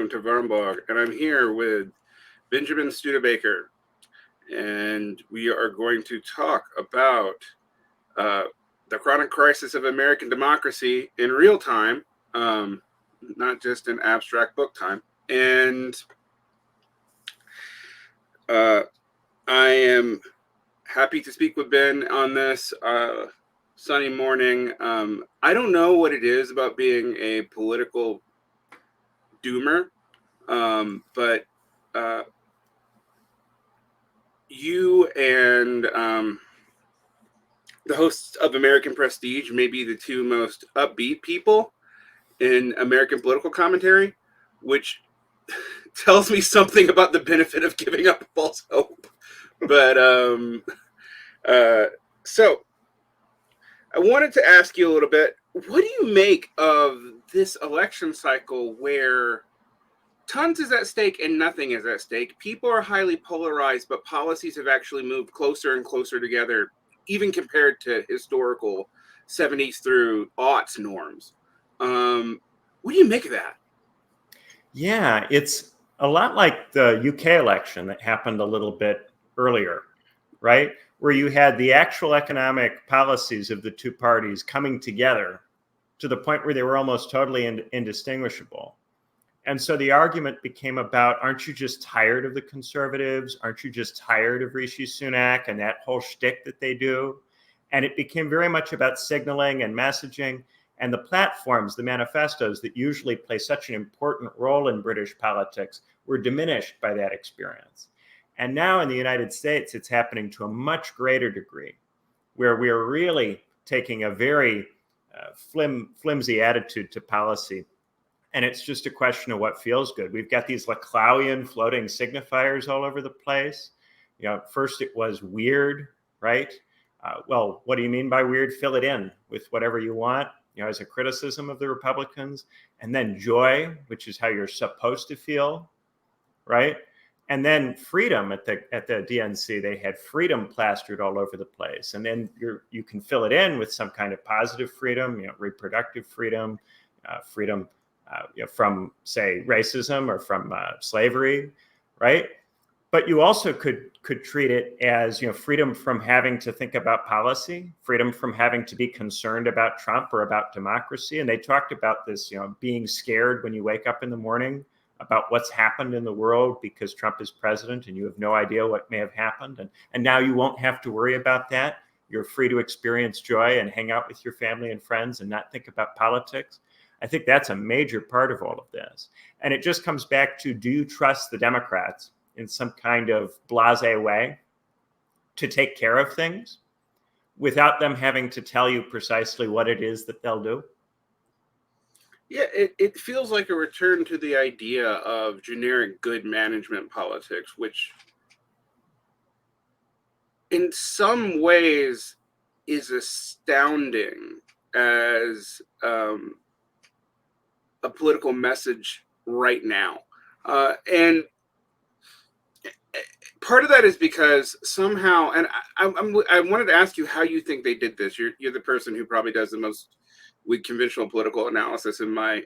welcome to Varn, and I'm here with Benjamin Studebaker, and we are going to talk about the chronic crisis of American democracy in real time, not just in abstract book time. And I am happy to speak with Ben on this sunny morning. I don't know what it is about being a political doomer, but you and the hosts of American Prestige may be the two most upbeat people in American political commentary, which tells me something about the benefit of giving up false hope. But so I wanted to ask you a little bit, what do you make of this election cycle where tons is at stake and nothing is at stake? People are highly polarized, but policies have actually moved closer and closer together, even compared to historical 70s through aughts norms. What do you make of that? Yeah, it's a lot like the UK election that happened a little bit earlier, right? Where you had the actual economic policies of the two parties coming together to the point where they were almost totally indistinguishable. And so the argument became about, aren't you just tired of the conservatives? Aren't you just tired of Rishi Sunak and that whole shtick that they do? And it became very much about signaling and messaging. And the platforms, the manifestos that usually play such an important role in British politics were diminished by that experience. And now in the United States, it's happening to a much greater degree, where we are really taking a very flimsy attitude to policy. And it's just a question of what feels good. We've got these Laclauian floating signifiers all over the place. You know, first it was weird, right? Well, what do you mean by weird? Fill it in with whatever you want, you know, as a criticism of the Republicans. And then joy, which is how you're supposed to feel, right? And then freedom at the DNC, they had freedom plastered all over the place. And then you can fill it in with some kind of positive freedom, you know, reproductive freedom, freedom from, say, racism or from slavery, right? But you also could treat it as, you know, freedom from having to think about policy, freedom from having to be concerned about Trump or about democracy. And they talked about this, you know, being scared when you wake up in the morning about what's happened in the world because Trump is president and you have no idea what may have happened. And now you won't have to worry about that. You're free to experience joy and hang out with your family and friends and not think about politics. I think that's a major part of all of this. And it just comes back to, do you trust the Democrats in some kind of blasé way to take care of things without them having to tell you precisely what it is that they'll do? Yeah, it feels like a return to the idea of generic good management politics, which in some ways is astounding as a political message right now. And part of that is because somehow, and I wanted to ask you how you think they did this. You're the person who probably does the most with conventional political analysis in my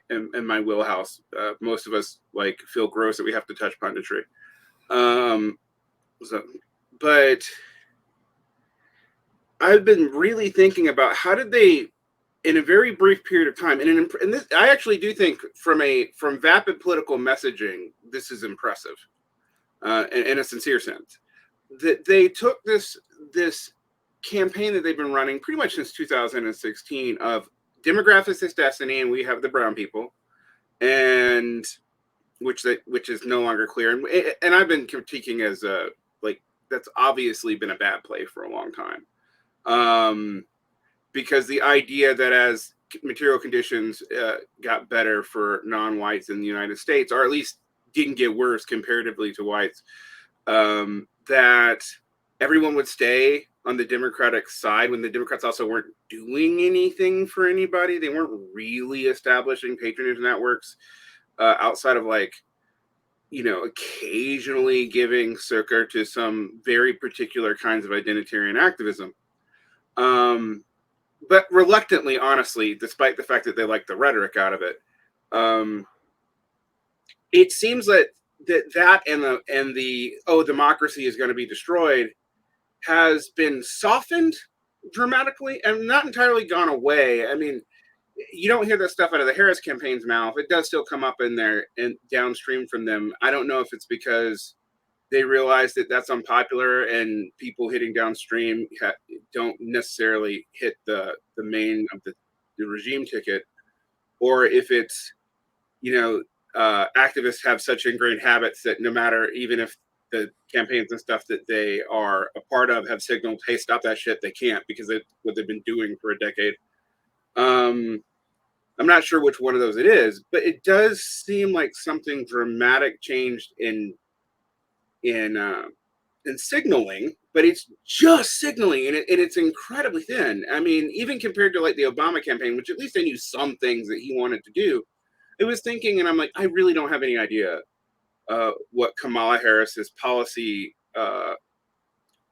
wheelhouse. Most of us feel gross that we have to touch punditry. But I've been really thinking about how did they, in a very brief period of time, and this, I actually do think from vapid political messaging, this is impressive, in a sincere sense. That they took this campaign that they've been running pretty much since 2016 of demographics is destiny, and we have the brown people, and which is no longer clear, and I've been critiquing as that's obviously been a bad play for a long time, because the idea that as material conditions got better for non-whites in the United States, or at least didn't get worse comparatively to whites, that everyone would stay on the Democratic side when the Democrats also weren't doing anything for anybody. They weren't really establishing patronage networks outside of occasionally giving succor to some very particular kinds of identitarian activism. But reluctantly, honestly, despite the fact that they like the rhetoric out of it. it seems that and the democracy is going to be destroyed has been softened dramatically and not entirely gone away. I mean, you don't hear that stuff out of the Harris campaign's mouth. It does still come up in there and downstream from them. I don't know if it's because they realize that that's unpopular and people hitting downstream don't necessarily hit the main of the regime ticket, or if it's, activists have such ingrained habits that no matter, even if the campaigns and stuff that they are a part of have signaled, hey, stop that shit, they can't, because it's what they've been doing for a decade. I'm not sure which one of those it is, but it does seem like something dramatic changed in signaling, but it's just signaling, and it's incredibly thin. I mean, even compared to like the Obama campaign, which at least I knew some things that he wanted to do. It was thinking, and I'm like, I really don't have any idea what Kamala Harris's policy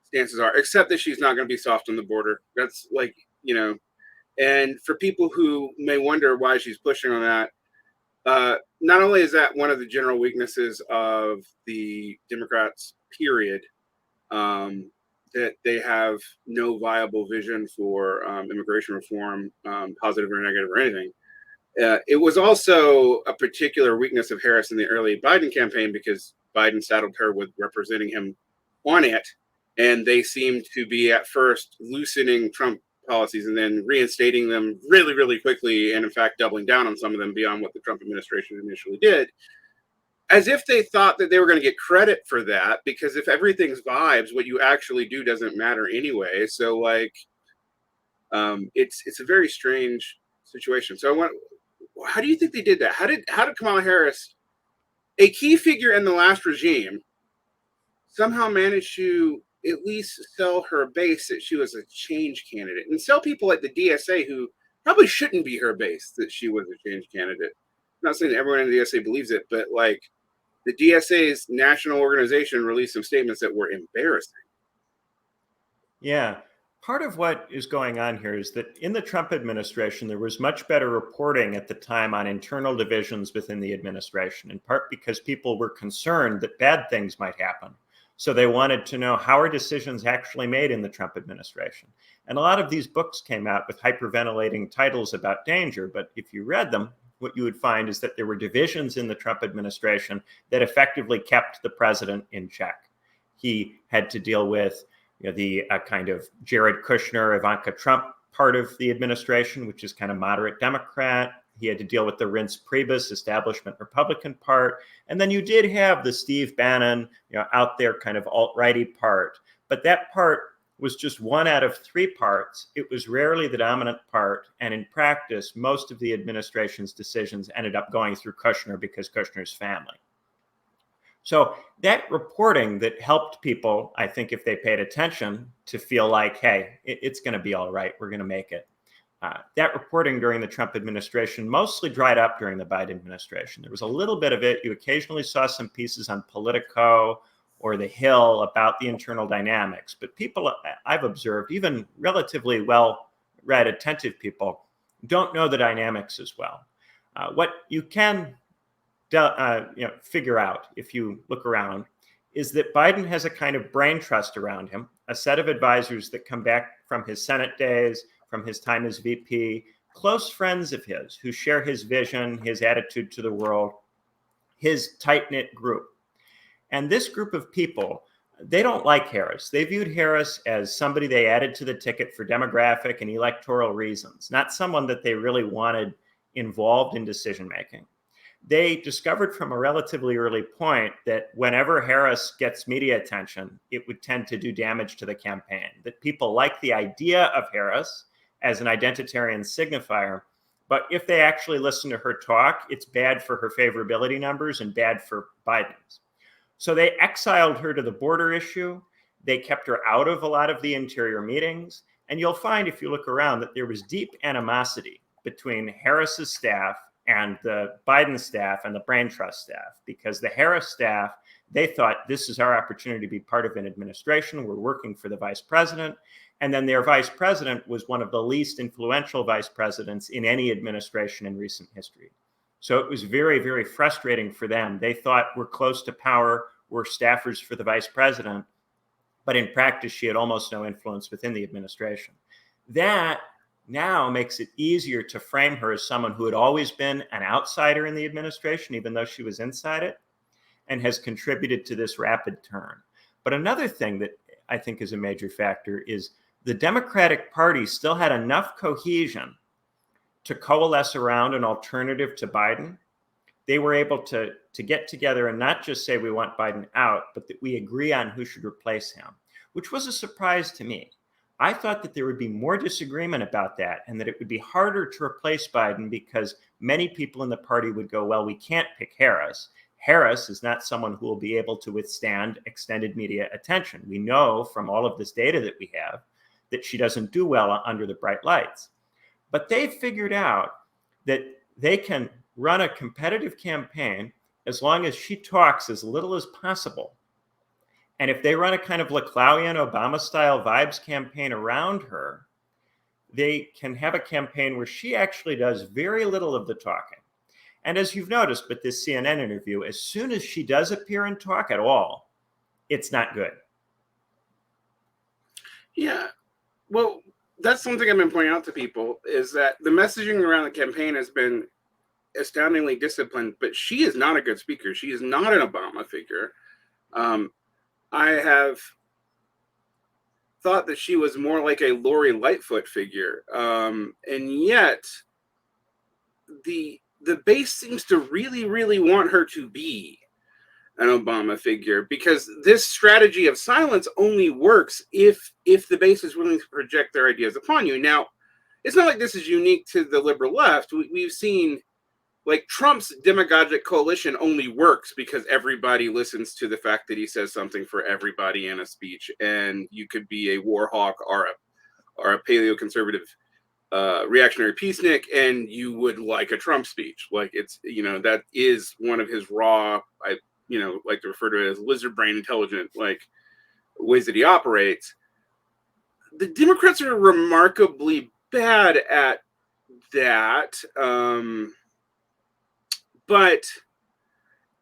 stances are, except that she's not going to be soft on the border. That's like, and for people who may wonder why she's pushing on that, not only is that one of the general weaknesses of the Democrats, period, that they have no viable vision for immigration reform, positive or negative or anything. It was also a particular weakness of Harris in the early Biden campaign, because Biden saddled her with representing him on it. And they seemed to be at first loosening Trump policies and then reinstating them really, really quickly. And in fact, doubling down on some of them beyond what the Trump administration initially did, as if they thought that they were going to get credit for that, because if everything's vibes, what you actually do doesn't matter anyway. So like, it's a very strange situation. So how do you think they did that? How did Kamala Harris, a key figure in the last regime, somehow manage to at least sell her base that she was a change candidate, and sell people like the DSA, who probably shouldn't be her base, that she was a change candidate? I'm not saying that everyone in the DSA believes it, but like the DSA's national organization released some statements that were embarrassing. Yeah. Part of what is going on here is that in the Trump administration, there was much better reporting at the time on internal divisions within the administration, in part because people were concerned that bad things might happen. So they wanted to know, how are decisions actually made in the Trump administration? And a lot of these books came out with hyperventilating titles about danger. But if you read them, what you would find is that there were divisions in the Trump administration that effectively kept the president in check. He had to deal with the kind of Jared Kushner, Ivanka Trump part of the administration, which is kind of moderate Democrat. He had to deal with the Reince Priebus establishment Republican part. And then you did have the Steve Bannon, out there kind of alt-righty part. But that part was just one out of three parts. It was rarely the dominant part. And in practice, most of the administration's decisions ended up going through Kushner because Kushner's family. So that reporting that helped people, I think, if they paid attention, to feel like, hey, it's going to be all right. We're going to make it. That reporting during the Trump administration mostly dried up during the Biden administration. There was a little bit of it. You occasionally saw some pieces on Politico or The Hill about the internal dynamics. But people I've observed, even relatively well-read, attentive people, don't know the dynamics as well. What you can figure out, if you look around, is that Biden has a kind of brain trust around him, a set of advisors that come back from his Senate days, from his time as VP, close friends of his who share his vision, his attitude to the world, his tight-knit group. And this group of people, they don't like Harris. They viewed Harris as somebody they added to the ticket for demographic and electoral reasons, not someone that they really wanted involved in decision-making. They discovered from a relatively early point that whenever Harris gets media attention, it would tend to do damage to the campaign, that people like the idea of Harris as an identitarian signifier, but if they actually listen to her talk, it's bad for her favorability numbers and bad for Biden's. So they exiled her to the border issue. They kept her out of a lot of the interior meetings. And you'll find, if you look around, that there was deep animosity between Harris's staff and the Biden staff and the Brain Trust staff, because the Harris staff, they thought, this is our opportunity to be part of an administration. We're working for the vice president. And then their vice president was one of the least influential vice presidents in any administration in recent history. So it was very, very frustrating for them. They thought we're close to power, we're staffers for the vice president, but in practice, she had almost no influence within the administration. That now makes it easier to frame her as someone who had always been an outsider in the administration, even though she was inside it, and has contributed to this rapid turn. But another thing that I think is a major factor is the Democratic Party still had enough cohesion to coalesce around an alternative to Biden. They were able to get together and not just say we want Biden out, but that we agree on who should replace him, which was a surprise to me. I thought that there would be more disagreement about that and that it would be harder to replace Biden because many people in the party would go, well, we can't pick Harris. Harris is not someone who will be able to withstand extended media attention. We know from all of this data that we have that she doesn't do well under the bright lights. But they figured out that they can run a competitive campaign as long as she talks as little as possible. And if they run a kind of Leclerc Obama-style vibes campaign around her, they can have a campaign where she actually does very little of the talking. And as you've noticed with this CNN interview, as soon as she does appear and talk at all, it's not good. Yeah. Well, that's something I've been pointing out to people, is that the messaging around the campaign has been astoundingly disciplined, but she is not a good speaker. She is not an Obama figure. I have thought that she was more like a Lori Lightfoot figure. And yet the base seems to really, really want her to be an Obama figure, because this strategy of silence only works if the base is willing to project their ideas upon you. Now, it's not like this is unique to the liberal left. We've seen, like, Trump's demagogic coalition only works because everybody listens to the fact that he says something for everybody in a speech, and you could be a war hawk or a paleoconservative reactionary peacenik, and you would like a Trump speech. Like, it's, that is one of his raw, I like to refer to it as lizard brain intelligent, like, ways that he operates. The Democrats are remarkably bad at that. But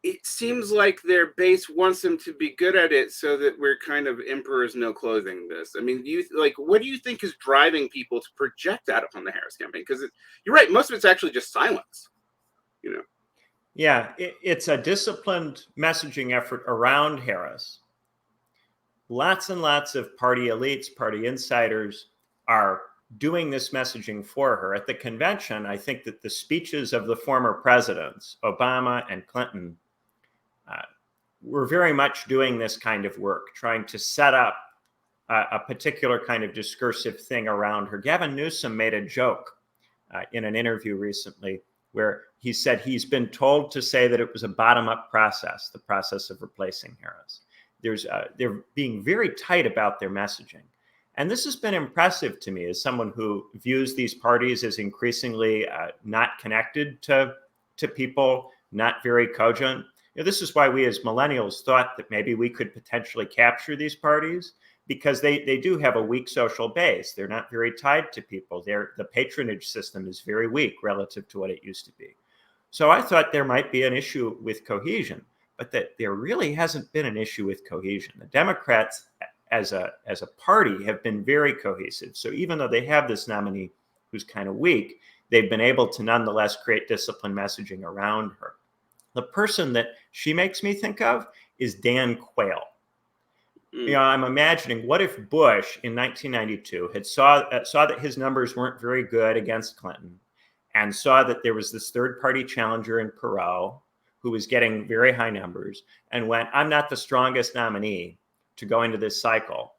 it seems like their base wants them to be good at it, so that we're kind of emperor's no clothing this. I mean, what do you think is driving people to project that upon the Harris campaign? Because you're right, most of it's actually just silence. Yeah, it's a disciplined messaging effort around Harris. Lots and lots of party elites, party insiders are doing this messaging for her. At the convention, I think that the speeches of the former presidents, Obama and Clinton, were very much doing this kind of work, trying to set up a particular kind of discursive thing around her. Gavin Newsom made a joke in an interview recently where he said he's been told to say that it was a bottom-up process, the process of replacing Harris. They're being very tight about their messaging. And this has been impressive to me as someone who views these parties as increasingly not connected to people, not very cogent. This is why we as millennials thought that maybe we could potentially capture these parties, because they do have a weak social base. They're not very tied to people. The patronage system is very weak relative to what it used to be. So I thought there might be an issue with cohesion, but that there really hasn't been an issue with cohesion. The Democrats as a party have been very cohesive. So even though they have this nominee who's kind of weak, they've been able to nonetheless create disciplined messaging around her. The person that she makes me think of is Dan Quayle. I'm imagining, what if Bush in 1992 had saw that his numbers weren't very good against Clinton, and saw that there was this third-party challenger in Perot who was getting very high numbers, and went, I'm not the strongest nominee to go into this cycle.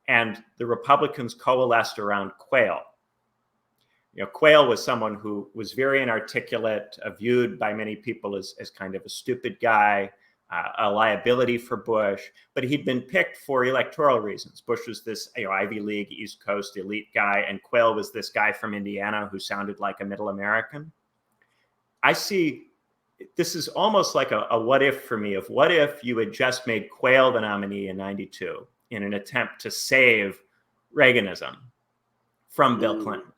And the Republicans coalesced around Quayle. Quayle was someone who was very inarticulate, viewed by many people as kind of a stupid guy, a liability for Bush, but he'd been picked for electoral reasons. Bush was this Ivy League, East Coast elite guy, and Quayle was this guy from Indiana who sounded like a middle American. I see this is almost like a what if for me, of what if you had just made Quayle the nominee in 92 in an attempt to save Reaganism from Bill Clinton.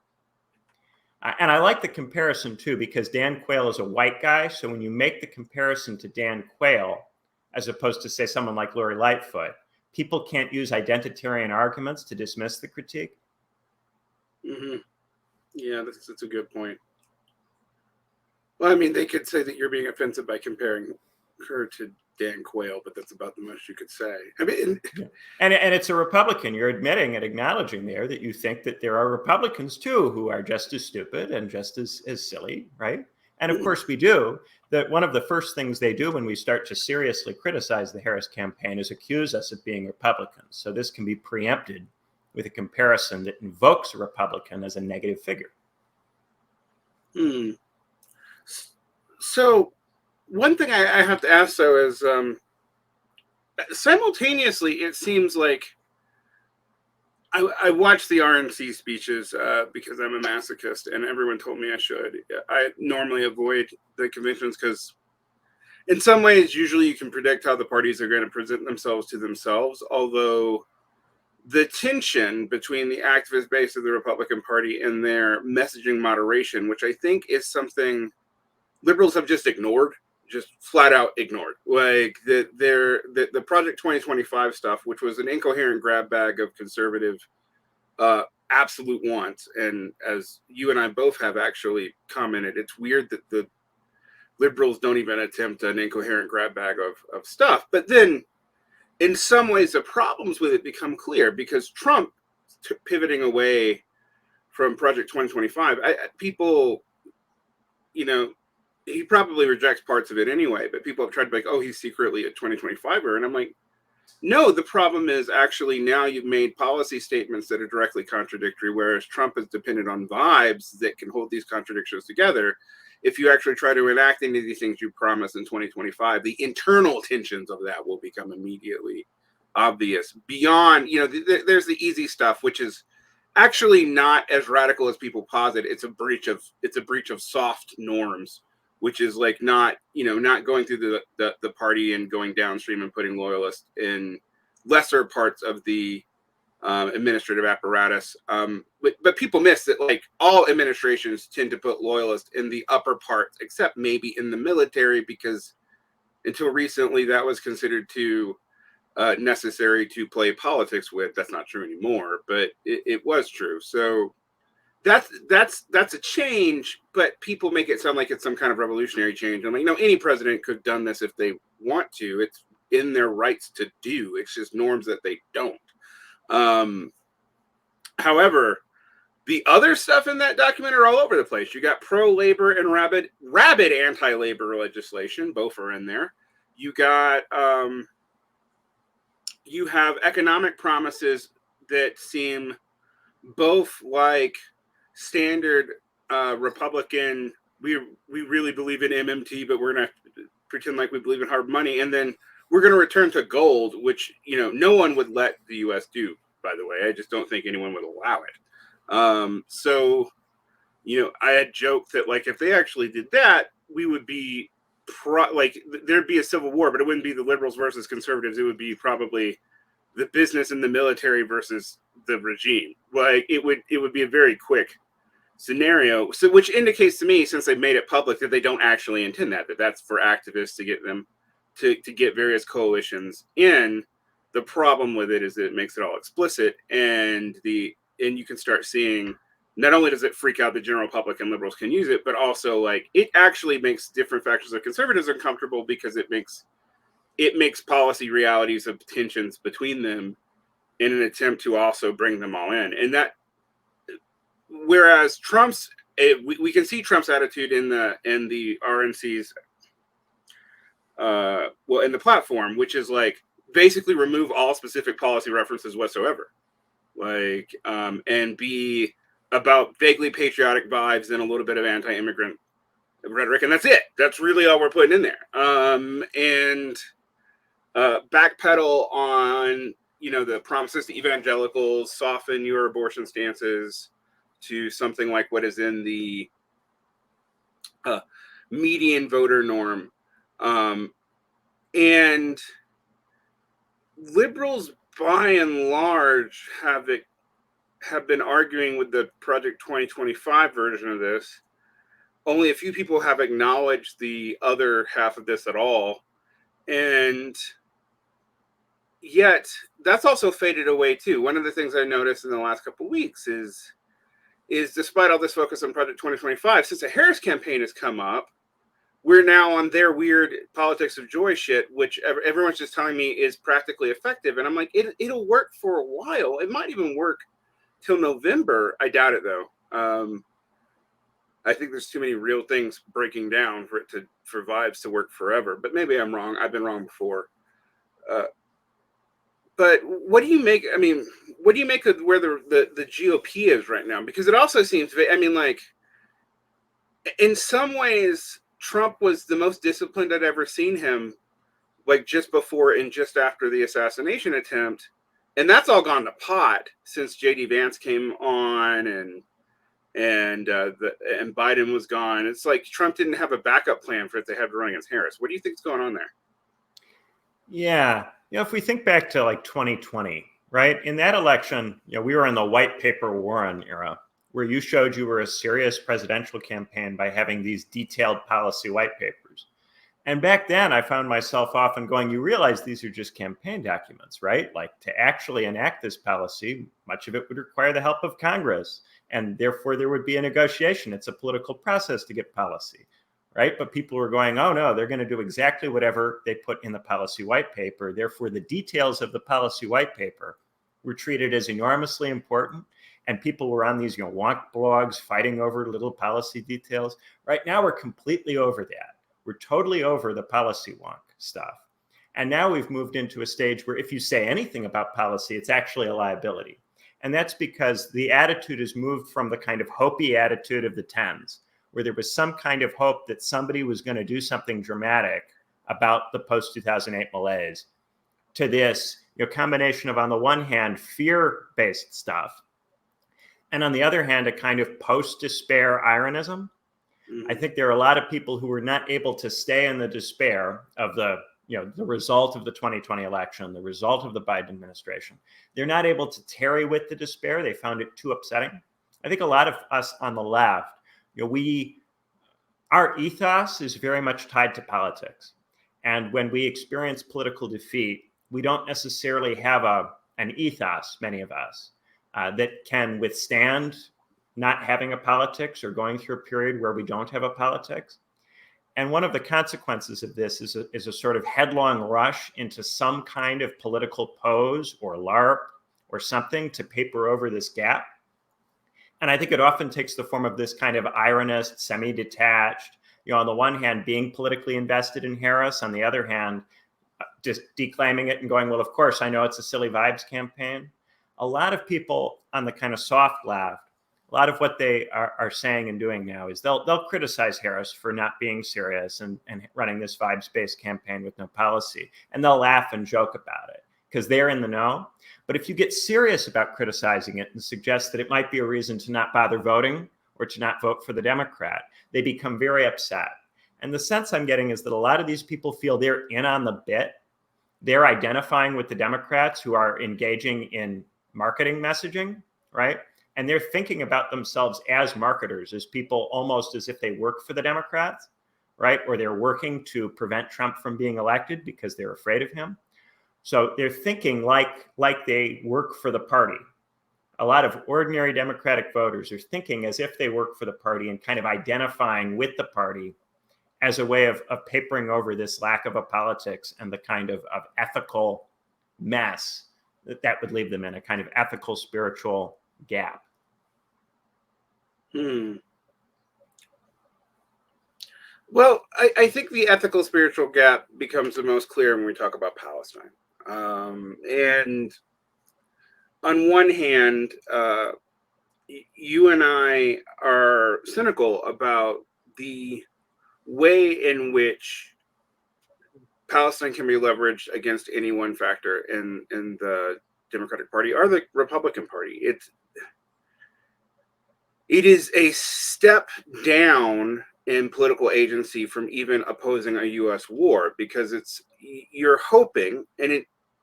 And I like the comparison too, because Dan Quayle is a white guy. So when you make the comparison to Dan Quayle, as opposed to say someone like Lori Lightfoot, people can't use identitarian arguments to dismiss the critique. Mm-hmm. Yeah, that's a good point. Well, I mean, they could say that you're being offensive by comparing her to Dan Quayle, but that's about the most you could say. I mean, and it's a Republican. You're admitting and acknowledging there that you think that there are Republicans too who are just as stupid and just as silly, right? And of course we do. That one of the first things they do when we start to seriously criticize the Harris campaign is accuse us of being Republicans. So this can be preempted with a comparison that invokes a Republican as a negative figure. So one thing I have to ask, though, is simultaneously, it seems like I watch the RNC speeches because I'm a masochist, and everyone told me I should. I normally avoid the conventions because in some ways, usually you can predict how the parties are going to present themselves to themselves, although the tension between the activist base of the Republican Party and their messaging moderation, which I think is something liberals have just ignored, just flat out ignored. Like the Project 2025 stuff, which was an incoherent grab bag of conservative absolute wants. And as you and I both have actually commented, it's weird that the liberals don't even attempt an incoherent grab bag of stuff. But then in some ways, the problems with it become clear because Trump pivoting away from Project 2025, people, he probably rejects parts of it anyway, but people have tried to be like, oh, he's secretly a 2025er. And I'm like, no, the problem is actually now you've made policy statements that are directly contradictory, whereas Trump is dependent on vibes that can hold these contradictions together. If you actually try to enact any of these things you promised in 2025, the internal tensions of that will become immediately obvious. Beyond, there's the easy stuff, which is actually not as radical as people posit. It's a breach of soft norms, which is like not going through the party and going downstream and putting loyalists in lesser parts of the administrative apparatus. But people miss that like all administrations tend to put loyalists in the upper parts, except maybe in the military, because until recently that was considered too necessary to play politics with. That's not true anymore, but it was true. So that's a change, but people make it sound like it's some kind of revolutionary change. I'm like, no, any president could have done this if they want to. It's in their rights to do. It's just norms that they don't. However, the other stuff in that document are all over the place. You got pro-labor and rabid anti-labor legislation. Both are in there. You got you have economic promises that seem both like standard Republican. We really believe in MMT, but we're gonna pretend like we believe in hard money, and then we're gonna return to gold, which no one would let the U.S. do. By the way, I just don't think anyone would allow it. So I had joked that like if they actually did that, we would be there'd be a civil war, but it wouldn't be the liberals versus conservatives. It would be probably the business and the military versus the regime. Like it would be a very quick scenario. So which indicates to me, since they've made it public, that they don't actually intend that that's for activists to get them to get various coalitions in. The problem with it is that it makes it all explicit, and you can start seeing not only does it freak out the general public and liberals can use it, but also like it actually makes different factions of conservatives uncomfortable because it makes policy realities of tensions between them in an attempt to also bring them all in. And that, whereas we can see Trump's attitude in the RNC's, in the platform, which is like basically remove all specific policy references whatsoever, like, and be about vaguely patriotic vibes and a little bit of anti-immigrant rhetoric, and that's it. That's really all we're putting in there. And backpedal on the promises to evangelicals, soften your abortion stances to something like what is in the median voter norm. And liberals by and large have have been arguing with the Project 2025 version of this. Only a few people have acknowledged the other half of this at all. And yet that's also faded away too. One of the things I noticed in the last couple of weeks is despite all this focus on Project 2025, since the Harris campaign has come up, we're now on their weird politics of joy shit, which everyone's just telling me is practically effective. And I'm like, it'll work for a while. It might even work till November. I doubt it though. I think there's too many real things breaking down for vibes to work forever. But maybe I'm wrong. I've been wrong before. But what do you make? I mean, what do you make of where the GOP is right now? Because it also seems, I mean, like, in some ways, Trump was the most disciplined I'd ever seen him, like just before and just after the assassination attempt. And that's all gone to pot since JD Vance came on and Biden was gone. It's like Trump didn't have a backup plan for if they had to run against Harris. What do you think's going on there? Yeah. If we think back to like 2020, right? In that election, we were in the white paper Warren era, where you showed you were a serious presidential campaign by having these detailed policy white papers. And back then, I found myself often going, you realize these are just campaign documents, right? Like, to actually enact this policy, much of it would require the help of Congress. And therefore, there would be a negotiation. It's a political process to get policy, right? But people were going, oh, no, they're going to do exactly whatever they put in the policy white paper. Therefore, the details of the policy white paper were treated as enormously important. And people were on these wonk blogs fighting over little policy details. Right now, we're completely over that. We're totally over the policy wonk stuff. And now we've moved into a stage where if you say anything about policy, it's actually a liability. And that's because the attitude has moved from the kind of hopey attitude of the 10s, where there was some kind of hope that somebody was going to do something dramatic about the post-2008 malaise, to this combination of, on the one hand, fear-based stuff, and on the other hand, a kind of post-despair ironism. I think there are a lot of people who were not able to stay in the despair of the result of the 2020 election, the result of the Biden administration. They're not able to tarry with the despair. They found it too upsetting. I think a lot of us on the left, our ethos is very much tied to politics. And when we experience political defeat, we don't necessarily have an ethos, many of us, that can withstand not having a politics or going through a period where we don't have a politics. And one of the consequences of this is a sort of headlong rush into some kind of political pose or LARP or something to paper over this gap. And I think it often takes the form of this kind of ironist, semi-detached, on the one hand, being politically invested in Harris, on the other hand, just declaiming it and going, well, of course, I know it's a silly vibes campaign. A lot of people on the kind of soft left, a lot of what they are saying and doing now is they'll criticize Harris for not being serious and running this vibes-based campaign with no policy. And they'll laugh and joke about it because they're in the know. But if you get serious about criticizing it and suggest that it might be a reason to not bother voting or to not vote for the Democrat, they become very upset. And the sense I'm getting is that a lot of these people feel they're in on the bit. They're identifying with the Democrats who are engaging in marketing messaging, right? And they're thinking about themselves as marketers, as people almost as if they work for the Democrats, right? Or they're working to prevent Trump from being elected because they're afraid of him. So they're thinking like they work for the party. A lot of ordinary Democratic voters are thinking as if they work for the party and kind of identifying with the party as a way of papering over this lack of a politics and the kind of ethical mess that would leave them in, a kind of ethical, spiritual gap. Well, I think the ethical spiritual gap becomes the most clear when we talk about Palestine. And on one hand, you and I are cynical about the way in which Palestine can be leveraged against any one factor in the Democratic Party or the Republican Party. It is a step down in political agency from even opposing a U.S. war, because you're hoping,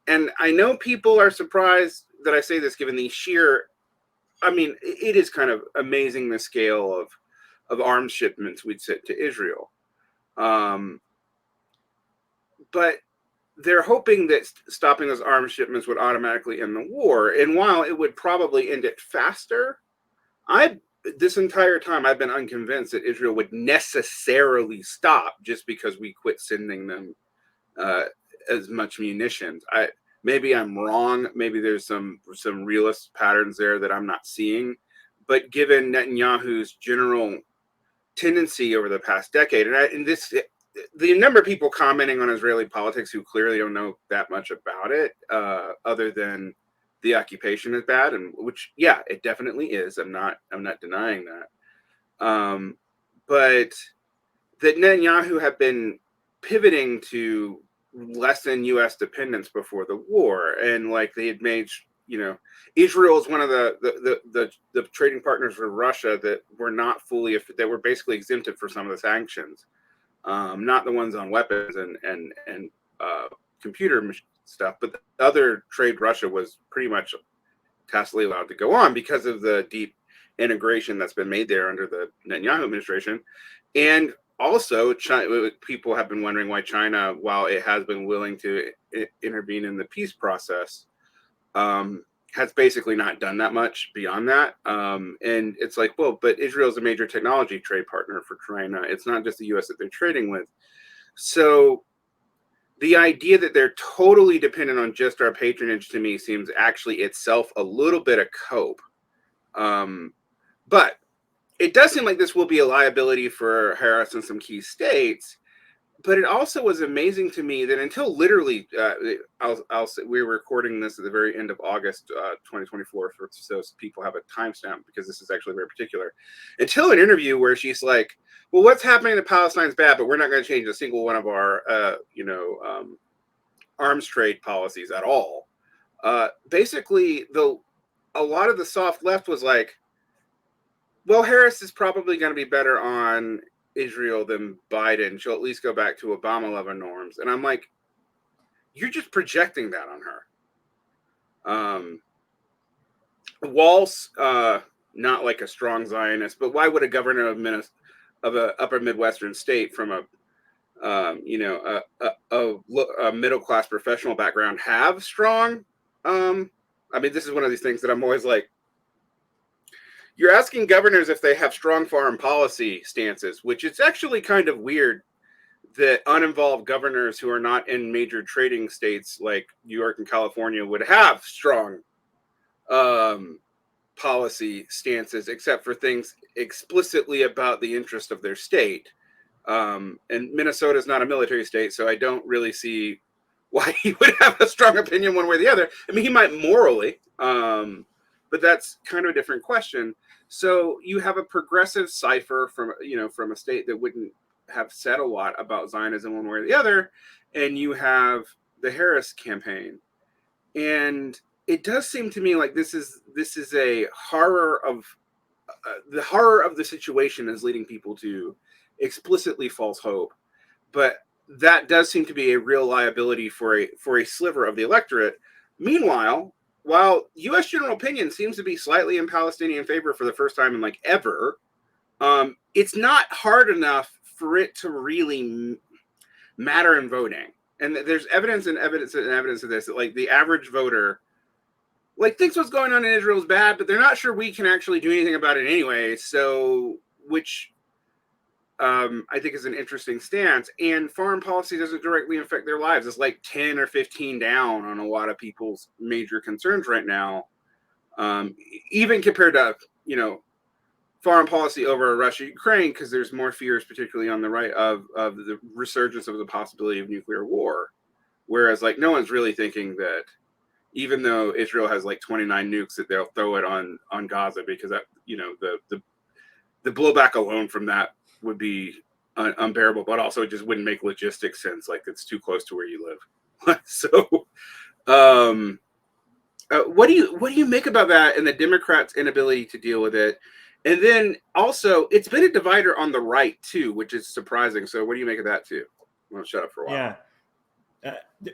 and I know people are surprised that I say this given the sheer I mean, it is kind of amazing the scale of arms shipments we'd sent to Israel. But they're hoping that stopping those arms shipments would automatically end the war. And while it would probably end it faster, this entire time I've been unconvinced that Israel would necessarily stop just because we quit sending them as much munitions. Maybe I'm wrong. Maybe there's some realist patterns there that I'm not seeing. But given Netanyahu's general tendency over the past decade, the number of people commenting on Israeli politics who clearly don't know that much about it, other than the occupation is bad, and which, yeah, it definitely is. I'm not denying that. But that Netanyahu have been pivoting to lessen U.S. dependence before the war, and like they had made, Israel is one of the trading partners for Russia that were not fully, that were basically exempted for some of the sanctions, not the ones on weapons and computer stuff, but the other trade Russia was pretty much tacitly allowed to go on because of the deep integration that's been made there under the Netanyahu administration. And also, people have been wondering why China, while it has been willing to intervene in the peace process, has basically not done that much beyond that. And it's like, well, but Israel is a major technology trade partner for China. It's not just the U.S. that they're trading with. So the idea that they're totally dependent on just our patronage, to me, seems actually itself a little bit of cope. But it does seem like this will be a liability for Harris and some key states. But it also was amazing to me that until literally, I'll say we're recording this at the very end of August 2024, so people have a timestamp because this is actually very particular. Until an interview where she's like, "Well, what's happening to Palestine is bad, but we're not going to change a single one of our, arms trade policies at all." Basically, a lot of the soft left was like, well, Harris is probably going to be better on Israel than Biden. She'll at least go back to Obama level norms. And I'm like, you're just projecting that on her. Walz, not like a strong Zionist, but why would a governor of an upper Midwestern state from a middle class professional background have strong? I mean, this is one of these things that I'm always like, you're asking governors if they have strong foreign policy stances, which is actually kind of weird that uninvolved governors who are not in major trading states like New York and California would have strong policy stances, except for things explicitly about the interest of their state. And Minnesota is not a military state, so I don't really see why he would have a strong opinion one way or the other. I mean, he might morally, but that's kind of a different question. So you have a progressive cipher from a state that wouldn't have said a lot about Zionism one way or the other, and you have the Harris campaign, and it does seem to me like this is a horror of the horror of the situation is leading people to explicitly false hope, but that does seem to be a real liability for a sliver of the electorate. Meanwhile, while U.S. general opinion seems to be slightly in Palestinian favor for the first time in like ever, it's not hard enough for it to really matter in voting. And there's evidence of this, that like the average voter like thinks what's going on in Israel is bad, but they're not sure we can actually do anything about it anyway. So, which I think is an interesting stance. And foreign policy doesn't directly affect their lives. It's like 10 or 15 down on a lot of people's major concerns right now, even compared to, foreign policy over Russia, Ukraine, because there's more fears, particularly on the right, of the resurgence of the possibility of nuclear war. Whereas like no one's really thinking that even though Israel has like 29 nukes, that they'll throw it on Gaza, because that, the blowback alone from that would be unbearable, but also it just wouldn't make logistics sense. Like it's too close to where you live. So, what do you make about that and the Democrats' inability to deal with it? And then also, it's been a divider on the right too, which is surprising. So, what do you make of that too? Well, shut up for a while.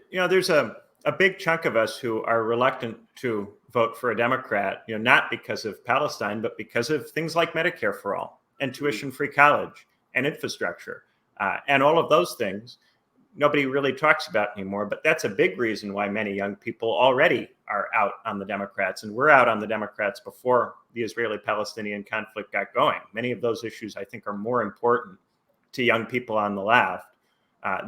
Yeah, there's a a big chunk of us who are reluctant to vote for a Democrat, not because of Palestine, but because of things like Medicare for all and tuition-free college and infrastructure and all of those things. Nobody really talks about anymore, but that's a big reason why many young people already are out on the Democrats, and we're out on the Democrats before the Israeli-Palestinian conflict got going. Many of those issues, I think, are more important to young people on the left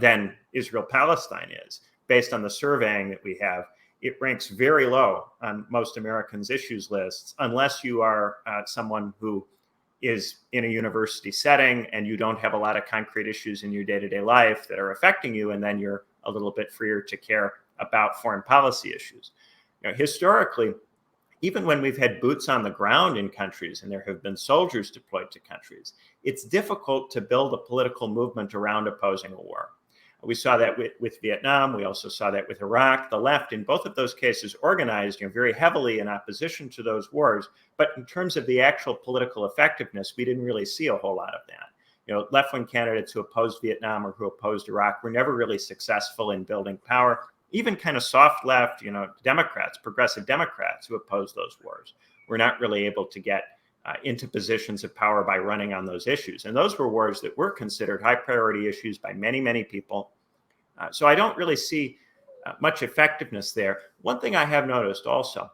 than Israel-Palestine is. Based on the surveying that we have, it ranks very low on most Americans' issues lists, unless you are someone who is in a university setting and you don't have a lot of concrete issues in your day-to-day life that are affecting you, and then you're a little bit freer to care about foreign policy issues. Historically, even when we've had boots on the ground in countries and there have been soldiers deployed to countries, it's difficult to build a political movement around opposing a war. We saw that with Vietnam. We also saw that with Iraq. The left, in both of those cases, organized very heavily in opposition to those wars. But in terms of the actual political effectiveness, we didn't really see a whole lot of that. Left-wing candidates who opposed Vietnam or who opposed Iraq were never really successful in building power. Even kind of soft left, Democrats, progressive Democrats who opposed those wars were not really able to get into positions of power by running on those issues. And those were wars that were considered high priority issues by many, many people. So I don't really see much effectiveness there. One thing I have noticed also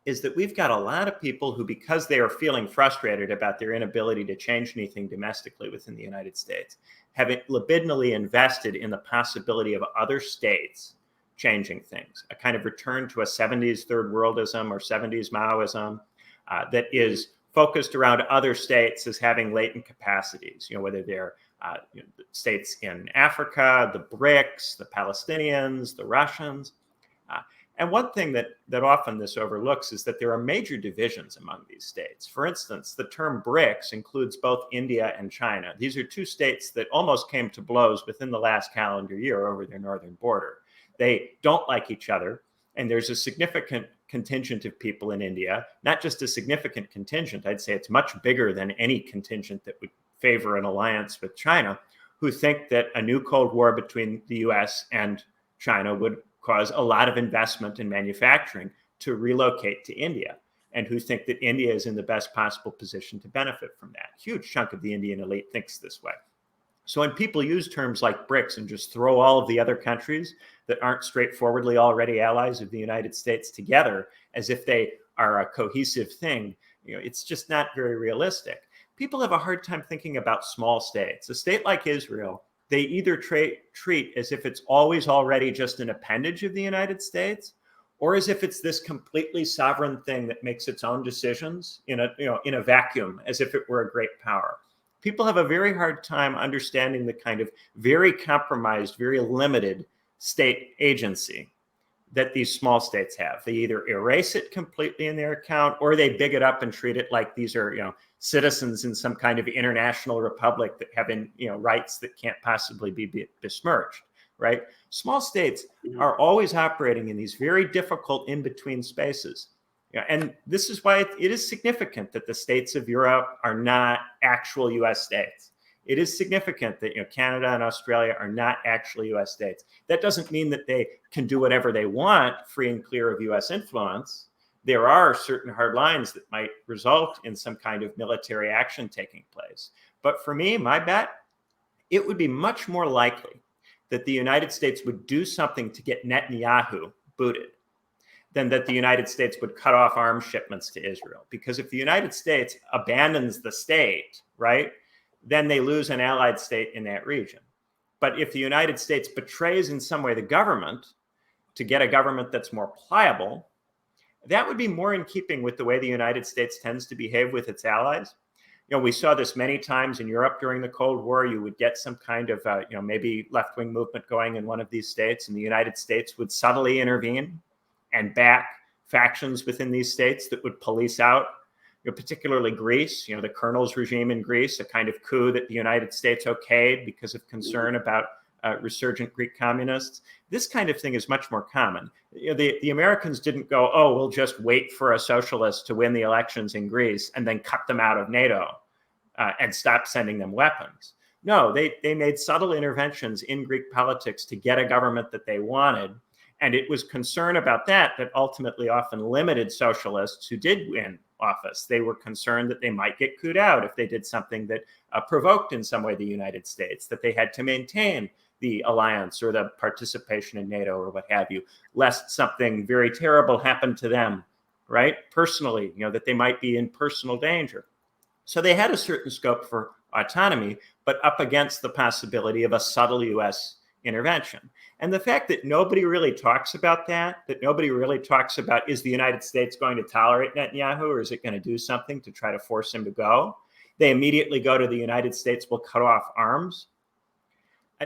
is that we've got a lot of people who, because they are feeling frustrated about their inability to change anything domestically within the United States, have libidinally invested in the possibility of other states changing things, a kind of return to a 70s third worldism or 70s Maoism that is focused around other states as having latent capacities, whether they're states in Africa, the BRICS, the Palestinians, the Russians. And one thing that often this overlooks is that there are major divisions among these states. For instance, the term BRICS includes both India and China. These are two states that almost came to blows within the last calendar year over their northern border. They don't like each other, and there's a significant contingent of people in India, not just a significant contingent, I'd say it's much bigger than any contingent that would favor an alliance with China, who think that a new Cold War between the US and China would cause a lot of investment in manufacturing to relocate to India, and who think that India is in the best possible position to benefit from that. A huge chunk of the Indian elite thinks this way. So when people use terms like BRICS and just throw all of the other countries that aren't straightforwardly already allies of the United States together as if they are a cohesive thing, it's just not very realistic. People have a hard time thinking about small states. A state like Israel, they either treat as if it's always already just an appendage of the United States, or as if it's this completely sovereign thing that makes its own decisions in a vacuum, as if it were a great power. People have a very hard time understanding the kind of very compromised, very limited state agency that these small states have. They either erase it completely in their account, or they big it up and treat it like these are, citizens in some kind of international republic that have rights that can't possibly be besmirched, right? Small states are always operating in these very difficult in-between spaces. And this is why it is significant that the states of Europe are not actual US states. It is significant that Canada and Australia are not actually US states. That doesn't mean that they can do whatever they want, free and clear of US influence. There are certain hard lines that might result in some kind of military action taking place. But for me, my bet, it would be much more likely that the United States would do something to get Netanyahu booted than that the United States would cut off arms shipments to Israel. Because if the United States abandons the state, right, then they lose an allied state in that region. But if the United States betrays in some way the government to get a government that's more pliable, that would be more in keeping with the way the United States tends to behave with its allies. We saw this many times in Europe during the Cold War. You would get some kind of, maybe left-wing movement going in one of these states, and the United States would subtly intervene and back factions within these states that would police out, particularly Greece, the colonel's regime in Greece, a kind of coup that the United States okayed because of concern about resurgent Greek communists. This kind of thing is much more common. The Americans didn't go, oh, we'll just wait for a socialist to win the elections in Greece and then cut them out of NATO and stop sending them weapons. No, they made subtle interventions in Greek politics to get a government that they wanted. And it was concern about that ultimately often limited socialists who did win office. They were concerned that they might get cooed out if they did something that provoked in some way the United States, that they had to maintain the alliance or the participation in NATO or what have you, lest something very terrible happened to them, right? Personally, that they might be in personal danger. So they had a certain scope for autonomy, but up against the possibility of a subtle US intervention. And the fact that nobody really talks about that nobody really talks about, is the United States going to tolerate Netanyahu, or is it going to do something to try to force him to go? They immediately go to the United States will cut off arms.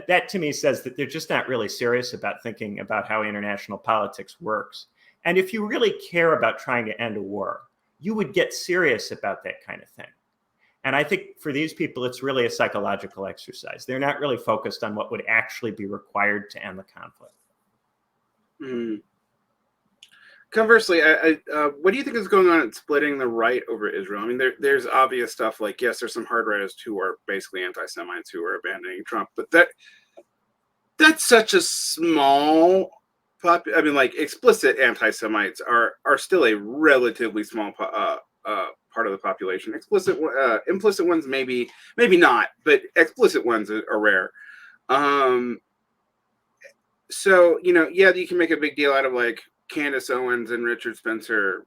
That to me says that they're just not really serious about thinking about how international politics works. And if you really care about trying to end a war, you would get serious about that kind of thing. And I think for these people, it's really a psychological exercise. They're not really focused on what would actually be required to end the conflict. Mm. Conversely, what do you think is going on in splitting the right over Israel? I mean, there's obvious stuff like, yes, there's some hard rightists who are basically anti-Semites who are abandoning Trump, but that's such a small I mean, like, explicit anti-Semites are still a relatively small part of the population. Implicit ones maybe not, but explicit ones are rare. So yeah, you can make a big deal out of like Candace Owens and Richard Spencer.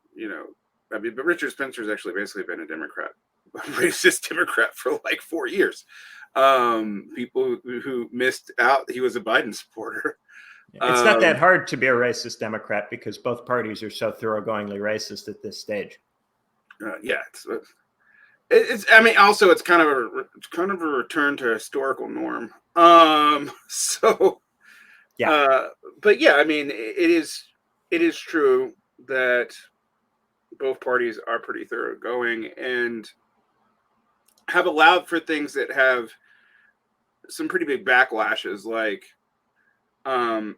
I mean, but Richard Spencer's actually basically been a Democrat, a racist Democrat for like 4 years. People who missed out, he was a Biden supporter. It's not that hard to be a racist Democrat because both parties are so thoroughgoingly racist at this stage. Yeah, it's. I mean, also it's kind of a return to historical norm. So, yeah. But yeah, I mean, it is true that both parties are pretty thoroughgoing and have allowed for things that have some pretty big backlashes. Like, I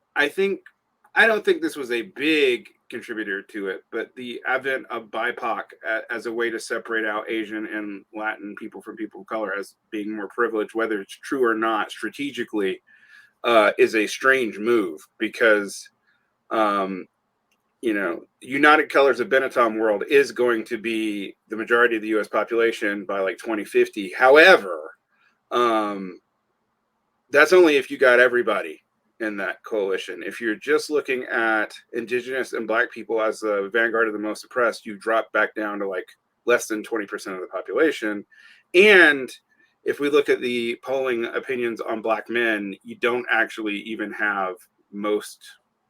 don't think this was a big contributor to it, but the advent of BIPOC as a way to separate out Asian and Latin people from people of color as being more privileged, whether it's true or not, strategically, is a strange move because, United Colors of Benetton world is going to be the majority of the U.S. population by like 2050. However, that's only if you got everybody in that coalition. If you're just looking at indigenous and black people as the vanguard of the most oppressed, you drop back down to like less than 20% of the population. And if we look at the polling opinions on black men, you don't actually even have most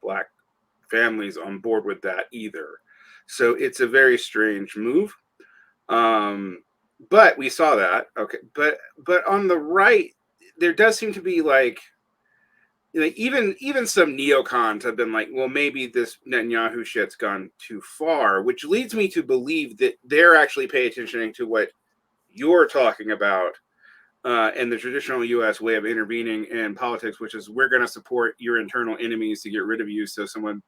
black families on board with that either. So it's a very strange move. But we saw that. Okay. But on the right, there does seem to be like, even some neocons have been like, well, maybe this Netanyahu shit's gone too far, which leads me to believe that they're actually paying attention to what you're talking about and the traditional U.S. way of intervening in politics, which is we're going to support your internal enemies to get rid of you, so someone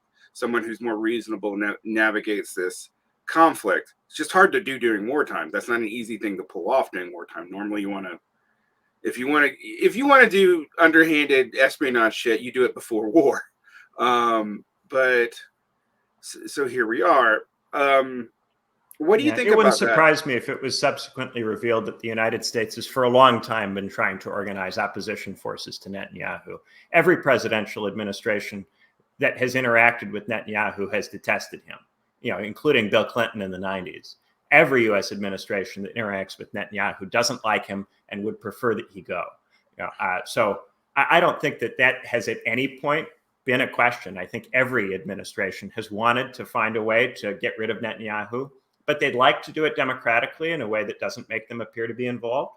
who's more reasonable navigates this conflict. It's just hard to do during wartime. That's not an easy thing to pull off during wartime. Normally, you want to. If you want to do underhanded espionage shit, you do it before war. But so here we are. What do you think about that? It wouldn't surprise me if it was subsequently revealed that the United States has for a long time been trying to organize opposition forces to Netanyahu. Every presidential administration that has interacted with Netanyahu has detested him, including Bill Clinton in the 90s. Every U.S. administration that interacts with Netanyahu doesn't like him and would prefer that he go. So I don't think that has at any point been a question. I think every administration has wanted to find a way to get rid of Netanyahu, but they'd like to do it democratically in a way that doesn't make them appear to be involved.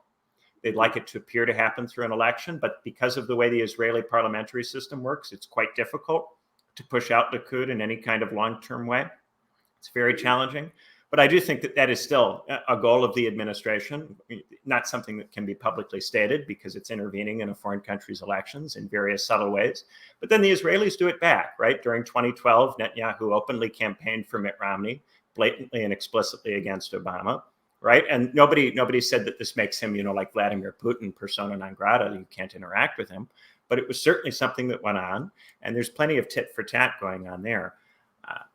They'd like it to appear to happen through an election, but because of the way the Israeli parliamentary system works, it's quite difficult to push out Likud in any kind of long-term way. It's very challenging. But I do think that is still a goal of the administration, not something that can be publicly stated because it's intervening in a foreign country's elections in various subtle ways. But then the Israelis do it back, right? During 2012, Netanyahu openly campaigned for Mitt Romney, blatantly and explicitly against Obama, right? And nobody said that this makes him, like Vladimir Putin, persona non grata. You can't interact with him. but it was certainly something that went on, and there's plenty of tit for tat going on there.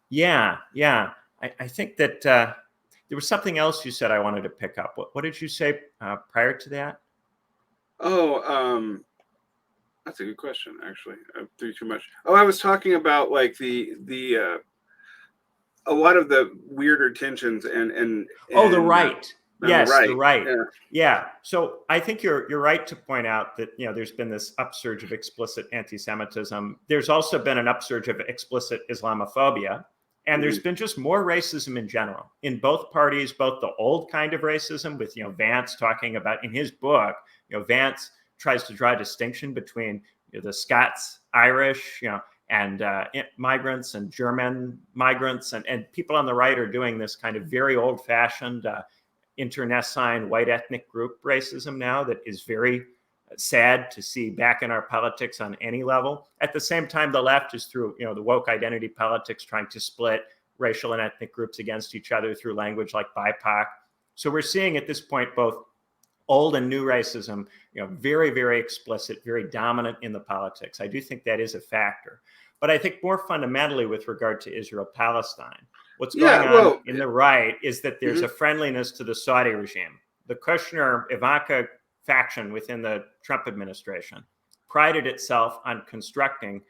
Yeah. I think that there was something else you said I wanted to pick up. What did you say prior to that? Oh, that's a good question. Actually, I threw too much. Oh, I was talking about like the a lot of the weirder tensions and Oh, the right. on the Yes, the right. right. Yeah. Yeah. So I think you're right to point out that there's been this upsurge of explicit anti-Semitism. There's also been an upsurge of explicit Islamophobia, and there's been just more racism in general in both parties, both the old kind of racism with Vance talking about in his book. Vance tries to draw a distinction between the Scots Irish, and migrants and German migrants, and people on the right are doing this kind of very old-fashioned internecine white ethnic group racism now that is very sad to see back in our politics on any level. At the same time, the left is through the woke identity politics trying to split racial and ethnic groups against each other through language like BIPOC. So we're seeing at this point both old and new racism, very, very explicit, very dominant in the politics. I do think that is a factor. But I think more fundamentally with regard to Israel-Palestine, what's going on in the right is that there's a friendliness to the Saudi regime. The Kushner-Ivanka faction within the Trump administration prided itself on constructing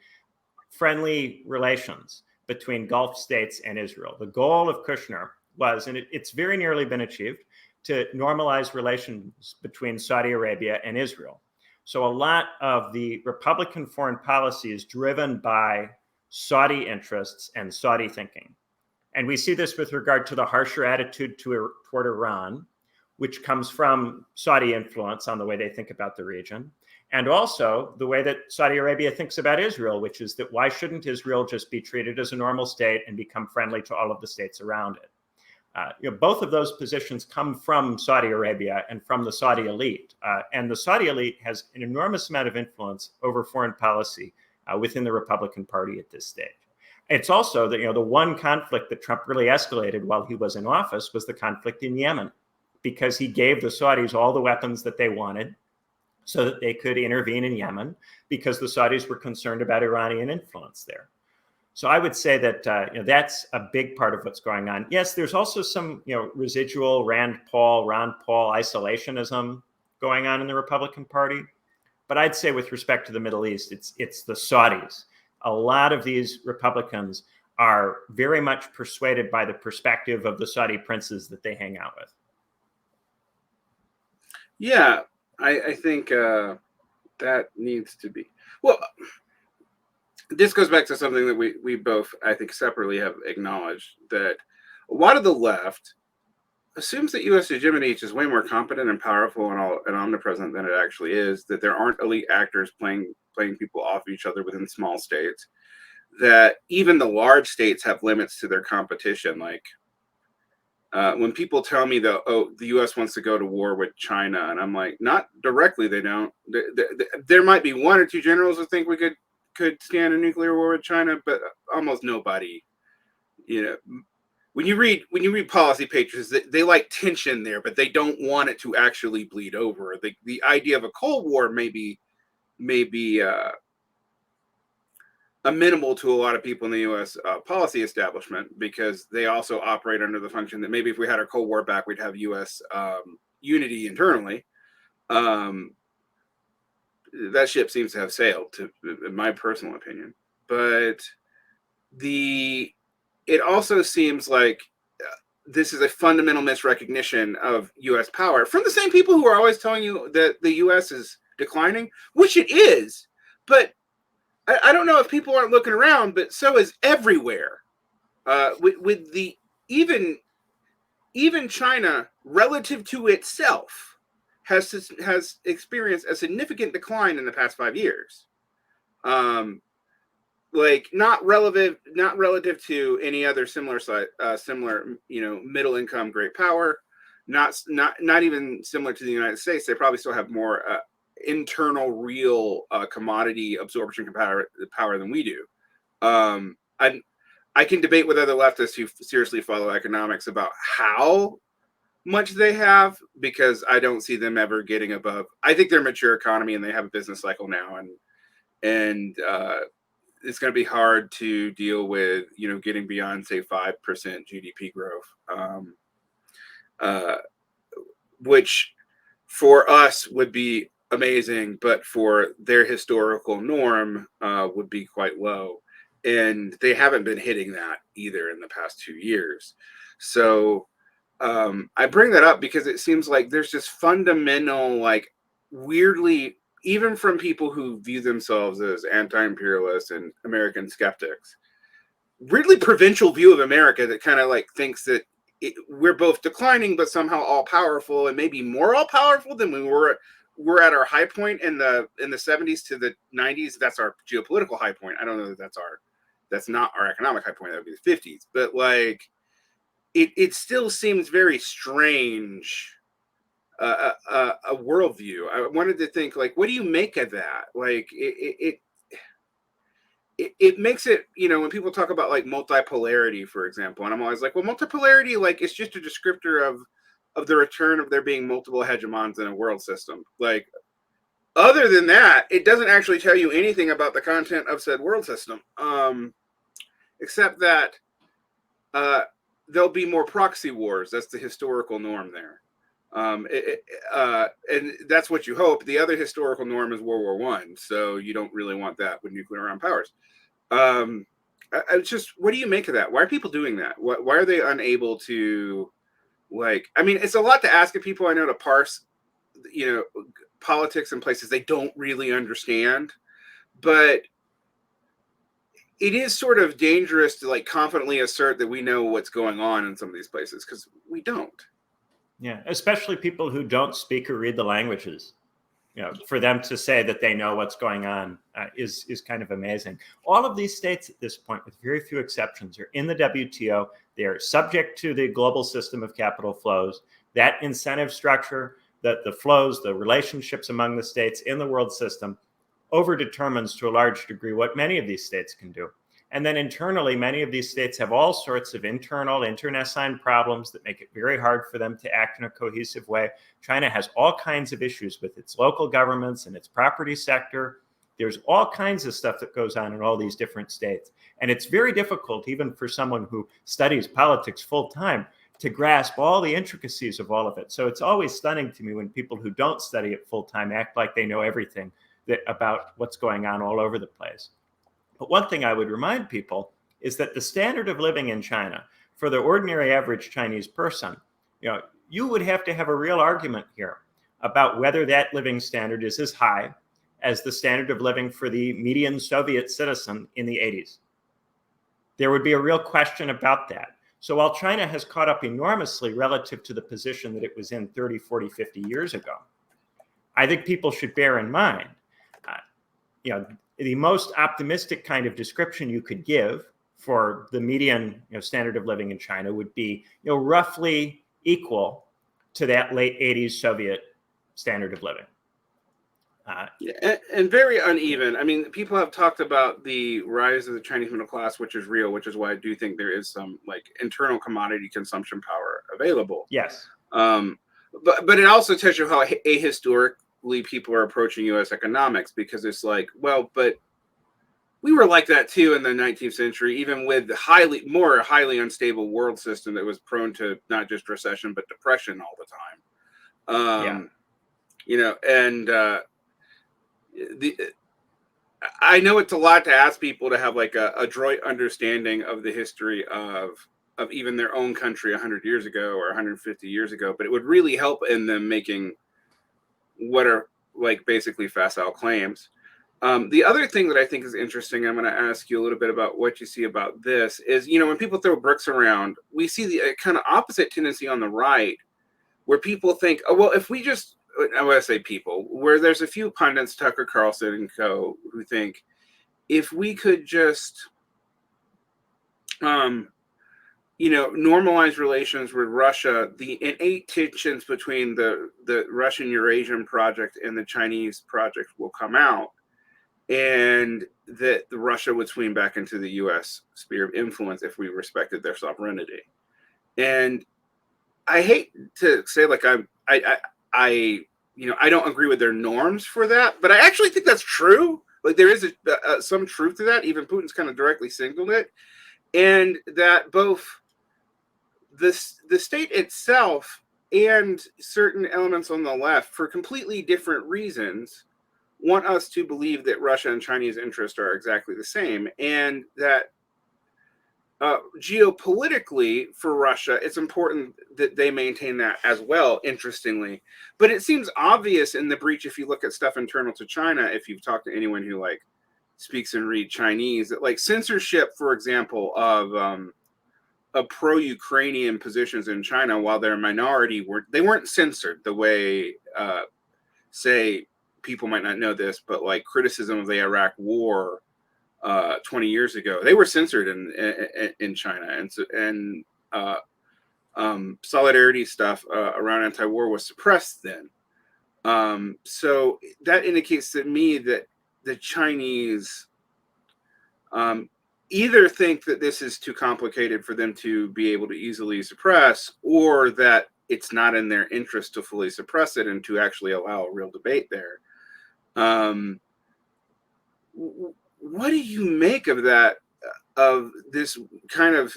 friendly relations between Gulf states and Israel. The goal of Kushner was, and it's very nearly been achieved, to normalize relations between Saudi Arabia and Israel. So a lot of the Republican foreign policy is driven by Saudi interests and Saudi thinking. And we see this with regard to the harsher attitude toward Iran, which comes from Saudi influence on the way they think about the region, and also the way that Saudi Arabia thinks about Israel, which is that why shouldn't Israel just be treated as a normal state and become friendly to all of the states around it? Both of those positions come from Saudi Arabia and from the Saudi elite. And the Saudi elite has an enormous amount of influence over foreign policy within the Republican Party at this stage. It's also that, the one conflict that Trump really escalated while he was in office was the conflict in Yemen, because he gave the Saudis all the weapons that they wanted so that they could intervene in Yemen, because the Saudis were concerned about Iranian influence there. So I would say that that's a big part of what's going on. Yes, there's also some residual Ron Paul isolationism going on in the Republican Party. But I'd say with respect to the Middle East, it's the Saudis. A lot of these Republicans are very much persuaded by the perspective of the Saudi princes that they hang out with. Yeah, I think that needs to be. Well, this goes back to something that we both, I think, separately have acknowledged, that a lot of the left assumes that U.S. hegemony is just way more competent and powerful and omnipresent than it actually is, that there aren't elite actors playing people off each other within small states, that even the large states have limits to their competition. Like when people tell me that, the U.S. wants to go to war with China, and I'm like, not directly, they don't. There might be one or two generals who think we could stand a nuclear war with China, but almost nobody. When you read policy papers, they like tension there, but they don't want it to actually bleed over. The idea of a Cold War may be amenable to a lot of people in the U.S. Policy establishment, because they also operate under the function that maybe if we had our Cold War back, we'd have U.S. Unity internally. That ship seems to have sailed, in my personal opinion. But it also seems like this is a fundamental misrecognition of U.S. power from the same people who are always telling you that the U.S. is declining, which it is. But I don't know if people aren't looking around, but so is everywhere. With the even China relative to itself has experienced a significant decline in the past 5 years. Like not relative to any other similar middle income great power, not even similar to the United States. They probably still have more internal real commodity absorption power than we do. I can debate with other leftists who seriously follow economics about how much they have, because I don't see them ever getting above. I think they're a mature economy and they have a business cycle now, and it's going to be hard to deal with, getting beyond, say, 5% GDP growth, which for us would be amazing, but for their historical norm would be quite low. And they haven't been hitting that either in the past 2 years. So I bring that up because it seems like there's just fundamental, like, weirdly, even from people who view themselves as anti-imperialists and American skeptics, weirdly provincial view of America that kind of like thinks that we're both declining, but somehow all powerful, and maybe more all powerful than we're at our high point in the 70s to the 90s. That's our geopolitical high point. I don't know that that's not our economic high point. That would be the 50s. But like, it still seems very strange, a worldview. I wanted to think, like, what do you make of that? Like, it makes it, when people talk about like multipolarity, for example, and I'm always like, well, multipolarity, like, it's just a descriptor of the return of there being multiple hegemons in a world system. Like, other than that, it doesn't actually tell you anything about the content of said world system, except that there'll be more proxy wars. That's the historical norm there. And that's what you hope. The other historical norm is World War I, so you don't really want that with nuclear armed powers. It's just, what do you make of that? Why are people doing that? Why are they unable to, like, I mean, it's a lot to ask of people, I know, to parse, politics in places they don't really understand, but it is sort of dangerous to like confidently assert that we know what's going on in some of these places, because we don't. Yeah, especially people who don't speak or read the languages. For them to say that they know what's going on is kind of amazing. All of these states at this point, with very few exceptions, are in the WTO. They are subject to the global system of capital flows. That incentive structure, that the flows, the relationships among the states in the world system, overdetermines to a large degree what many of these states can do. And then internally, many of these states have all sorts of internal internecine problems that make it very hard for them to act in a cohesive way. China has all kinds of issues with its local governments and its property sector. There's all kinds of stuff that goes on in all these different states. And it's very difficult, even for someone who studies politics full time, to grasp all the intricacies of all of it. So it's always stunning to me when people who don't study it full time act like they know everything about what's going on all over the place. But one thing I would remind people is that the standard of living in China for the ordinary average Chinese person, you would have to have a real argument here about whether that living standard is as high as the standard of living for the median Soviet citizen in the 80s. There would be a real question about that. So while China has caught up enormously relative to the position that it was in 30, 40, 50 years ago, I think people should bear in mind, the most optimistic kind of description you could give for the median standard of living in China would be roughly equal to that late 80s Soviet standard of living. And very uneven. I mean, people have talked about the rise of the Chinese middle class, which is real, which is why I do think there is some like internal commodity consumption power available. Yes. But it also tells you how ahistorically people are approaching U.S. economics, because it's like, well, but we were like that too in the 19th century, even with the highly unstable world system that was prone to not just recession but depression all the time. I know it's a lot to ask people to have like a adroit understanding of the history of even their own country 100 years ago or 150 years ago, but it would really help in them making what are like basically facile claims. The other thing that I think is interesting, I'm going to ask you a little bit about what you see about this, is, when people throw bricks around, we see the kind of opposite tendency on the right, where people think, oh, well, if we just, I want to say people, where there's a few pundits, Tucker Carlson and co., who think if we could just, normalize relations with Russia, the innate tensions between the Russian Eurasian project and the Chinese project will come out, and that the Russia would swing back into the U.S. sphere of influence if we respected their sovereignty. And I hate to say, like, I don't agree with their norms for that, but I actually think that's true. Like there is some truth to that. Even Putin's kind of directly signaled it, and that both the state itself and certain elements on the left, for completely different reasons, want us to believe that Russia and Chinese interests are exactly the same, and that geopolitically for Russia, it's important that they maintain that as well, interestingly. But it seems obvious in the breach, if you look at stuff internal to China, if you've talked to anyone who like speaks and read Chinese, that like censorship, for example, of pro-Ukrainian positions in China, while they're a minority, they weren't censored the way, say, people might not know this, but like criticism of the Iraq War 20 years ago, they were censored in China, and solidarity stuff around anti-war was suppressed then. So that indicates to me that the Chinese either think that this is too complicated for them to be able to easily suppress, or that it's not in their interest to fully suppress it and to actually allow a real debate there. What do you make of that? Of this kind of,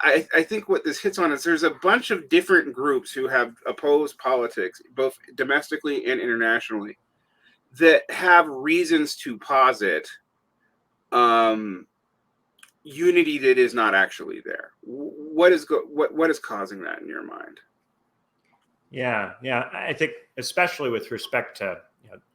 I think what this hits on is there's a bunch of different groups who have opposed politics, both domestically and internationally, that have reasons to posit unity that is not actually there. What is causing that in your mind? Yeah, I think especially with respect to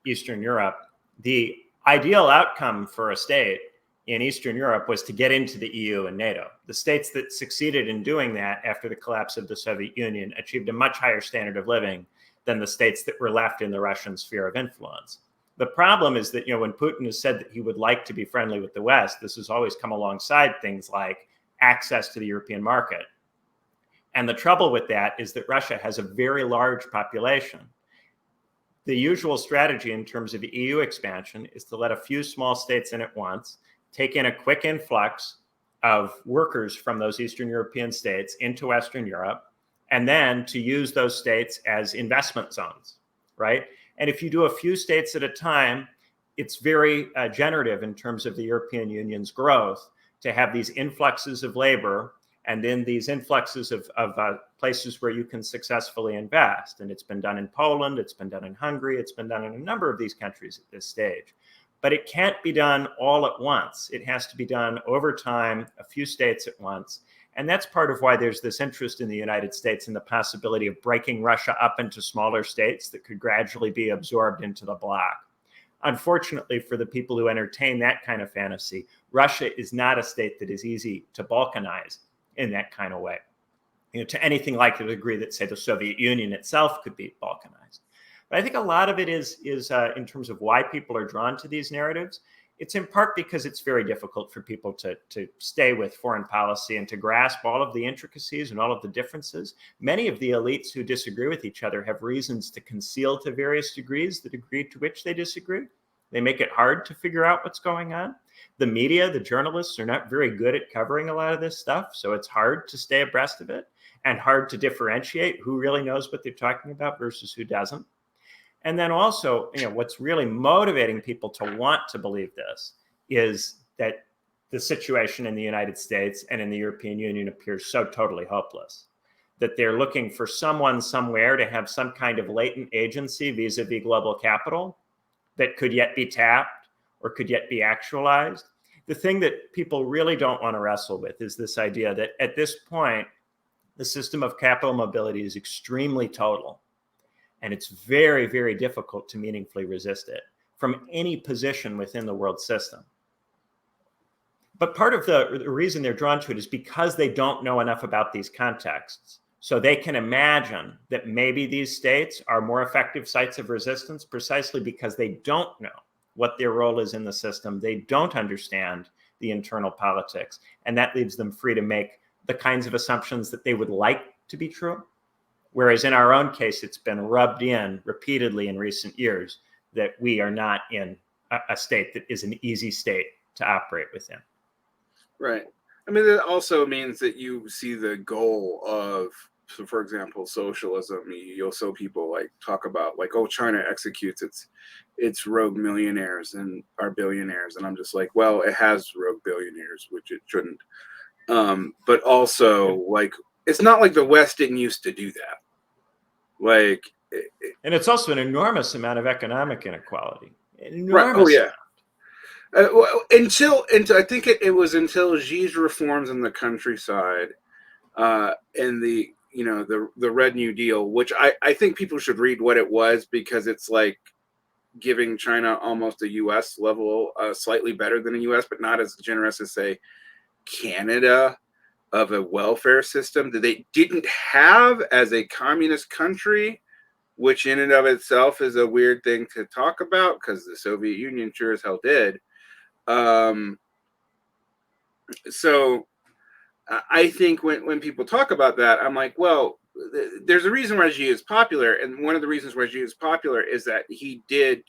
Eastern Europe, the ideal outcome for a state in Eastern Europe was to get into the EU and NATO. The states that succeeded in doing that after the collapse of the Soviet Union achieved a much higher standard of living than the states that were left in the Russian sphere of influence. The problem is that, when Putin has said that he would like to be friendly with the West, this has always come alongside things like access to the European market. And the trouble with that is that Russia has a very large population. The usual strategy in terms of EU expansion is to let a few small states in at once, take in a quick influx of workers from those Eastern European states into Western Europe, and then to use those states as investment zones, right? And if you do a few states at a time, it's very generative in terms of the European Union's growth to have these influxes of labor and then these influxes of places where you can successfully invest. And it's been done in Poland, it's been done in Hungary, it's been done in a number of these countries at this stage. But it can't be done all at once. It has to be done over time, a few states at once. And that's part of why there's this interest in the United States in the possibility of breaking Russia up into smaller states that could gradually be absorbed into the bloc. Unfortunately, for the people who entertain that kind of fantasy, Russia is not a state that is easy to balkanize in that kind of way, to anything like the degree that, say, the Soviet Union itself could be balkanized. But I think a lot of it is in terms of why people are drawn to these narratives. It's in part because it's very difficult for people to stay with foreign policy and to grasp all of the intricacies and all of the differences. Many of the elites who disagree with each other have reasons to conceal to various degrees the degree to which they disagree. They make it hard to figure out what's going on. The media, the journalists are not very good at covering a lot of this stuff, so it's hard to stay abreast of it and hard to differentiate who really knows what they're talking about versus who doesn't. And then also, what's really motivating people to want to believe this is that the situation in the United States and in the European Union appears so totally hopeless, that they're looking for someone somewhere to have some kind of latent agency vis-a-vis global capital that could yet be tapped or could yet be actualized. The thing that people really don't want to wrestle with is this idea that at this point, the system of capital mobility is extremely total. And it's very, very difficult to meaningfully resist it from any position within the world system. But part of the reason they're drawn to it is because they don't know enough about these contexts. So they can imagine that maybe these states are more effective sites of resistance precisely because they don't know what their role is in the system. They don't understand the internal politics. And that leaves them free to make the kinds of assumptions that they would like to be true. Whereas in our own case, it's been rubbed in repeatedly in recent years that we are not in a state that is an easy state to operate within. Right. I mean, that also means that you see the goal of so for example, socialism, you'll see people like talk about like, oh, China executes its rogue millionaires and our billionaires, and I'm just like, well, it has rogue billionaires, which it shouldn't. But also, like, it's not like the West didn't used to do that. Like, and it's also an enormous amount of economic inequality. right? Oh Enormous. yeah. Well, until I think it was until Xi's reforms in the countryside, and the the Red New Deal, which I think people should read what it was, because it's like giving China almost a U.S. level, slightly better than a U.S., but not as generous as say Canada, of a welfare system that they didn't have as a communist country, which in and of itself is a weird thing to talk about because the Soviet Union sure as hell did. So I think when people talk about that, I'm like, well, there's a reason why Xi is popular, and one of the reasons why Xi is popular is that he did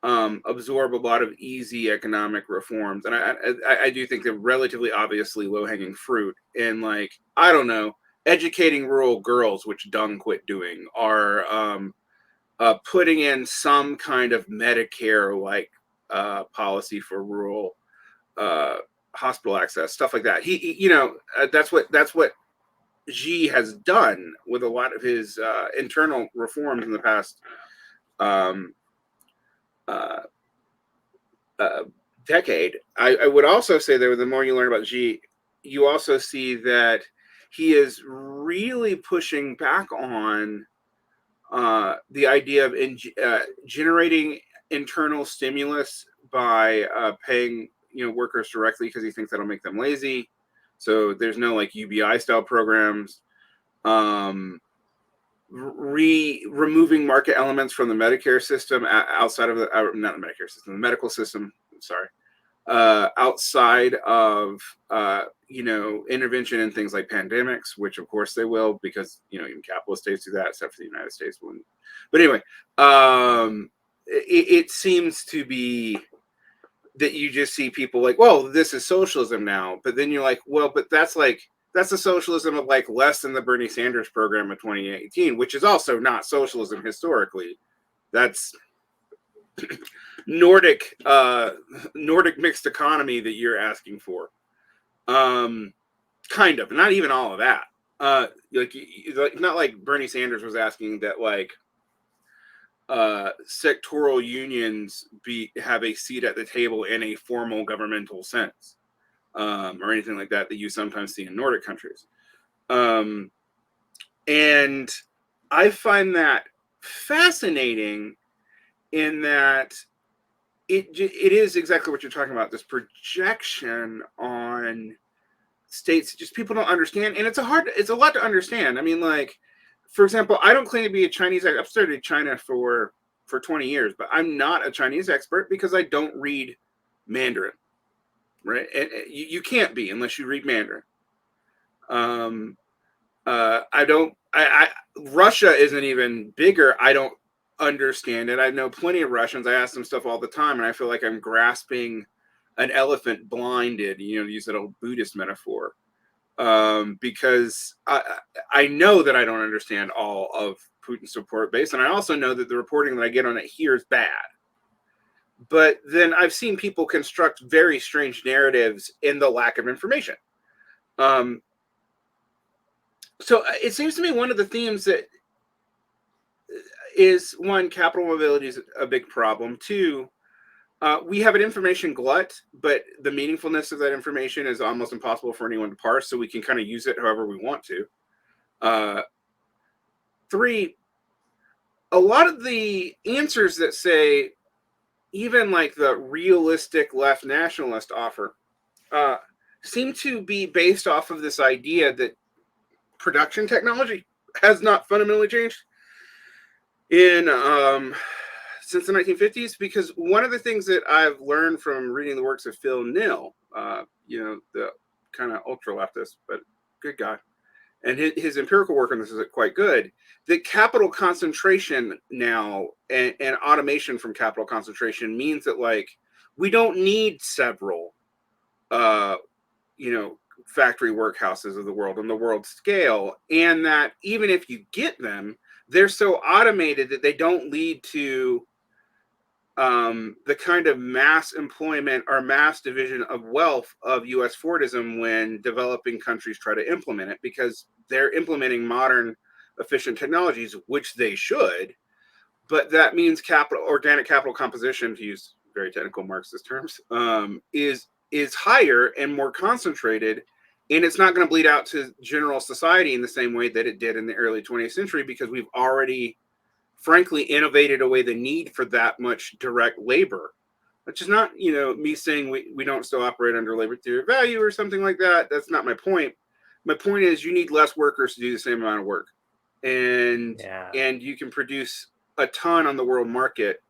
absorb a lot of easy economic reforms, and I do think they're relatively obviously low hanging fruit. And like, I don't know, educating rural girls, which Dung quit doing, or putting in some kind of Medicare like policy for rural hospital access, stuff like that. That's what Xi has done with a lot of his internal reforms in the past um, uh, decade. I would also say that the more you learn about Xi, you also see that he is really pushing back on the idea of generating internal stimulus by paying workers directly, because he thinks that'll make them lazy. So there's no like UBI style programs. Removing market elements from the Medicare system outside of not the Medicare system, the medical system. Sorry, outside of intervention in things like pandemics, which of course they will, because even capitalist states do that, except for the United States wouldn't. But anyway, it seems to be that you just see people like, well, this is socialism now, but then you're like, well, but that's the socialism of like less than the Bernie Sanders program of 2018, which is also not socialism historically. That's Nordic mixed economy that you're asking for. Kind of, not even all of that. Like not like Bernie Sanders was asking that like sectoral unions have a seat at the table in a formal governmental sense, or anything like that you sometimes see in Nordic countries. And I find that fascinating in that it is exactly what you're talking about, this projection on states just people don't understand, and it's a lot to understand. I mean, like, for example, I don't claim to be a Chinese. I've studied China for 20 years, but I'm not a Chinese expert because I don't read Mandarin, right? And you can't be unless you read Mandarin. I don't. Russia isn't even bigger. I don't understand it. I know plenty of Russians. I ask them stuff all the time, and I feel like I'm grasping an elephant blinded. To use that old Buddhist metaphor, because I know that I don't understand all of Putin's support base, and I also know that the reporting that I get on it here is bad. But then I've seen people construct very strange narratives in the lack of information. So it seems to me one of the themes that is, one, capital mobility is a big problem. Two, we have an information glut, but the meaningfulness of that information is almost impossible for anyone to parse, so we can kind of use it however we want to. Three, a lot of the answers that say, even like the realistic left nationalist offer, seem to be based off of this idea that production technology has not fundamentally changed in since the 1950s. Because one of the things that I've learned from reading the works of Phil Nil, the kind of ultra leftist, but good guy, and his empirical work on this is quite good, that capital concentration now and automation from capital concentration means that like we don't need several factory workhouses of the world on the world scale, and that even if you get them, they're so automated that they don't lead to the kind of mass employment or mass division of wealth of US Fordism when developing countries try to implement it, because they're implementing modern efficient technologies, which they should, but that means organic capital composition, to use very technical Marxist terms, is higher and more concentrated, and it's not going to bleed out to general society in the same way that it did in the early 20th century, because we've already, frankly, innovated away the need for that much direct labor. Which is not, me saying we don't still operate under labor theory of value or something like that. That's not my point. My point is you need less workers to do the same amount of work, and you can produce a ton on the world market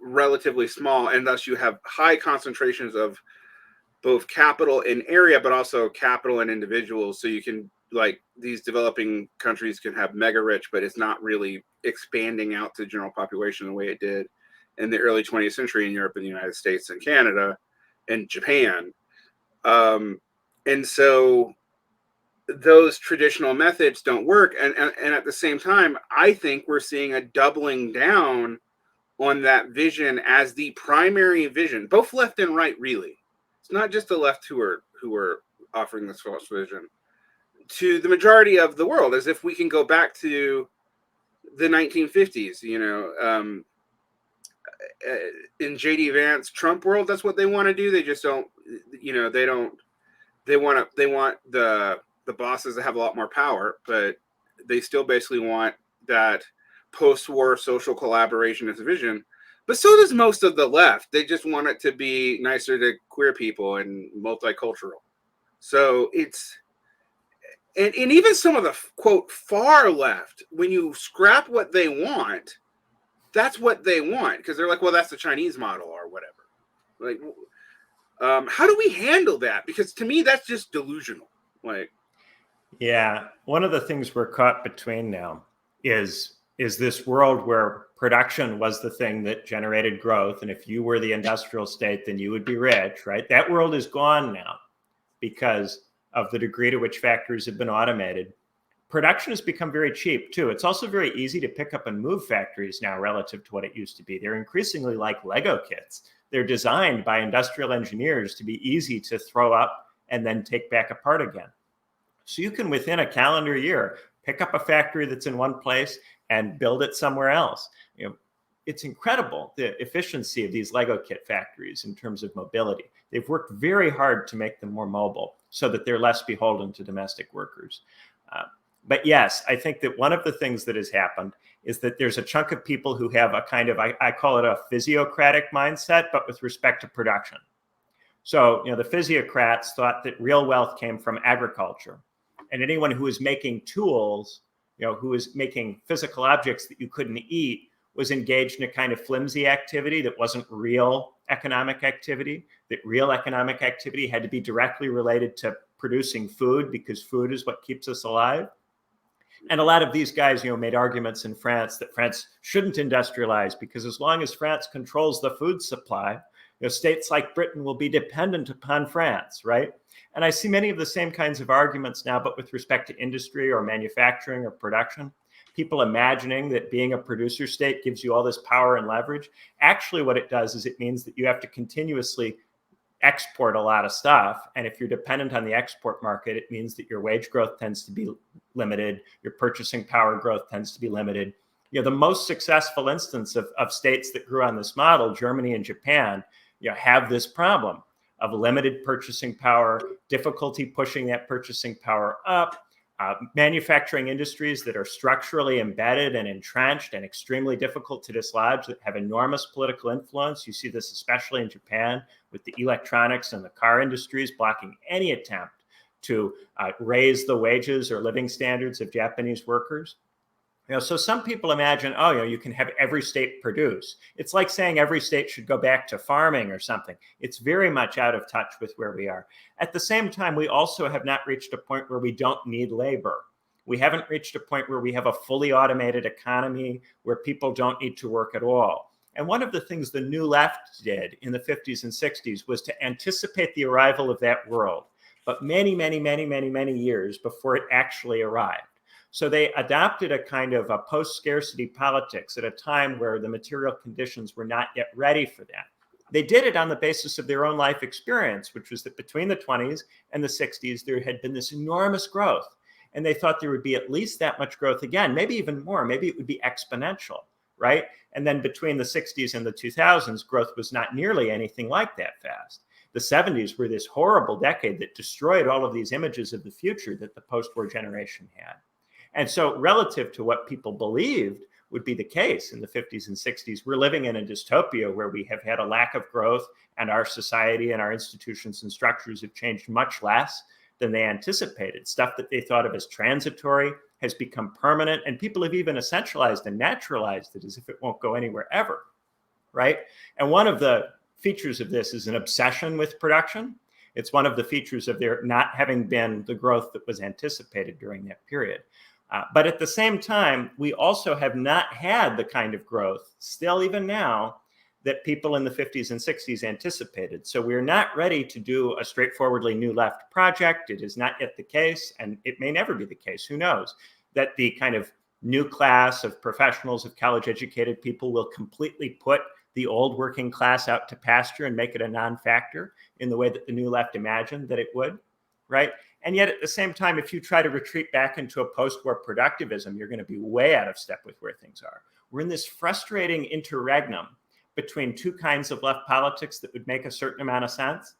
relatively small, and thus you have high concentrations of both capital in area, but also capital and individuals. So you can, like, these developing countries can have mega rich, but it's not really expanding out to the general population the way it did in the early 20th century in Europe and the United States and Canada and Japan. And so those traditional methods don't work. And at the same time, I think we're seeing a doubling down on that vision as the primary vision, both left and right, really. It's not just the left who are offering this false vision to the majority of the world, as if we can go back to the 1950s, in JD Vance Trump world. That's what they want to do. They just don't, they want the bosses to have a lot more power, but they still basically want that post-war social collaboration as a vision. But so does most of the left. They just want it to be nicer to queer people and multicultural. So it's, and even some of the, quote, far left, when you scrap what they want, that's what they want, because they're like, well, that's the Chinese model or whatever. Like, how do we handle that? Because to me, that's just delusional. Like, yeah, one of the things we're caught between now is this world where production was the thing that generated growth, and if you were the industrial state, then you would be rich, right? That world is gone now because of the degree to which factories have been automated. Production has become very cheap too. It's also very easy to pick up and move factories now relative to what it used to be. They're increasingly like Lego kits. They're designed by industrial engineers to be easy to throw up and then take back apart again. So you can, within a calendar year, pick up a factory that's in one place and build it somewhere else. It's incredible, the efficiency of these Lego kit factories in terms of mobility. They've worked very hard to make them more mobile so that they're less beholden to domestic workers. But yes, I think that one of the things that has happened is that there's a chunk of people who have a kind of, I call it a physiocratic mindset, but with respect to production. So, the physiocrats thought that real wealth came from agriculture. And anyone who was making tools, who was making physical objects that you couldn't eat, was engaged in a kind of flimsy activity that wasn't real economic activity, that real economic activity had to be directly related to producing food, because food is what keeps us alive. And a lot of these guys, made arguments in France that France shouldn't industrialize, because as long as France controls the food supply, states like Britain will be dependent upon France, right? And I see many of the same kinds of arguments now, but with respect to industry or manufacturing or production. People imagining that being a producer state gives you all this power and leverage. Actually, what it does is it means that you have to continuously export a lot of stuff. And if you're dependent on the export market, it means that your wage growth tends to be limited. Your purchasing power growth tends to be limited. The most successful instance of states that grew on this model, Germany and Japan, have this problem of limited purchasing power, difficulty pushing that purchasing power up, manufacturing industries that are structurally embedded and entrenched and extremely difficult to dislodge, that have enormous political influence. You see this especially in Japan with the electronics and the car industries blocking any attempt to raise the wages or living standards of Japanese workers. So some people imagine, you can have every state produce. It's like saying every state should go back to farming or something. It's very much out of touch with where we are. At the same time, we also have not reached a point where we don't need labor. We haven't reached a point where we have a fully automated economy where people don't need to work at all. And one of the things the New Left did in the 50s and 60s was to anticipate the arrival of that world, but many, many, many, many, many years before it actually arrived. So they adopted a kind of a post-scarcity politics at a time where the material conditions were not yet ready for that. They did it on the basis of their own life experience, which was that between the 20s and the 60s, there had been this enormous growth. And they thought there would be at least that much growth again, maybe even more. Maybe it would be exponential, right? And then between the 60s and the 2000s, growth was not nearly anything like that fast. The 70s were this horrible decade that destroyed all of these images of the future that the post-war generation had. And so relative to what people believed would be the case in the 50s and 60s, we're living in a dystopia where we have had a lack of growth, and our society and our institutions and structures have changed much less than they anticipated. Stuff that they thought of as transitory has become permanent, and people have even essentialized and naturalized it as if it won't go anywhere ever, right? And one of the features of this is an obsession with production. It's one of the features of there not having been the growth that was anticipated during that period. But at the same time, we also have not had the kind of growth, still even now, that people in the 50s and 60s anticipated. So we're not ready to do a straightforwardly new left project. It is not yet the case, and it may never be the case, who knows, that the kind of new class of professionals, of college-educated people will completely put the old working class out to pasture and make it a non-factor in the way that the new left imagined that it would, right? And yet at the same time, if you try to retreat back into a post-war productivism, you're going to be way out of step with where things are. We're in this frustrating interregnum between two kinds of left politics that would make a certain amount of sense.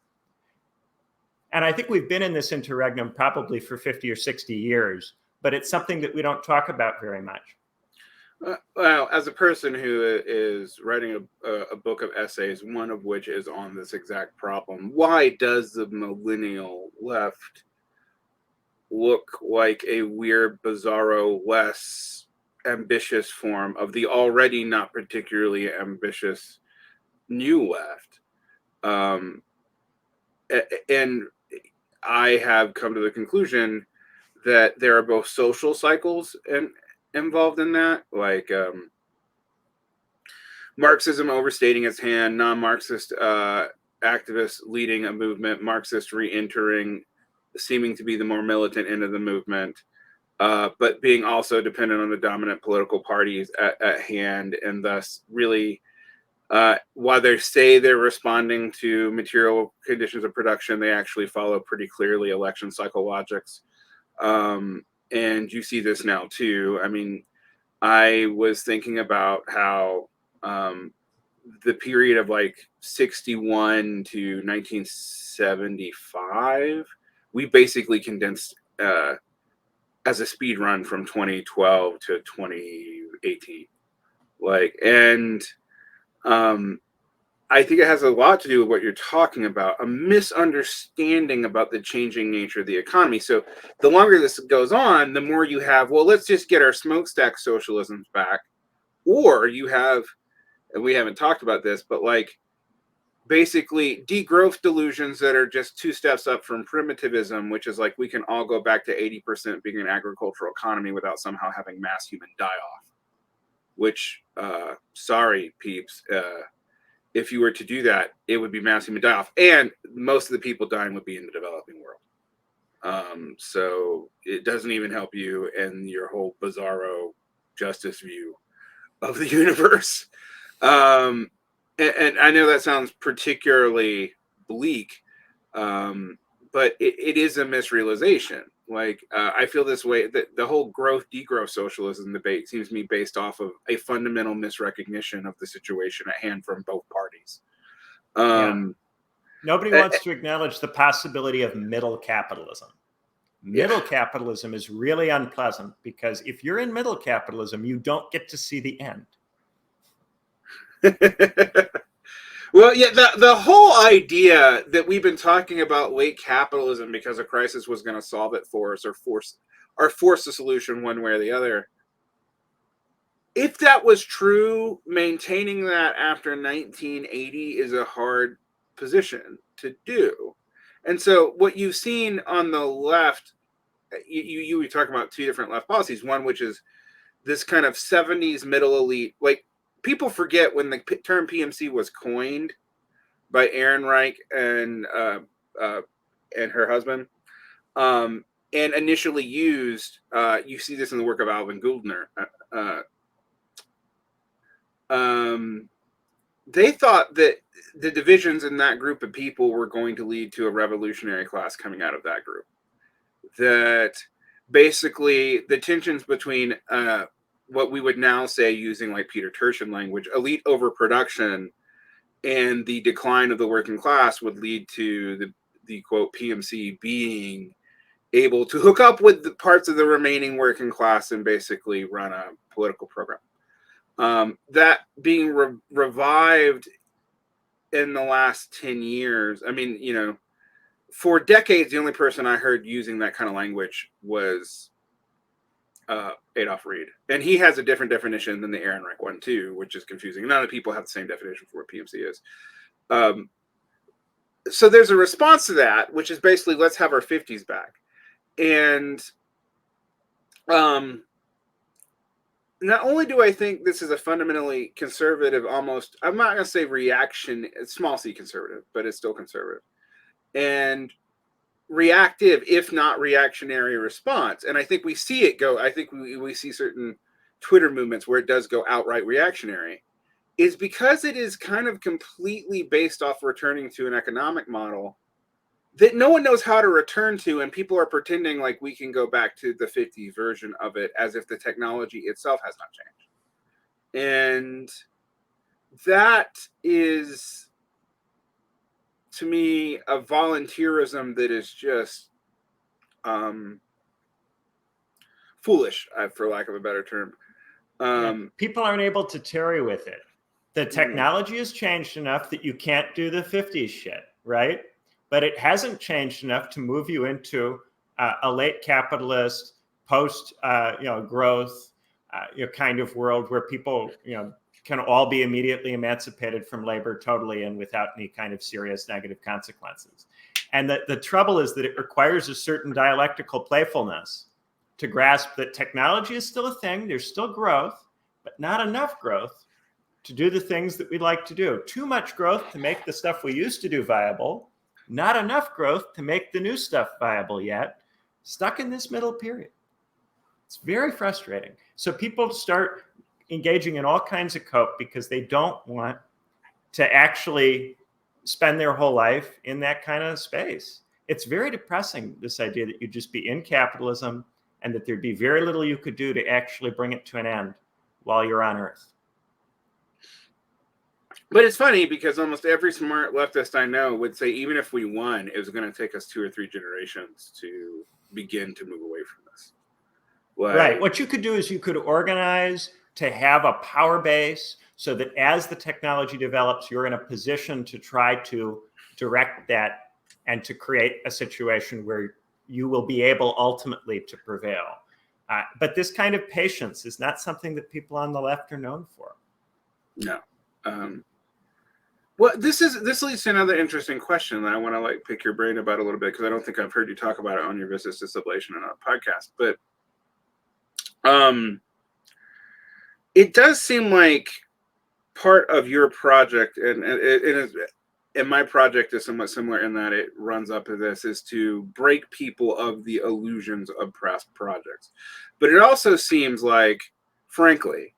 And I think we've been in this interregnum probably for 50 or 60 years, but it's something that we don't talk about very much. Well, as a person who is writing a book of essays, one of which is on this exact problem, why does the millennial left look like a weird, bizarro, less ambitious form of the already not particularly ambitious new left? And I have come to the conclusion that there are both social cycles involved in that, like Marxism overstating its hand, non-Marxist activists leading a movement, Marxists re-entering, seeming to be the more militant end of the movement, but being also dependent on the dominant political parties at hand, and thus really, while they say they're responding to material conditions of production, they actually follow pretty clearly election cycle logics. And you see this now too. I mean, I was thinking about how the period of like 61 to 1975, we basically condensed as a speed run from 2012 to 2018. Like, and I think it has a lot to do with what you're talking about, a misunderstanding about the changing nature of the economy. So the longer this goes on, the more you have, well, let's just get our smokestack socialisms back. Or you have, and we haven't talked about this, but like basically degrowth delusions that are just two steps up from primitivism, which is like we can all go back to 80% being an agricultural economy without somehow having mass human die-off. Which, sorry, peeps, if you were to do that, it would be mass human die-off. And most of the people dying would be in the developing world. So it doesn't even help you in your whole bizarro justice view of the universe. And I know that sounds particularly bleak, but it is a misrealization. Like, I feel this way, that the whole growth degrowth socialism debate seems to be based off of a fundamental misrecognition of the situation at hand from both parties. Nobody wants to acknowledge the possibility of middle capitalism. Middle capitalism is really unpleasant because if you're in middle capitalism, you don't get to see the end. Well, yeah, the whole idea that we've been talking about late capitalism because a crisis was going to solve it for us or force a solution one way or the other. If that was true, maintaining that after 1980 is a hard position to do. And so what you've seen on the left, you were talking about two different left policies. One, which is this kind of 70s middle elite, like, people forget when the term PMC was coined by Ehrenreich and her husband. and initially used, you see this in the work of Alvin Gouldner, they thought that the divisions in that group of people were going to lead to a revolutionary class coming out of that group. That basically the tensions between what we would now say, using like Peter Turchin language, elite overproduction, and the decline of the working class would lead to the quote PMC being able to hook up with the parts of the remaining working class and basically run a political program. That being revived in the last 10 years. I mean, you know, for decades, the only person I heard using that kind of language was Adolph Reed. And he has a different definition than the Ehrenreich one, too, which is confusing. None of the people have the same definition for what PMC is. So there's a response to that, which is basically, let's have our 50s back. And not only do I think this is a fundamentally conservative, almost, I'm not going to say reaction, it's small c conservative, but it's still conservative, and reactive, if not reactionary response. And I think we see it go, I think we see certain Twitter movements where it does go outright reactionary, is because it is kind of completely based off returning to an economic model that no one knows how to return to, and people are pretending like we can go back to the 50s version of it as if the technology itself has not changed. And that is, to me, a volunteerism that is just foolish, for lack of a better term. People aren't able to tarry with it. The technology has changed enough that you can't do the 50s shit, right? But it hasn't changed enough to move you into a late capitalist, post growth kind of world where people can all be immediately emancipated from labor totally and without any kind of serious negative consequences. And the trouble is that it requires a certain dialectical playfulness to grasp that technology is still a thing. There's still growth, but not enough growth to do the things that we'd like to do. Too much growth to make the stuff we used to do viable. Not enough growth to make the new stuff viable yet. Stuck in this middle period. It's very frustrating. So people start engaging in all kinds of cope because they don't want to actually spend their whole life in that kind of space. It's very depressing, this idea that you'd just be in capitalism and that there'd be very little you could do to actually bring it to an end while you're on Earth. But it's funny because almost every smart leftist I know would say even if we won, it was going to take us 2 or 3 generations to begin to move away from this. Right. What you could do is you could organize to have a power base so that as the technology develops, you're in a position to try to direct that and to create a situation where you will be able ultimately to prevail. But this kind of patience is not something that people on the left are known for. No. Well, this leads to another interesting question that I want to pick your brain about a little bit, because I don't think I've heard you talk about it on your Business Distillation on a podcast. But it does seem like part of your project, and my project is somewhat similar in that it runs up to this, is to break people of the illusions of past projects. But it also seems like, frankly,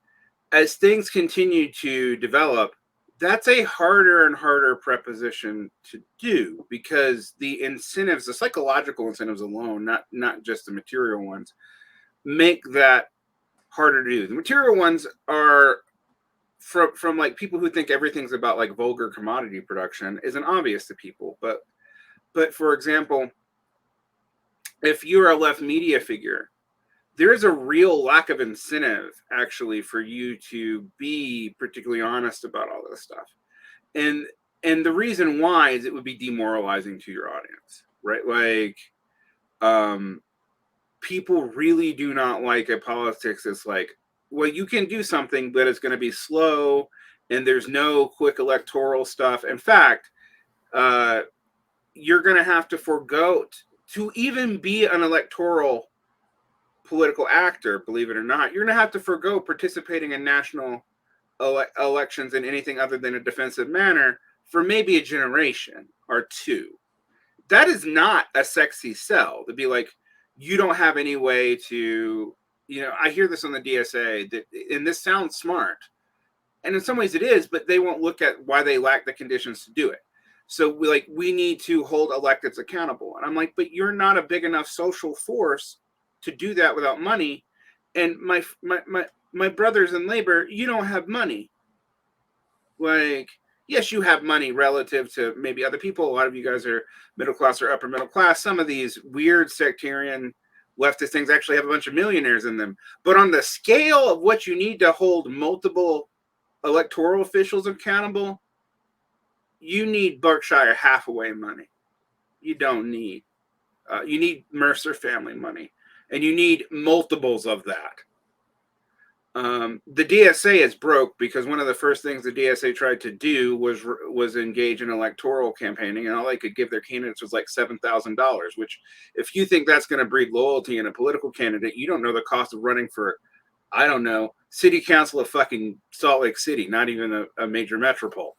as things continue to develop, that's a harder and harder preposition to do, because the incentives, the psychological incentives alone, not just the material ones, make that harder to do. The material ones are from like people who think everything's about like vulgar commodity production isn't obvious to people. But for example, if you're a left media figure, there is a real lack of incentive actually for you to be particularly honest about all this stuff. And the reason why is it would be demoralizing to your audience, right? Like, people really do not like a politics that's like, well, you can do something, but it's going to be slow and there's no quick electoral stuff. In fact, you're going to have to forego to even be an electoral political actor, believe it or not, you're going to have to forego participating in national elections in anything other than a defensive manner for maybe a generation or two, that is not a sexy sell to be like, you don't have any way to, I hear this on the DSA and this sounds smart. And in some ways it is, but they won't look at why they lack the conditions to do it. So we need to hold electeds accountable. And I'm like, but you're not a big enough social force to do that without money. And my brothers in labor, you don't have money. Like, yes, you have money relative to maybe other people. A lot of you guys are middle class or upper middle class. Some of these weird sectarian leftist things actually have a bunch of millionaires in them. But on the scale of what you need to hold multiple electoral officials accountable, you need Berkshire Hathaway money. You don't need. You need Mercer family money, and you need multiples of that. The DSA is broke because one of the first things the DSA tried to do was engage in electoral campaigning, and all they could give their candidates was like $7,000. Which, if you think that's going to breed loyalty in a political candidate, you don't know the cost of running for, I don't know, city council of fucking Salt Lake City, not even a major metropole.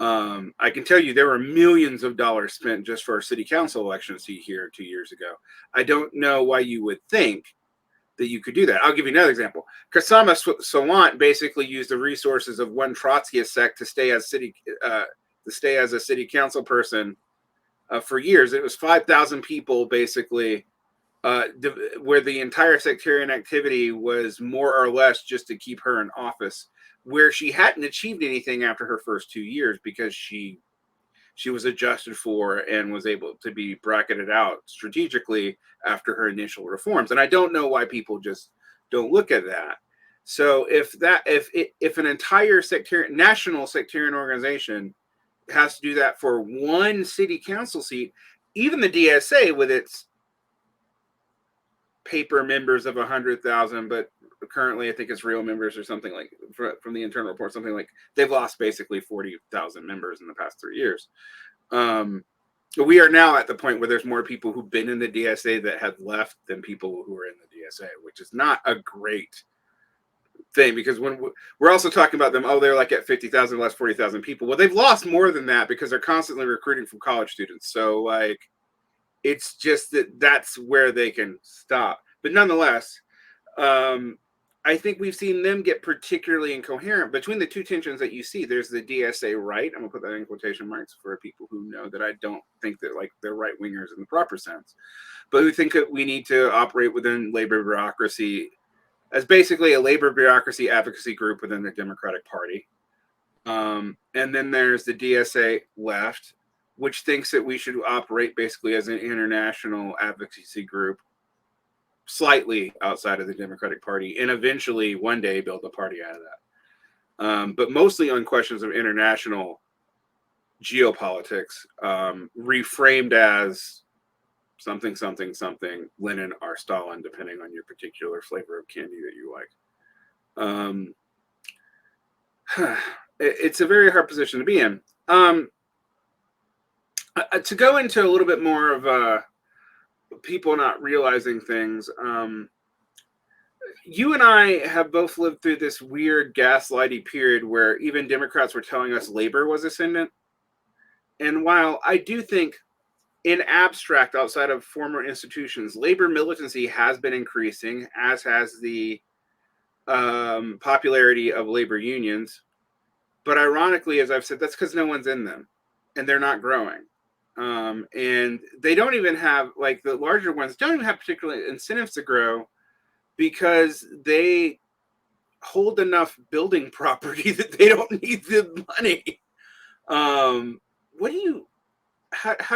I can tell you there were millions of dollars spent just for a city council election seat here 2 years ago. I don't know why you would think that you could do that. I'll give you another example. Kasama Sawant basically used the resources of one Trotskyist sect to stay as a city council person for years. It was 5,000 people basically, where the entire sectarian activity was more or less just to keep her in office, where she hadn't achieved anything after her first 2 years because she was adjusted for and was able to be bracketed out strategically after her initial reforms. And I don't know why people just don't look at that. So if an entire national sectarian organization has to do that for one city council seat, even the DSA with its paper members of 100,000, but currently I think it's real members or something like from the internal report, something like they've lost basically 40,000 members in the past 3 years. We are now at the point where there's more people who've been in the DSA that have left than people who are in the DSA, which is not a great thing because when we're also talking about them, they're like at 50,000 less 40,000 people. Well, they've lost more than that because they're constantly recruiting from college students. So like, it's just that's where they can stop. But nonetheless, I think we've seen them get particularly incoherent between the two tensions that you see. There's the DSA right. I'm gonna put that in quotation marks for people who know that I don't think that like they're right wingers in the proper sense, but who think that we need to operate within labor bureaucracy as basically a labor bureaucracy advocacy group within the Democratic Party. And then there's the DSA left, which thinks that we should operate basically as an international advocacy group slightly outside of the Democratic Party and eventually one day build a party out of that. But mostly on questions of international geopolitics, reframed as something, Lenin or Stalin, depending on your particular flavor of candy that you like. It's a very hard position to be in. To go into a little bit more of people not realizing things, you and I have both lived through this weird gaslighty period where even Democrats were telling us labor was ascendant. And while I do think in abstract, outside of former institutions, labor militancy has been increasing, as has the popularity of labor unions. But ironically, as I've said, that's because no one's in them and they're not growing. And they don't even have, like the larger ones, don't even have particular incentives to grow because they hold enough building property that they don't need the money. How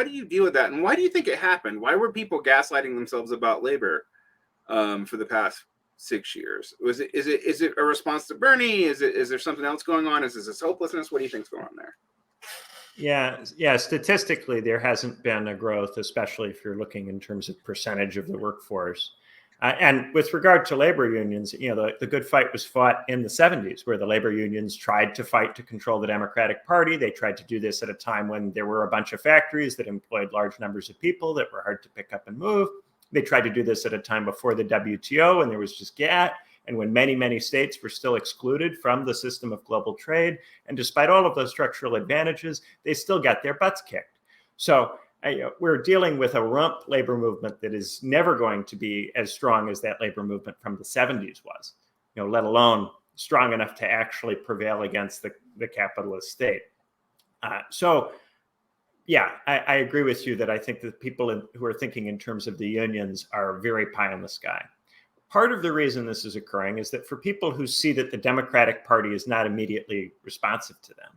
do you deal with that? And why do you think it happened? Why were people gaslighting themselves about labor for the past 6 years? Is it a response to Bernie? Is there something else going on? Is this hopelessness? What do you think's going on there? Yeah. Statistically, there hasn't been a growth, especially if you're looking in terms of percentage of the workforce. And with regard to labor unions, the good fight was fought in the 70s, where the labor unions tried to fight to control the Democratic Party. They tried to do this at a time when there were a bunch of factories that employed large numbers of people that were hard to pick up and move. They tried to do this at a time before the WTO, and there was just GATT, and when many, many states were still excluded from the system of global trade. And despite all of those structural advantages, they still got their butts kicked. So we're dealing with a rump labor movement that is never going to be as strong as that labor movement from the 70s was, let alone strong enough to actually prevail against the capitalist state. So yeah, I agree with you that I think that people who are thinking in terms of the unions are very pie in the sky. Part of the reason this is occurring is that for people who see that the Democratic Party is not immediately responsive to them,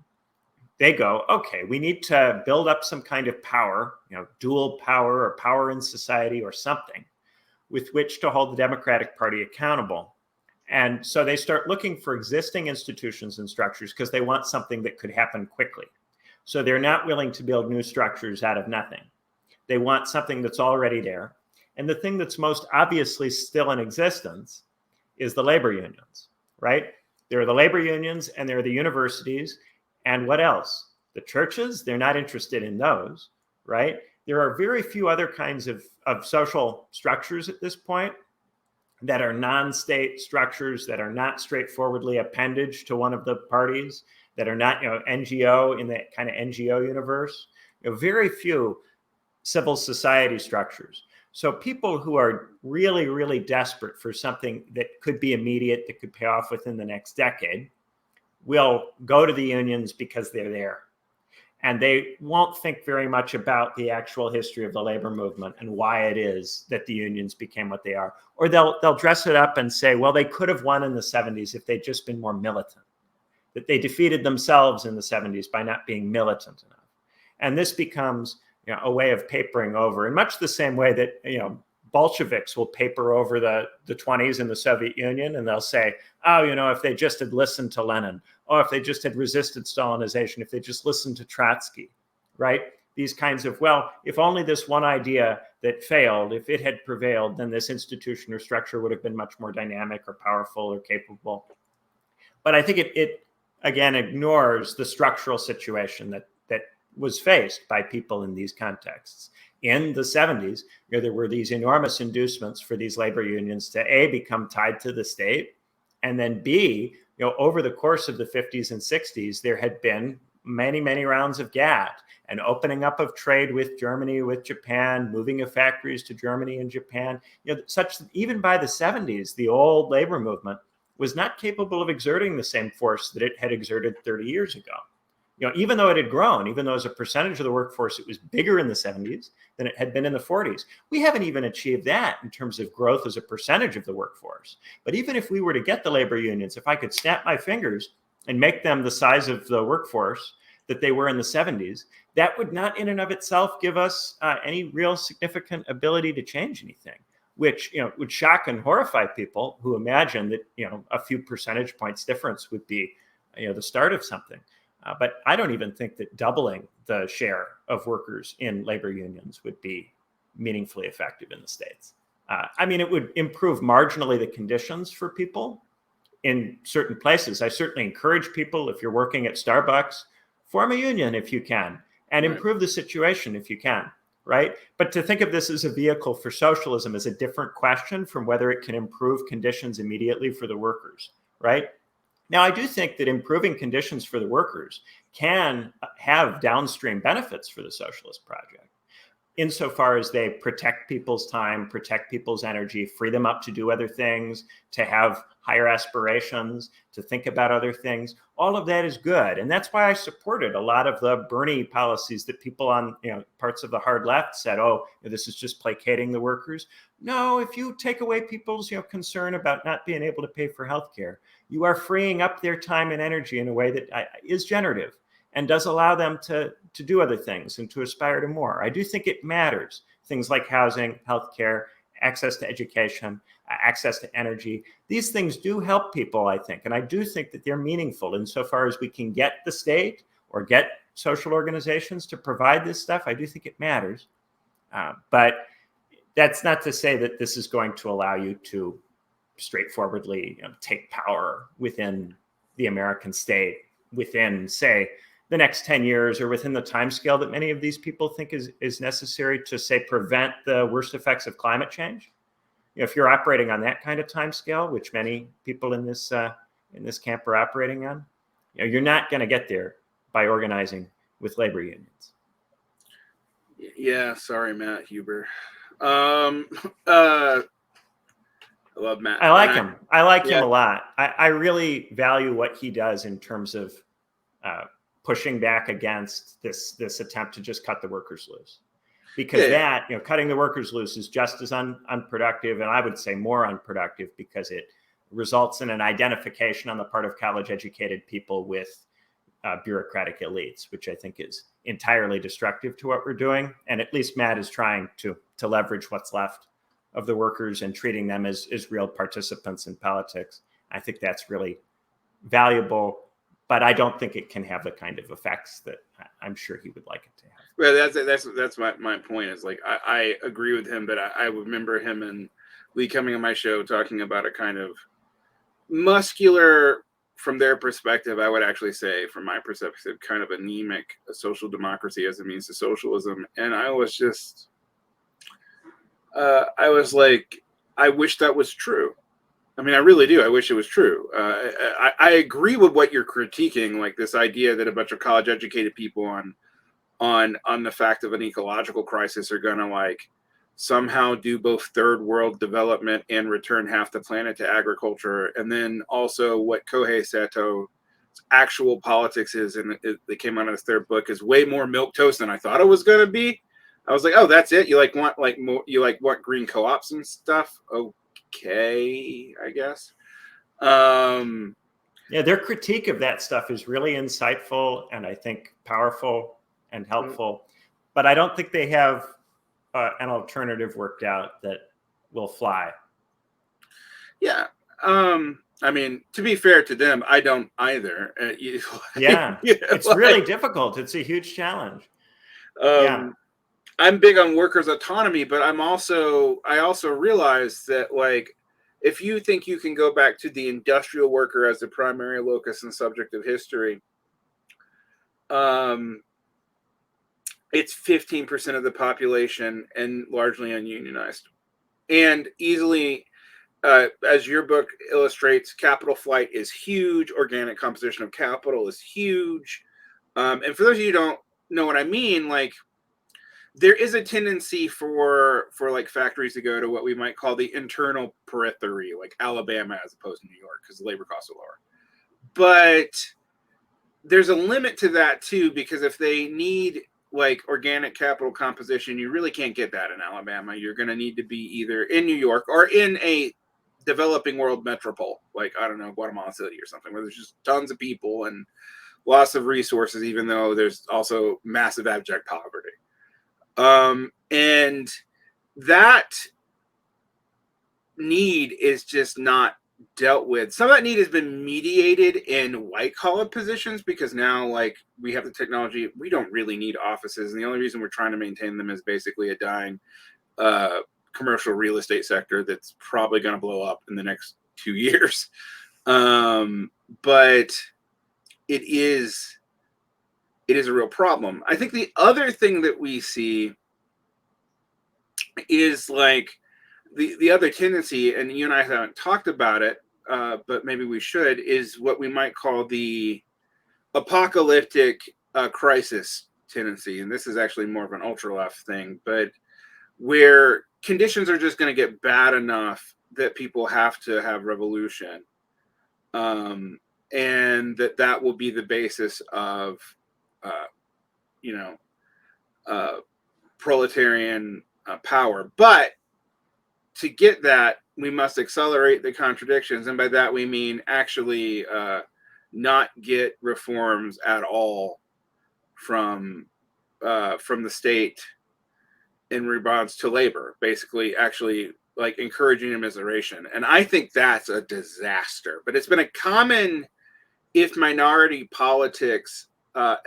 they go, okay, we need to build up some kind of power, dual power or power in society or something with which to hold the Democratic Party accountable. And so they start looking for existing institutions and structures because they want something that could happen quickly. So they're not willing to build new structures out of nothing. They want something that's already there. And the thing that's most obviously still in existence is the labor unions, right? There are the labor unions and there are the universities. And what else? The churches, they're not interested in those, right? There are very few other kinds of social structures at this point that are non-state structures, that are not straightforwardly appendage to one of the parties, that are not, NGO in that kind of NGO universe. Very few civil society structures. So people who are really, really desperate for something that could be immediate, that could pay off within the next decade, will go to the unions because they're there. And they won't think very much about the actual history of the labor movement and why it is that the unions became what they are. Or they'll dress it up and say, well, they could have won in the 70s if they'd just been more militant, that they defeated themselves in the 70s by not being militant enough. And this becomes a way of papering over in much the same way that, Bolsheviks will paper over the 20s in the Soviet Union, and they'll say, oh, if they just had listened to Lenin, or if they just had resisted Stalinization, if they just listened to Trotsky, right? These kinds of, well, if only this one idea that failed, if it had prevailed, then this institution or structure would have been much more dynamic or powerful or capable. But I think it again, ignores the structural situation that was faced by people in these contexts. In the 70s, there were these enormous inducements for these labor unions to A, become tied to the state, and then B, over the course of the 50s and 60s, there had been many, many rounds of GATT and opening up of trade with Germany, with Japan, moving of factories to Germany and Japan, such that even by the 70s, the old labor movement was not capable of exerting the same force that it had exerted 30 years ago. Even though it had grown, even though as a percentage of the workforce, it was bigger in the 70s than it had been in the 40s. We haven't even achieved that in terms of growth as a percentage of the workforce. But even if we were to get the labor unions, if I could snap my fingers and make them the size of the workforce that they were in the 70s, that would not in and of itself give us any real significant ability to change anything, which would shock and horrify people who imagine that a few percentage points difference would be the start of something. But I don't even think that doubling the share of workers in labor unions would be meaningfully effective in the States. It would improve marginally the conditions for people in certain places. I certainly encourage people, if you're working at Starbucks, form a union if you can, and improve the situation if you can, right? But to think of this as a vehicle for socialism is a different question from whether it can improve conditions immediately for the workers, right? Now, I do think that improving conditions for the workers can have downstream benefits for the socialist project, insofar as they protect people's time, protect people's energy, free them up to do other things, to have higher aspirations, to think about other things. All of that is good. And that's why I supported a lot of the Bernie policies that people on parts of the hard left said, oh, this is just placating the workers. No, if you take away people's concern about not being able to pay for healthcare, you are freeing up their time and energy in a way that is generative and does allow them to do other things and to aspire to more. I do think it matters. Things like housing, healthcare, access to education, access to energy. These things do help people, I think. And I do think that they're meaningful insofar as we can get the state or get social organizations to provide this stuff. I do think it matters. But that's not to say that this is going to allow you to straightforwardly take power within the American state within, say, the next 10 years or within the timescale that many of these people think is necessary to, say, prevent the worst effects of climate change. If you're operating on that kind of timescale, which many people in this camp are operating on, you're not going to get there by organizing with labor unions. Yeah, sorry, Matt Huber. Um, uh, I love Matt. I like him. I like him Yeah, a lot. I really value what he does in terms of uh, pushing back against this attempt to just cut the workers loose, because yeah, that, cutting the workers loose is just as unproductive, and I would say more unproductive, because it results in an identification on the part of college educated people with bureaucratic elites, which I think is entirely destructive to what we're doing. And at least Matt is trying to leverage what's left of the workers and treating them as real participants in politics. I think that's really valuable, but I don't think it can have the kind of effects that I'm sure he would like it to have. well, that's my point. Is like I agree with him, but I remember him and Lee coming on my show talking about a kind of muscular, from their perspective, I would actually say, from my perspective, kind of anemic social democracy as a means to socialism. And I was just, I was like, I wish that was true. I mean, I really do. I wish it was true. I agree with what you're critiquing, like this idea that a bunch of college educated people on the fact of an ecological crisis are going to like somehow do both third world development and return half the planet to agriculture. And then also what Kohei Sato's actual politics is, and it came out of his third book, is way more milquetoast than I thought it was going to be. I was like, oh, that's it. You like want like more, you like want green co-ops and stuff. Okay, I guess. Yeah, their critique of that stuff is really insightful and I think powerful and helpful. But I don't think they have an alternative worked out that will fly. Yeah. I mean, to be fair to them, I don't either. Yeah, it's really difficult. It's a huge challenge. Yeah. I'm big on workers' autonomy, but I also realize that like if you think you can go back to the industrial worker as the primary locus and subject of history, it's 15% of the population and largely ununionized. And easily, as your book illustrates, capital flight is huge. Organic composition of capital is huge. And for those of you who don't know what I mean, like there is a tendency for like factories to go to what we might call the internal periphery, like Alabama as opposed to New York, because the labor costs are lower. But there's a limit to that too, because if they need like organic capital composition, you really can't get that in Alabama. You're going to need to be either in New York or in a developing world metropole, like I don't know, Guatemala City or something, where there's just tons of people and lots of resources, even though there's also massive abject poverty. And that need is just not dealt with. Some of that need has been mediated in white collar positions, because now like we have the technology, we don't really need offices, and the only reason we're trying to maintain them is basically a dying commercial real estate sector that's probably going to blow up in the next 2 years. But it is a real problem. I think the other thing that we see is like the other tendency, and you and I haven't talked about it, but maybe we should, is what we might call the apocalyptic crisis tendency. And this is actually more of an ultra left thing, but where conditions are just going to get bad enough that people have to have revolution, and that will be the basis of, proletarian power. But to get that, we must accelerate the contradictions, and by that we mean actually not get reforms at all from the state in response to labor. Basically, actually like encouraging immiseration, and I think that's a disaster. But it's been a common, if minority politics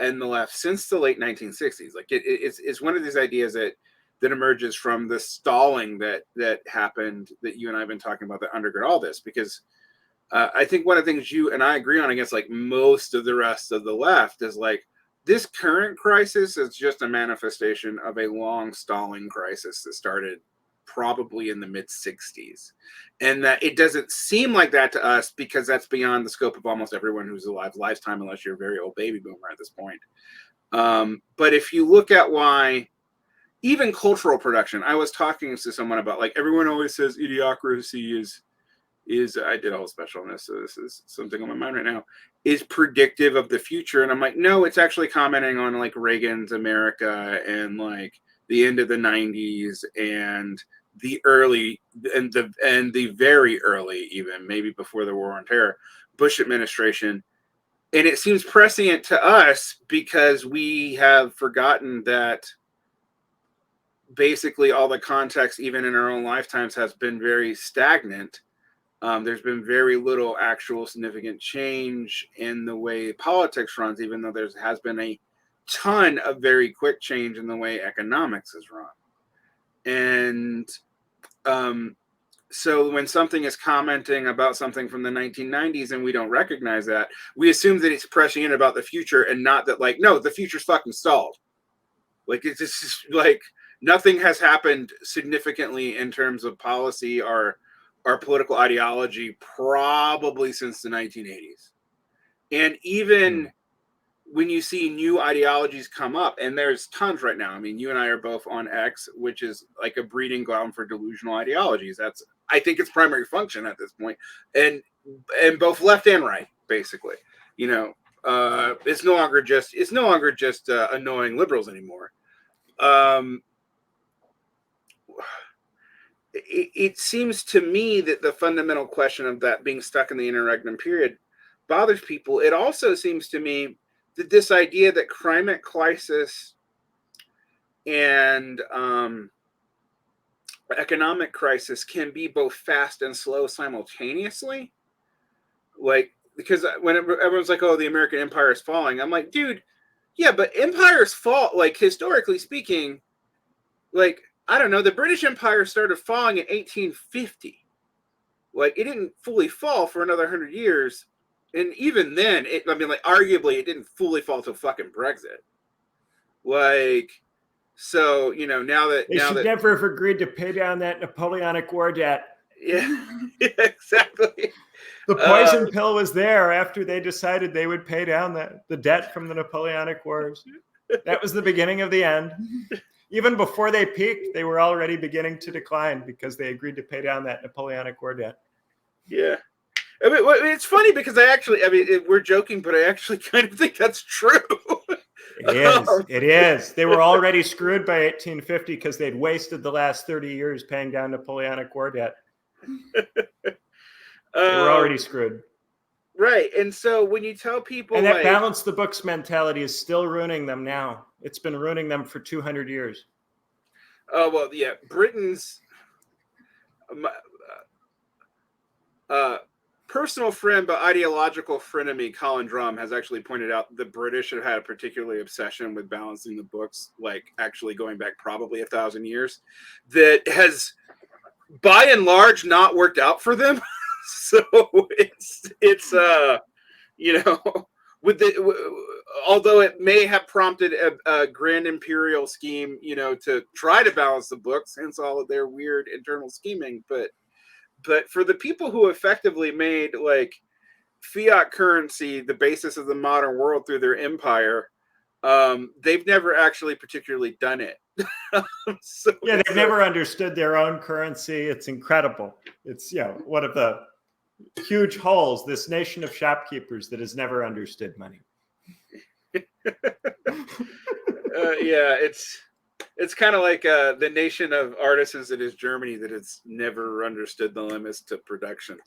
in the left since the late 1960s. Like it's one of these ideas that emerges from the stalling that happened, that you and I have been talking about, that undergird all this. Because I think one of the things you and I agree on against like most of the rest of the left is like this current crisis is just a manifestation of a long stalling crisis that started probably in the mid 60s, and that it doesn't seem like that to us because that's beyond the scope of almost everyone who's alive lifetime, unless you're a very old baby boomer at this point. But if you look at why even cultural production. I was talking to someone about, like, everyone always says idiocracy is I did a whole special on this, so this is something on my mind right now, is predictive of the future. And I'm like, no, it's actually commenting on like Reagan's America and like the end of the 90s and the early and the very early, even maybe before the war on terror, Bush administration. And it seems prescient to us because we have forgotten that basically all the context, even in our own lifetimes, has been very stagnant. There's been very little actual significant change in the way politics runs, even though there has been a ton of very quick change in the way economics is run. And so when something is commenting about something from the 1990s and we don't recognize that, we assume that it's prescient about the future and not that, like, no, the future's fucking stalled. Like, it's just like nothing has happened significantly in terms of policy or political ideology probably since the 1980s. And even when you see new ideologies come up, and there's tons right now. I mean, you and I are both on X, which is like a breeding ground for delusional ideologies. That's, I think, its primary function at this point. And both left and right, basically. You know, it's no longer just annoying liberals anymore. It seems to me that the fundamental question of that being stuck in the interregnum period bothers people. It also seems to me that this idea that climate crisis and economic crisis can be both fast and slow simultaneously. Like, because when everyone's like, oh, the American empire is falling, I'm like, dude, yeah, but empires fall, like, historically speaking, like, I don't know, the British Empire started falling in 1850. Like, it didn't fully fall for another 100 years. And even then, I mean, like, arguably, it didn't fully fall till fucking Brexit. Like, so, you know, They should never have agreed to pay down that Napoleonic War debt. Yeah, exactly. The poison pill was there after they decided they would pay down the debt from the Napoleonic Wars. That was the beginning of the end. Even before they peaked, they were already beginning to decline because they agreed to pay down that Napoleonic War debt. Yeah. I mean, it's funny because we're joking, but I actually kind of think that's true. It is. It is. They were already screwed by 1850 because they'd wasted the last 30 years paying down Napoleonic War debt. They were already screwed. Right. And so when you tell people, and that, like, balance the books mentality is still ruining them now. It's been ruining them for 200 years. Oh, well, yeah. Britain's personal friend, but ideological frenemy, Colin Drum, has actually pointed out the British have had a particularly obsession with balancing the books, like actually going back probably 1,000 years, that has by and large not worked out for them. So it's you know, although it may have prompted a grand imperial scheme, you know, to try to balance the books, hence all of their weird internal scheming, but for the people who effectively made, like, fiat currency the basis of the modern world through their empire, they've never actually particularly done it. So yeah, they've never understood their own currency. It's incredible. It's, you know, one of the huge holes, this nation of shopkeepers that has never understood money. Yeah, it's kind of like the nation of artisans that is Germany that has never understood the limits to production.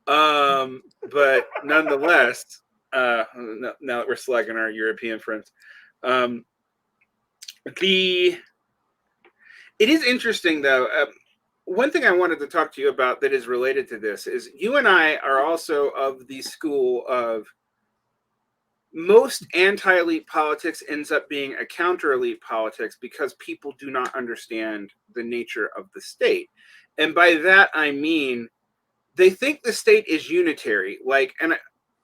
But nonetheless, now that we're slagging our European friends, it is interesting, though. One thing I wanted to talk to you about that is related to this is you and I are also of the school of most anti-elite politics ends up being a counter-elite politics because people do not understand the nature of the state. And by that, I mean, they think the state is unitary. Like, and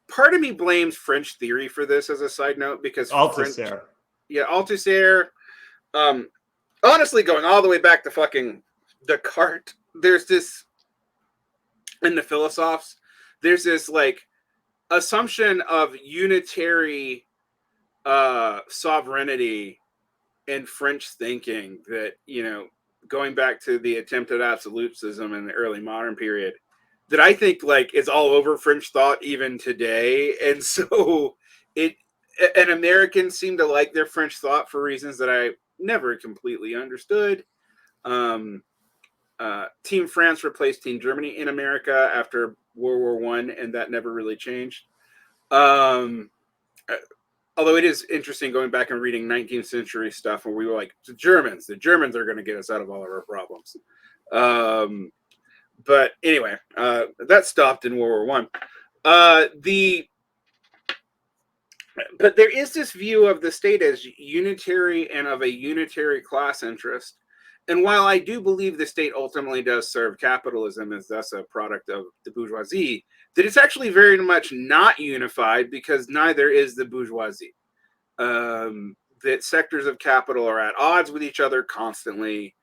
part of me blames French theory for this, as a side note, because Althusser. Althusser. Honestly, going all the way back to fucking Descartes, there's this, in the Philosophes, there's this, like, assumption of unitary sovereignty and French thinking that, going back to the attempt at absolutism in the early modern period, that I think like is all over French thought even today. And so it and Americans seem to like their French thought for reasons that I never completely understood. Team France replaced Team Germany in America after World War One, and that never really changed. Um, Although it is interesting going back and reading 19th century stuff where we were like, the Germans are going to get us out of all of our problems. But anyway, that stopped in World War One. But there is this view of the state as unitary and of a unitary class interest. And while I do believe the state ultimately does serve capitalism as thus a product of the bourgeoisie, that it's actually very much not unified because neither is the bourgeoisie. That sectors of capital are at odds with each other constantly.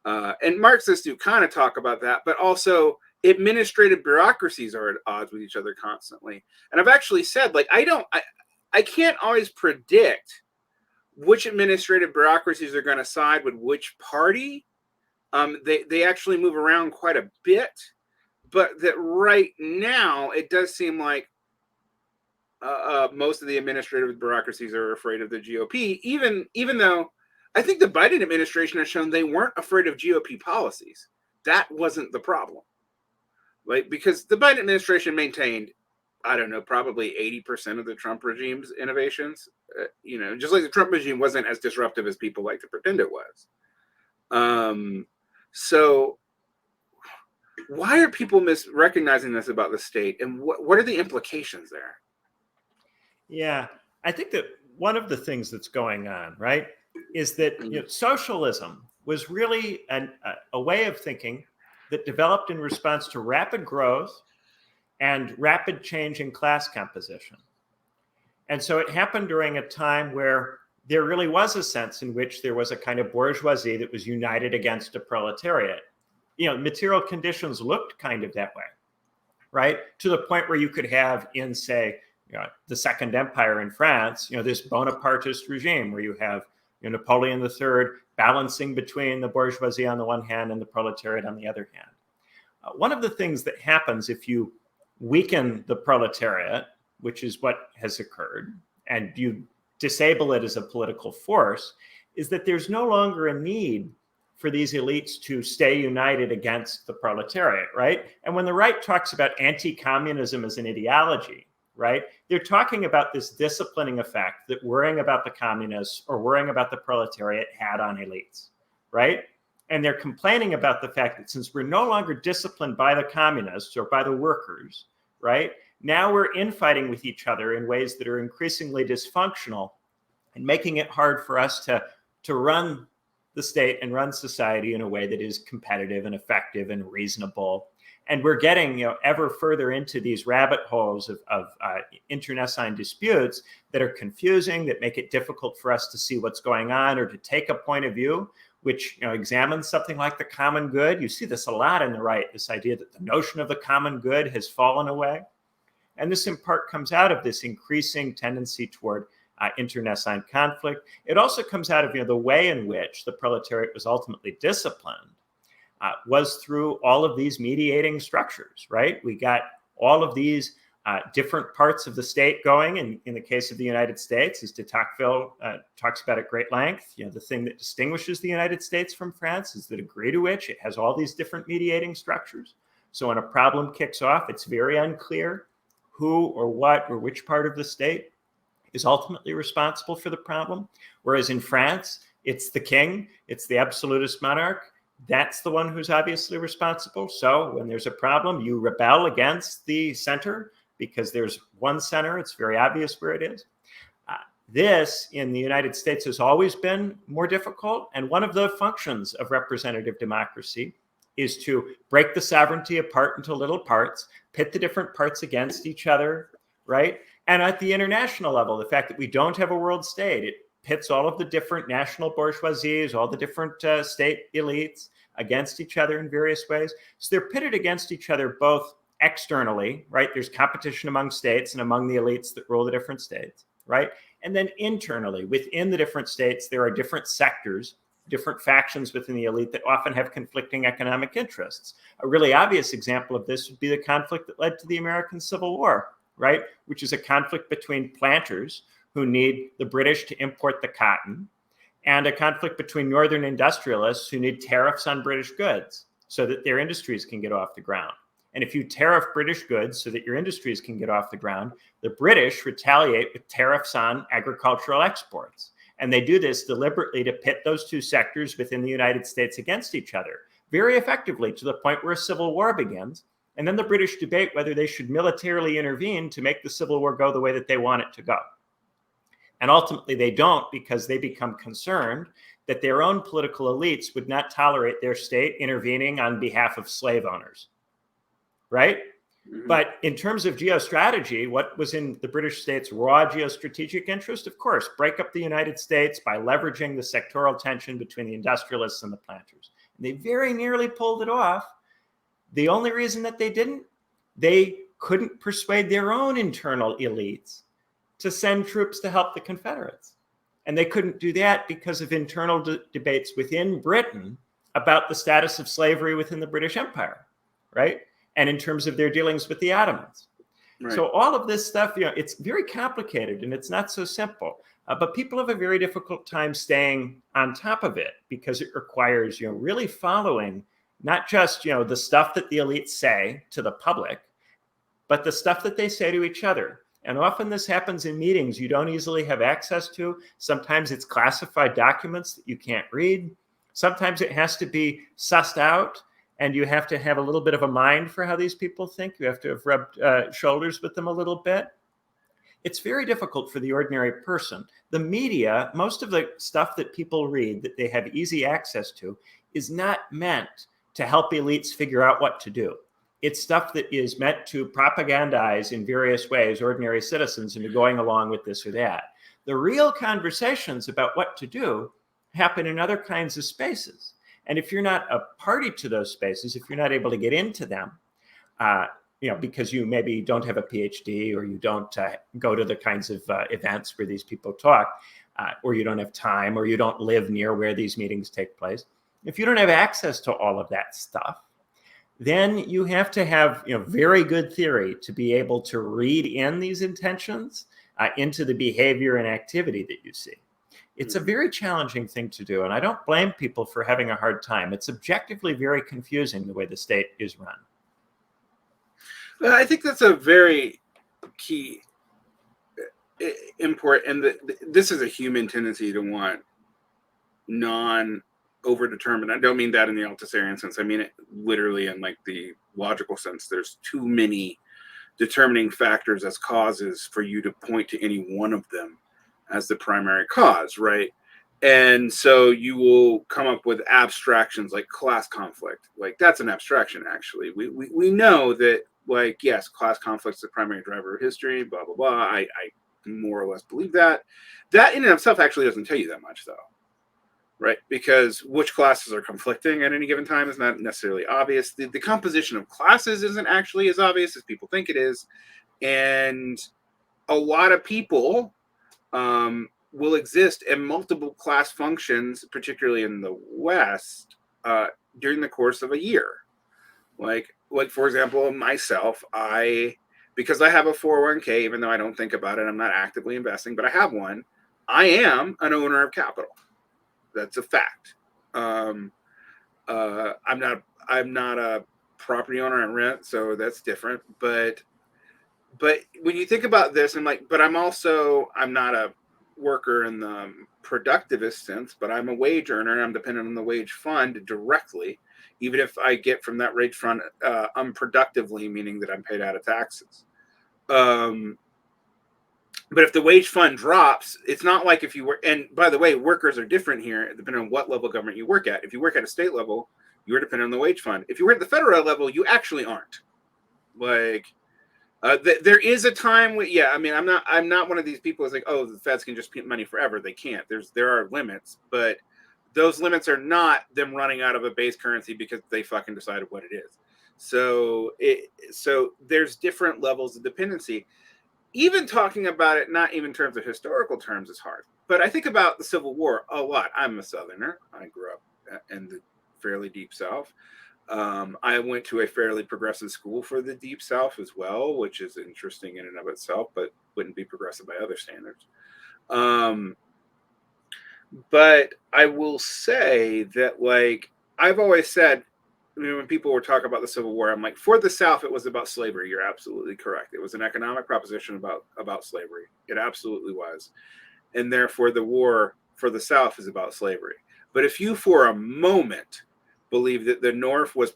And Marxists do kind of talk about that, but also administrative bureaucracies are at odds with each other constantly. And I've actually said, like, I can't always predict which administrative bureaucracies are going to side with which party. They actually move around quite a bit, but that right now it does seem like most of the administrative bureaucracies are afraid of the GOP, even though I think the Biden administration has shown they weren't afraid of GOP policies. That wasn't the problem, like, because the Biden administration maintained, I don't know, probably 80% of the Trump regime's innovations. Just like the Trump regime wasn't as disruptive as people like to pretend it was. So why are people recognizing this about the state, and what are the implications there? Yeah, I think that one of the things that's going on, right, is that socialism was really a way of thinking that developed in response to rapid growth and rapid change in class composition. And so it happened during a time where there really was a sense in which there was a kind of bourgeoisie that was united against a proletariat. Material conditions looked kind of that way, right? To the point where you could have in, say, the Second Empire in France, this Bonapartist regime where you have Napoleon III balancing between the bourgeoisie on the one hand and the proletariat on the other hand. One of the things that happens if you weaken the proletariat, which is what has occurred, and you disable it as a political force, is that there's no longer a need for these elites to stay united against the proletariat, right? And when the right talks about anti-communism as an ideology, right, they're talking about this disciplining effect that worrying about the communists or worrying about the proletariat had on elites, right? And they're complaining about the fact that since we're no longer disciplined by the communists or by the workers, right, now we're infighting with each other in ways that are increasingly dysfunctional and making it hard for us to run the state and run society in a way that is competitive and effective and reasonable. And we're getting ever further into these rabbit holes of internecine disputes that are confusing, that make it difficult for us to see what's going on or to take a point of view which examines something like the common good. You see this a lot in the right, this idea that the notion of the common good has fallen away. And this in part comes out of this increasing tendency toward internecine conflict. It also comes out of the way in which the proletariat was ultimately disciplined was through all of these mediating structures, right? We got all of these different parts of the state going. And in the case of the United States, as de Tocqueville talks about at great length, the thing that distinguishes the United States from France is the degree to which it has all these different mediating structures. So when a problem kicks off, it's very unclear who or what or which part of the state is ultimately responsible for the problem. Whereas in France, it's the king, it's the absolutist monarch. That's the one who's obviously responsible. So when there's a problem, you rebel against the center because there's one center. It's very obvious where it is. This in the United States has always been more difficult. And one of the functions of representative democracy is to break the sovereignty apart into little parts, pit the different parts against each other, right? And at the international level, the fact that we don't have a world state, it pits all of the different national bourgeoisies, all the different state elites against each other in various ways. So they're pitted against each other both externally, right? There's competition among states and among the elites that rule the different states, right? And then internally, within the different states, there are different sectors, different factions within the elite that often have conflicting economic interests. A really obvious example of this would be the conflict that led to the American Civil War, right? Which is a conflict between planters who need the British to import the cotton, and a conflict between northern industrialists who need tariffs on British goods so that their industries can get off the ground. And if you tariff British goods so that your industries can get off the ground, the British retaliate with tariffs on agricultural exports. And they do this deliberately to pit those two sectors within the United States against each other, very effectively, to the point where a civil war begins. And then the British debate whether they should militarily intervene to make the Civil War go the way that they want it to go. And ultimately they don't, because they become concerned that their own political elites would not tolerate their state intervening on behalf of slave owners, right? Mm-hmm. But in terms of geostrategy, what was in the British state's raw geostrategic interest? Of course, break up the United States by leveraging the sectoral tension between the industrialists and the planters. And they very nearly pulled it off. The only reason that they didn't, they couldn't persuade their own internal elites to send troops to help the Confederates. And they couldn't do that because of internal debates within Britain about the status of slavery within the British Empire, right? And in terms of their dealings with the Ottomans. Right. So all of this stuff, it's very complicated and it's not so simple. But people have a very difficult time staying on top of it because it requires, really following not just, the stuff that the elites say to the public, but the stuff that they say to each other. And often this happens in meetings you don't easily have access to. Sometimes it's classified documents that you can't read. Sometimes it has to be sussed out, and you have to have a little bit of a mind for how these people think. You have to have rubbed shoulders with them a little bit. It's very difficult for the ordinary person. The media, most of the stuff that people read that they have easy access to, is not meant to help elites figure out what to do. It's stuff that is meant to propagandize in various ways ordinary citizens into going along with this or that. The real conversations about what to do happen in other kinds of spaces. And if you're not a party to those spaces, if you're not able to get into them, because you maybe don't have a PhD or you don't go to the kinds of events where these people talk, or you don't have time, or you don't live near where these meetings take place, if you don't have access to all of that stuff, then you have to have very good theory to be able to read in these intentions into the behavior and activity that you see. It's a very challenging thing to do, and I don't blame people for having a hard time. It's objectively very confusing the way the state is run. Well, I think that's a very key import, and this is a human tendency to want overdetermined. I don't mean that in the Althusserian sense. I mean it literally in like the logical sense. There's too many determining factors as causes for you to point to any one of them as the primary cause, right? And so you will come up with abstractions like class conflict. Like that's an abstraction, actually. We know that, like, yes, class conflict is the primary driver of history, blah, blah, blah. I more or less believe that. That in and of itself actually doesn't tell you that much, though. Right, because which classes are conflicting at any given time is not necessarily obvious. The composition of classes isn't actually as obvious as people think it is. And a lot of people will exist in multiple class functions, particularly in the West, during the course of a year. Like for example, myself, because I have a 401k, even though I don't think about it, I'm not actively investing, but I have one, I am an owner of capital. That's a fact. I'm not a property owner and rent, so that's different. But when you think about this, I'm not a worker in the productivist sense, but I'm a wage earner and I'm dependent on the wage fund directly, even if I get from that wage fund unproductively, meaning that I'm paid out of taxes. But if the wage fund drops, it's not like if you work, and by the way, workers are different here, depending on what level of government you work at. If you work at a state level, you're dependent on the wage fund. If you work at the federal level, you actually aren't. Like, there is a time when, I'm not one of these people who's like, oh, the feds can just print money forever. They can't. There are limits, but those limits are not them running out of a base currency because they fucking decided what it is. So there's different levels of dependency. even talking about it, not even in terms of historical terms, is hard. But I think about the Civil War a lot. I'm a Southerner. I grew up in the fairly deep South. I went to a fairly progressive school for the Deep South as well, which is interesting in and of itself, but wouldn't be progressive by other standards. But I will say that, like, I've always said, I mean, when people were talking about the Civil War, I'm like, for the South, it was about slavery. You're absolutely correct. It was an economic proposition about slavery. It absolutely was. And therefore, the war for the South is about slavery. But if you, for a moment, believe that the North was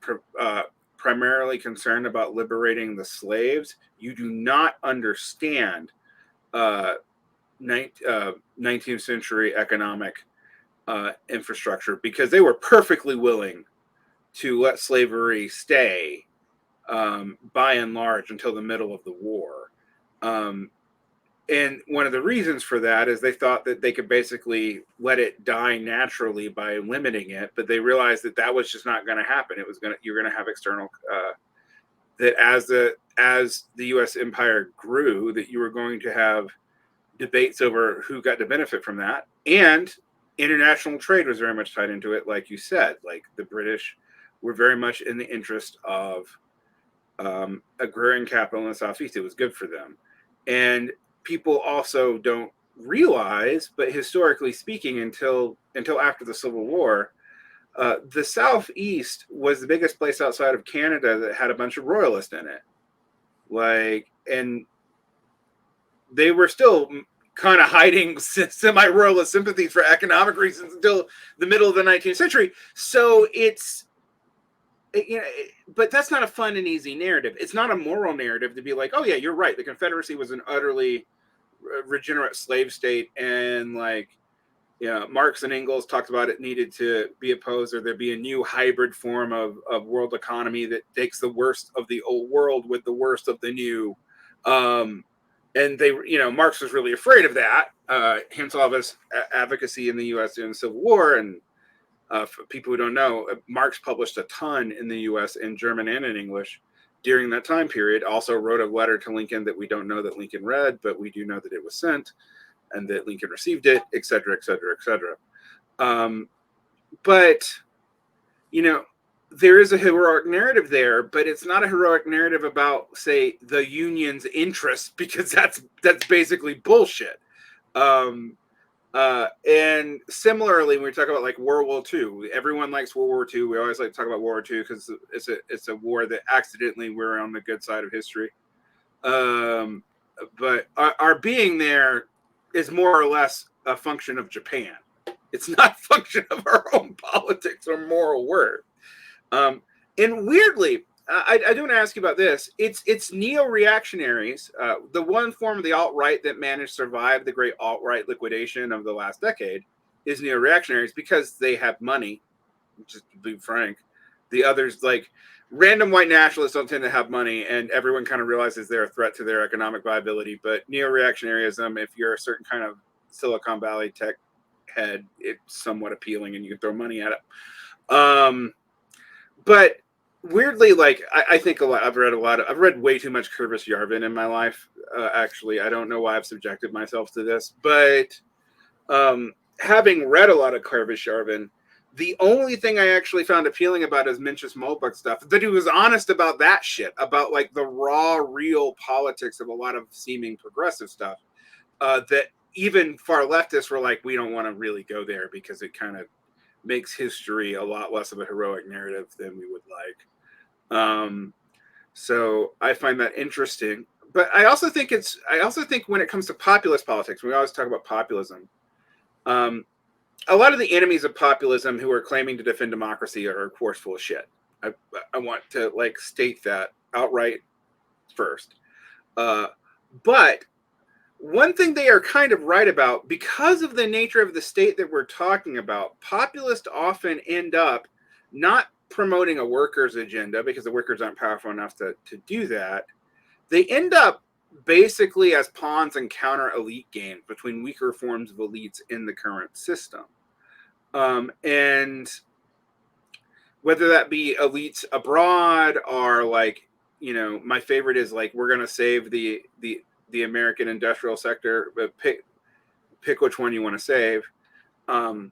primarily concerned about liberating the slaves, you do not understand 19th century economic infrastructure, because they were perfectly willing to let slavery stay by and large until the middle of the war. And one of the reasons for that is they thought that they could basically let it die naturally by limiting it, but they realized that that was just not going to happen. You're going to have external that as the U.S. empire grew, that you were going to have debates over who got to benefit from that, and international trade was very much tied into it, like you said. Like, the British were very much in the interest of agrarian capital in the Southeast. It was good for them, and people also don't realize, but historically speaking, until after the Civil War, the Southeast was the biggest place outside of Canada that had a bunch of royalists in it. Like, and they were still kind of hiding semi-royalist sympathies for economic reasons until the middle of the 19th century. So it's, you know, but that's not a fun and easy narrative. It's not a moral narrative to be like, oh yeah, you're right, the Confederacy was an utterly regenerate slave state, and, like, yeah, Marx and Engels talked about it needed to be opposed, or there be a new hybrid form of world economy that takes the worst of the old world with the worst of the new. And they, Marx was really afraid of that. Hence all of his advocacy in the U.S. during the Civil War. And for people who don't know, Marx published a ton in the U.S. in German and in English during that time period. Also wrote a letter to Lincoln that we don't know that Lincoln read, but we do know that it was sent, and that Lincoln received it, et cetera, et cetera, et cetera. But, there is a heroic narrative there, but it's not a heroic narrative about, say, the Union's interests, because that's basically bullshit. And similarly, when we talk about, like, World War II, everyone likes World War II. We always like to talk about World War II because it's a war that accidentally we're on the good side of history. But our being there is more or less a function of Japan. It's not a function of our own politics or moral worth. And weirdly, I do want to ask you about this. It's neo-reactionaries, the one form of the alt-right that managed to survive the great alt-right liquidation of the last decade, is neo-reactionaries, because they have money, just to be frank. The others, like, random white nationalists, don't tend to have money, and everyone kind of realizes they're a threat to their economic viability. But neo-reactionaryism, if you're a certain kind of Silicon Valley tech head, it's somewhat appealing, and you can throw money at it. But weirdly, like, I think a lot. I've read way too much Curvis Yarvin in my life. Actually, I don't know why I've subjected myself to this, but having read a lot of Curvis Yarvin, the only thing I actually found appealing about his Mencius Moldbug stuff, that he was honest about that shit, about, like, the raw, real politics of a lot of seeming progressive stuff, that even far leftists were like, we don't want to really go there because it kind of makes history a lot less of a heroic narrative than we would like. So I find that interesting. But I also think when it comes to populist politics, we always talk about populism. A lot of the enemies of populism who are claiming to defend democracy are, of course, full of shit. I want to, like, state that outright first. But one thing they are kind of right about, because of the nature of the state that we're talking about, populists often end up not promoting a workers' agenda, because the workers aren't powerful enough to do that. They end up basically as pawns in counter elite games between weaker forms of elites in the current system. And whether that be elites abroad, or, like, my favorite is, like, we're going to save the the American industrial sector, but pick which one you want to save. And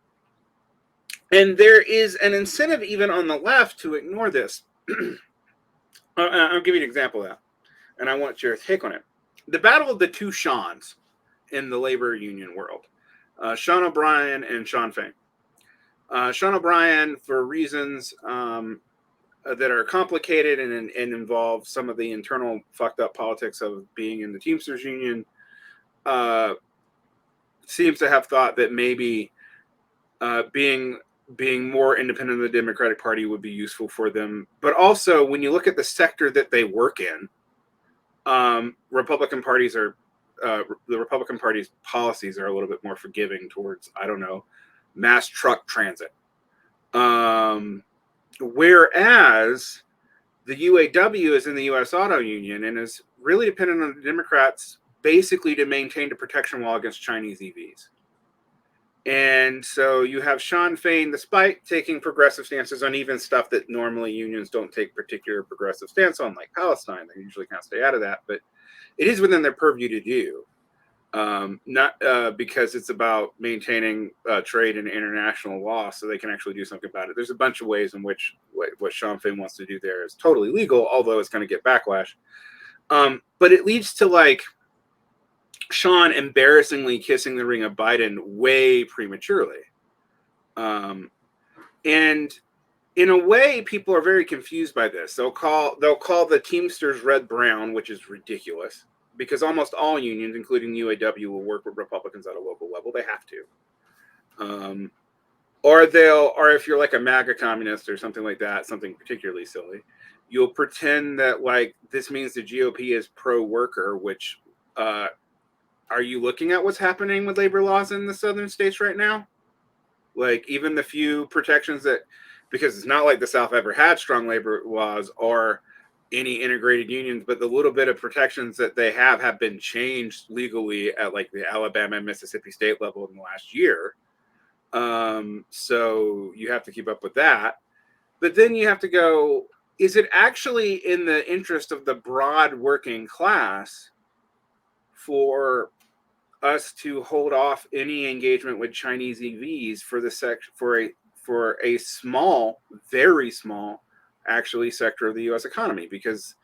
there is an incentive even on the left to ignore this. I'll give you an example of that, and I want your take on it. The battle of the two Seans in the labor union world, Sean O'Brien and Sean Fain. Sean O'Brien, for reasons that are complicated and involve some of the internal fucked up politics of being in the Teamsters Union, seems to have thought that maybe being more independent of the Democratic Party would be useful for them. But also, when you look at the sector that they work in, the Republican Party's policies are a little bit more forgiving towards, I don't know, mass truck transit. Whereas the UAW is in the U.S. Auto Union and is really dependent on the Democrats basically to maintain a protection wall against Chinese EVs. And so you have Sean Fain, despite taking progressive stances on even stuff that normally unions don't take particular progressive stance on, like Palestine. They usually kind of stay out of that, but it is within their purview to do. Not because it's about maintaining trade and international law, so they can actually do something about it. There's a bunch of ways in which what Sean Fain wants to do there is totally legal, although it's going to get backlash. But it leads to like Sean embarrassingly kissing the ring of Biden way prematurely. And in a way, people are very confused by this. They'll call the Teamsters red-brown, which is ridiculous, because almost all unions, including UAW, will work with Republicans at a local level. They have to. Or if you're like a MAGA communist or something like that, something particularly silly, you'll pretend that like this means the GOP is pro-worker, which are you looking at what's happening with labor laws in the southern states right now? Like even the few protections that, because it's not like the South ever had strong labor laws or any integrated unions, but the little bit of protections that they have been changed legally at like the Alabama and Mississippi state level in the last year. So you have to keep up with that. But then you have to go, is it actually in the interest of the broad working class for us to hold off any engagement with Chinese EVs for a small, very small, actually sector of the U.S. economy? Because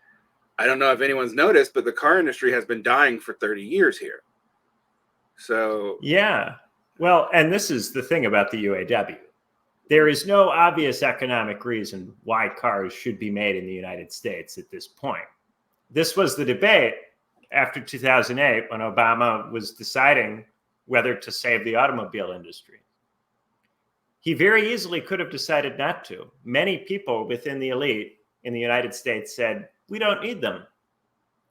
I don't know if anyone's noticed, but the car industry has been dying for 30 years here. So yeah, well, and this is the thing about the UAW. There is no obvious economic reason why cars should be made in the United States at this point. This was the debate after 2008 when Obama was deciding whether to save the automobile industry. He very easily could have decided not to. Many people within the elite in the United States said, we don't need them.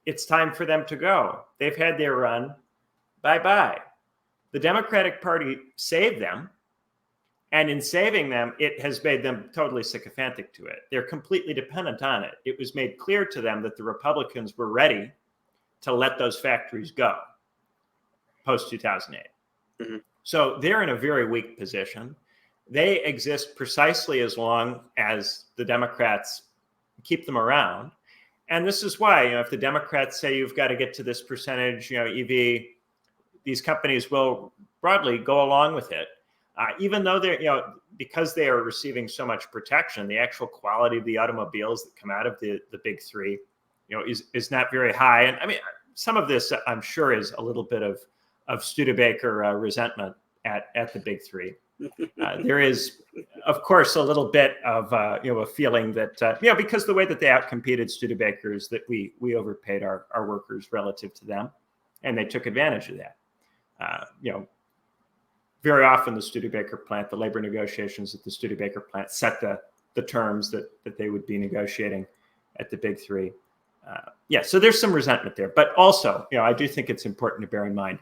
It's time for them to go. They've had their run. Bye-bye. The Democratic Party saved them. And in saving them, it has made them totally sycophantic to it. They're completely dependent on it. It was made clear to them that the Republicans were ready to let those factories go post-2008. Mm-hmm. So they're in a very weak position. They exist precisely as long as the Democrats keep them around. And this is why, if the Democrats say you've got to get to this percentage, EV, these companies will broadly go along with it. Even though they're, because they are receiving so much protection, the actual quality of the automobiles that come out of the big three, is not very high. And I mean, some of this, I'm sure, is a little bit of Studebaker resentment at the big three. There is, of course, a little bit of a feeling that because the way that they outcompeted Studebaker is that we overpaid our workers relative to them, and they took advantage of that. Very often the Studebaker plant, the labor negotiations at the Studebaker plant set the terms that they would be negotiating at the big three. So there's some resentment there, but also, I do think it's important to bear in mind,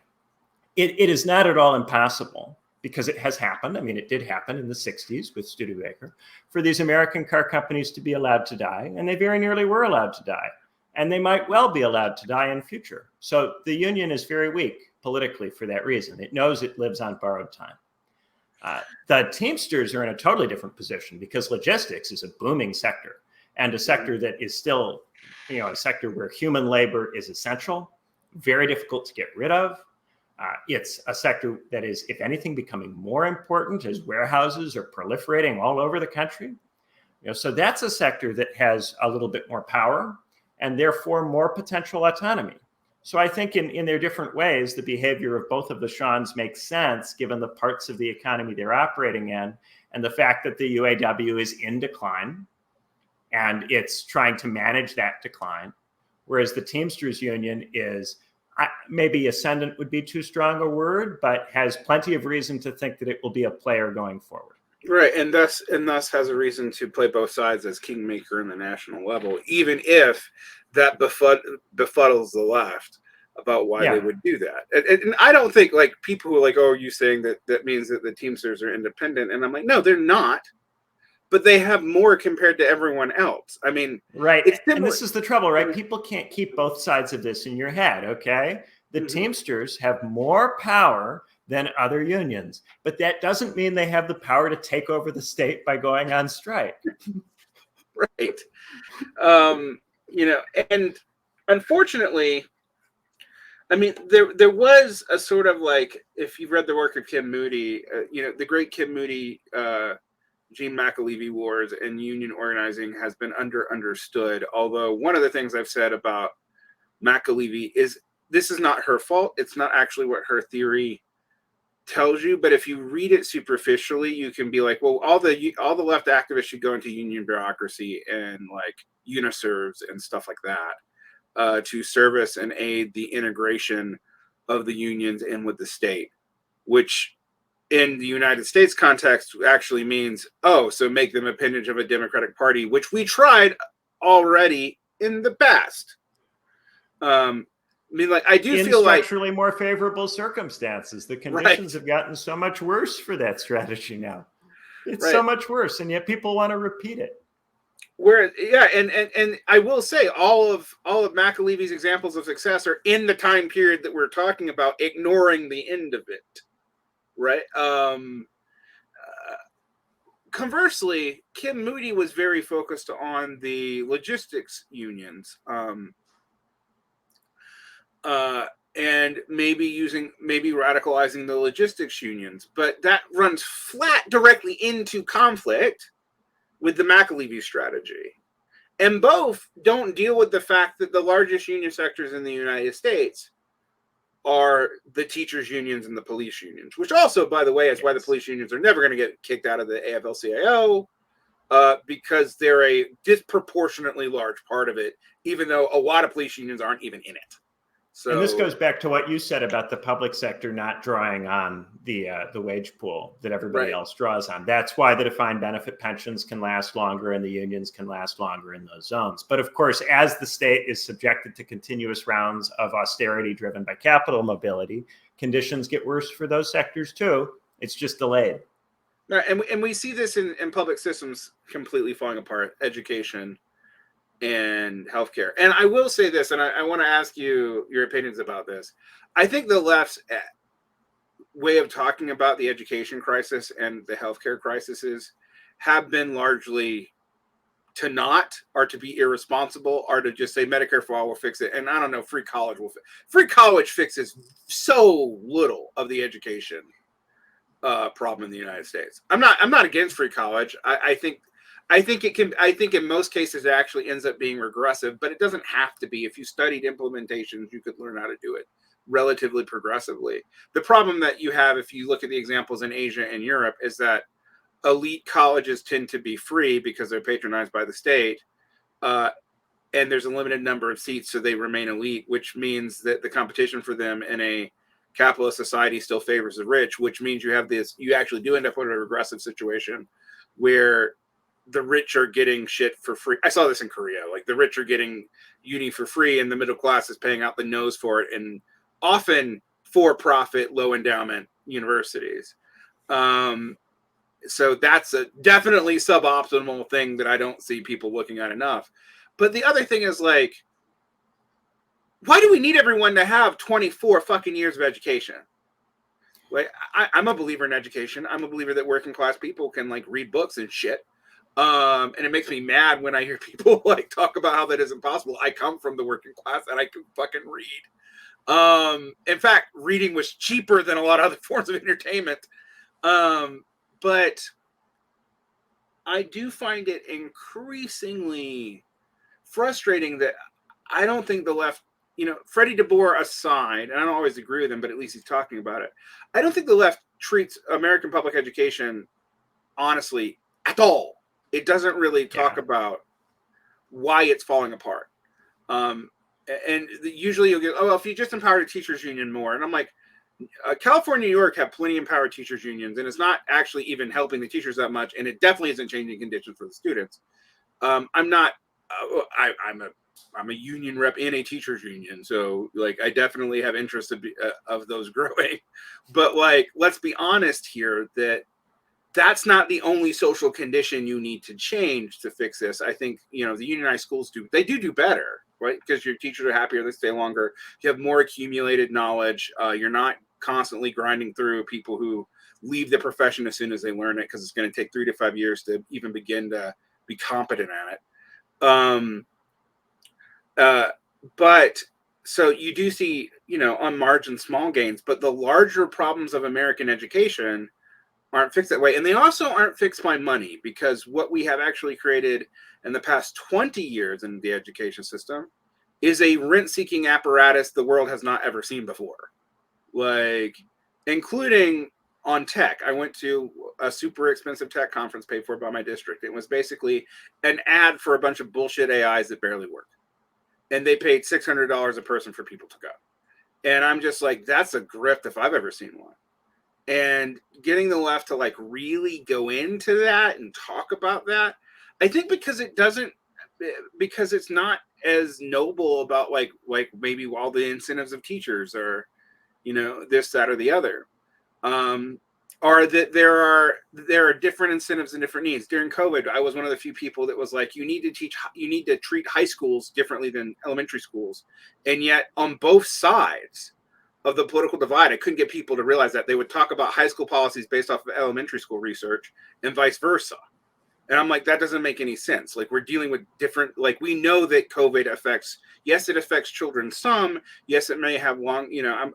it is not at all impossible, because it has happened. I mean, it did happen in the 60s with Studebaker, for these American car companies to be allowed to die, and they very nearly were allowed to die, and they might well be allowed to die in future. So the union is very weak politically for that reason. It knows it lives on borrowed time. The Teamsters are in a totally different position because logistics is a booming sector, and a sector that is still, a sector where human labor is essential. very difficult to get rid of. It's a sector that is, if anything, becoming more important as warehouses are proliferating all over the country. So that's a sector that has a little bit more power and therefore more potential autonomy. So I think in their different ways, the behavior of both of the Seans makes sense given the parts of the economy they're operating in and the fact that the UAW is in decline and it's trying to manage that decline, whereas the Teamsters Union is maybe ascendant would be too strong a word, but has plenty of reason to think that it will be a player going forward. Right, and thus has a reason to play both sides as kingmaker in the national level, even if that befuddles the left about why they would do that. And I don't think like people who are like, oh, are you saying that means that the Teamsters are independent? And I'm like, no, they're not. But they have more compared to everyone else. I mean, right. And this is the trouble, right? People can't keep both sides of this in your head, okay? The Teamsters have more power than other unions, but that doesn't mean they have the power to take over the state by going on strike. Right. And unfortunately, I mean, there was a sort of like, if you've read the work of Kim Moody, the great Kim Moody, Gene McAlevey wars and union organizing has been understood. Although one of the things I've said about McAlevey is this is not her fault. It's not actually what her theory tells you. But if you read it superficially, you can be like, well, all the left activists should go into union bureaucracy and like uniserves and stuff like that to service and aid the integration of the unions in with the state, which in the United States context actually means, so make them appendage of a Democratic Party, which we tried already in the past. I mean, like, I do feel like structurally more favorable circumstances. The conditions have gotten so much worse for that strategy now. It's so much worse, and yet people want to repeat it. And I will say all of McAlevey's examples of success are in the time period that we're talking about, ignoring the end of it. Right. Conversely, Kim Moody was very focused on the logistics unions, and maybe radicalizing the logistics unions, but that runs flat directly into conflict with the McAlevey strategy, and both don't deal with the fact that the largest union sectors in the United States are the teachers unions and the police unions, which also, by the way, is why the police unions are never going to get kicked out of the AFL-CIO, because they're a disproportionately large part of it, even though a lot of police unions aren't even in it. So, and this goes back to what you said about the public sector not drawing on the wage pool that everybody else draws on. That's why the defined benefit pensions can last longer and the unions can last longer in those zones. But of course, as the state is subjected to continuous rounds of austerity driven by capital mobility, conditions get worse for those sectors too. It's just delayed. And we see this in public systems completely falling apart, education and healthcare. And I will say this, and I want to ask you your opinions about this. I think the left's way of talking about the education crisis and the healthcare crises have been largely to not, or to be irresponsible, or to just say Medicare for all will fix it. And I don't know, free college will free college fixes so little of the education problem in the United States. I'm not against free college. I think in most cases it actually ends up being regressive, but it doesn't have to be. If you studied implementations, you could learn how to do it relatively progressively. The problem that you have, if you look at the examples in Asia and Europe, is that elite colleges tend to be free because they're patronized by the state, and there's a limited number of seats, so they remain elite, which means that the competition for them in a capitalist society still favors the rich, which means you actually do end up with a regressive situation where the rich are getting shit for free. I saw this in Korea. Like, the rich are getting uni for free and the middle class is paying out the nose for it, and often for-profit, low endowment universities. So that's a definitely suboptimal thing that I don't see people looking at enough. But the other thing is, like, why do we need everyone to have 24 fucking years of education? Like, I'm a believer in education. I'm a believer that working class people can, like, read books and shit. And it makes me mad when I hear people like talk about how that isn't possible. I come from the working class and I can fucking read. In fact, reading was cheaper than a lot of other forms of entertainment. But I do find it increasingly frustrating that I don't think the left, Freddie DeBoer aside, and I don't always agree with him, but at least he's talking about it. I don't think the left treats American public education honestly at all. It doesn't really talk about why it's falling apart. And usually you'll get, oh, well, if you just empower the teachers union more. And I'm like, California, New York have plenty of empowered teachers unions, and it's not actually even helping the teachers that much. And it definitely isn't changing conditions for the students. I'm not, I'm a union rep in a teachers union. So like, I definitely have interest of those growing, but like, let's be honest here that that's not the only social condition you need to change to fix this. I think, the unionized schools do better, right? Because your teachers are happier, they stay longer. You have more accumulated knowledge. You're not constantly grinding through people who leave the profession as soon as they learn it, because it's going to take 3 to 5 years to even begin to be competent at it. But so you do see, on margin small gains, but the larger problems of American education aren't fixed that way. And they also aren't fixed by money, because what we have actually created in the past 20 years in the education system is a rent-seeking apparatus the world has not ever seen before. Like, including on tech. I went to a super expensive tech conference paid for by my district. It was basically an ad for a bunch of bullshit AIs that barely work. And they paid $600 a person for people to go. And I'm just like, that's a grift if I've ever seen one. And getting the left to like really go into that and talk about that, I think because it's not as noble about like maybe all the incentives of teachers or, this, that, or the other, or that there are different incentives and different needs. During COVID, I was one of the few people that was like, you need to treat high schools differently than elementary schools. And yet on both sides of the political divide, I couldn't get people to realize that. They would talk about high school policies based off of elementary school research and vice versa. And I'm like, that doesn't make any sense. Like, we're dealing with different, like, we know that COVID affects, yes, it affects children some. Yes, it may have long,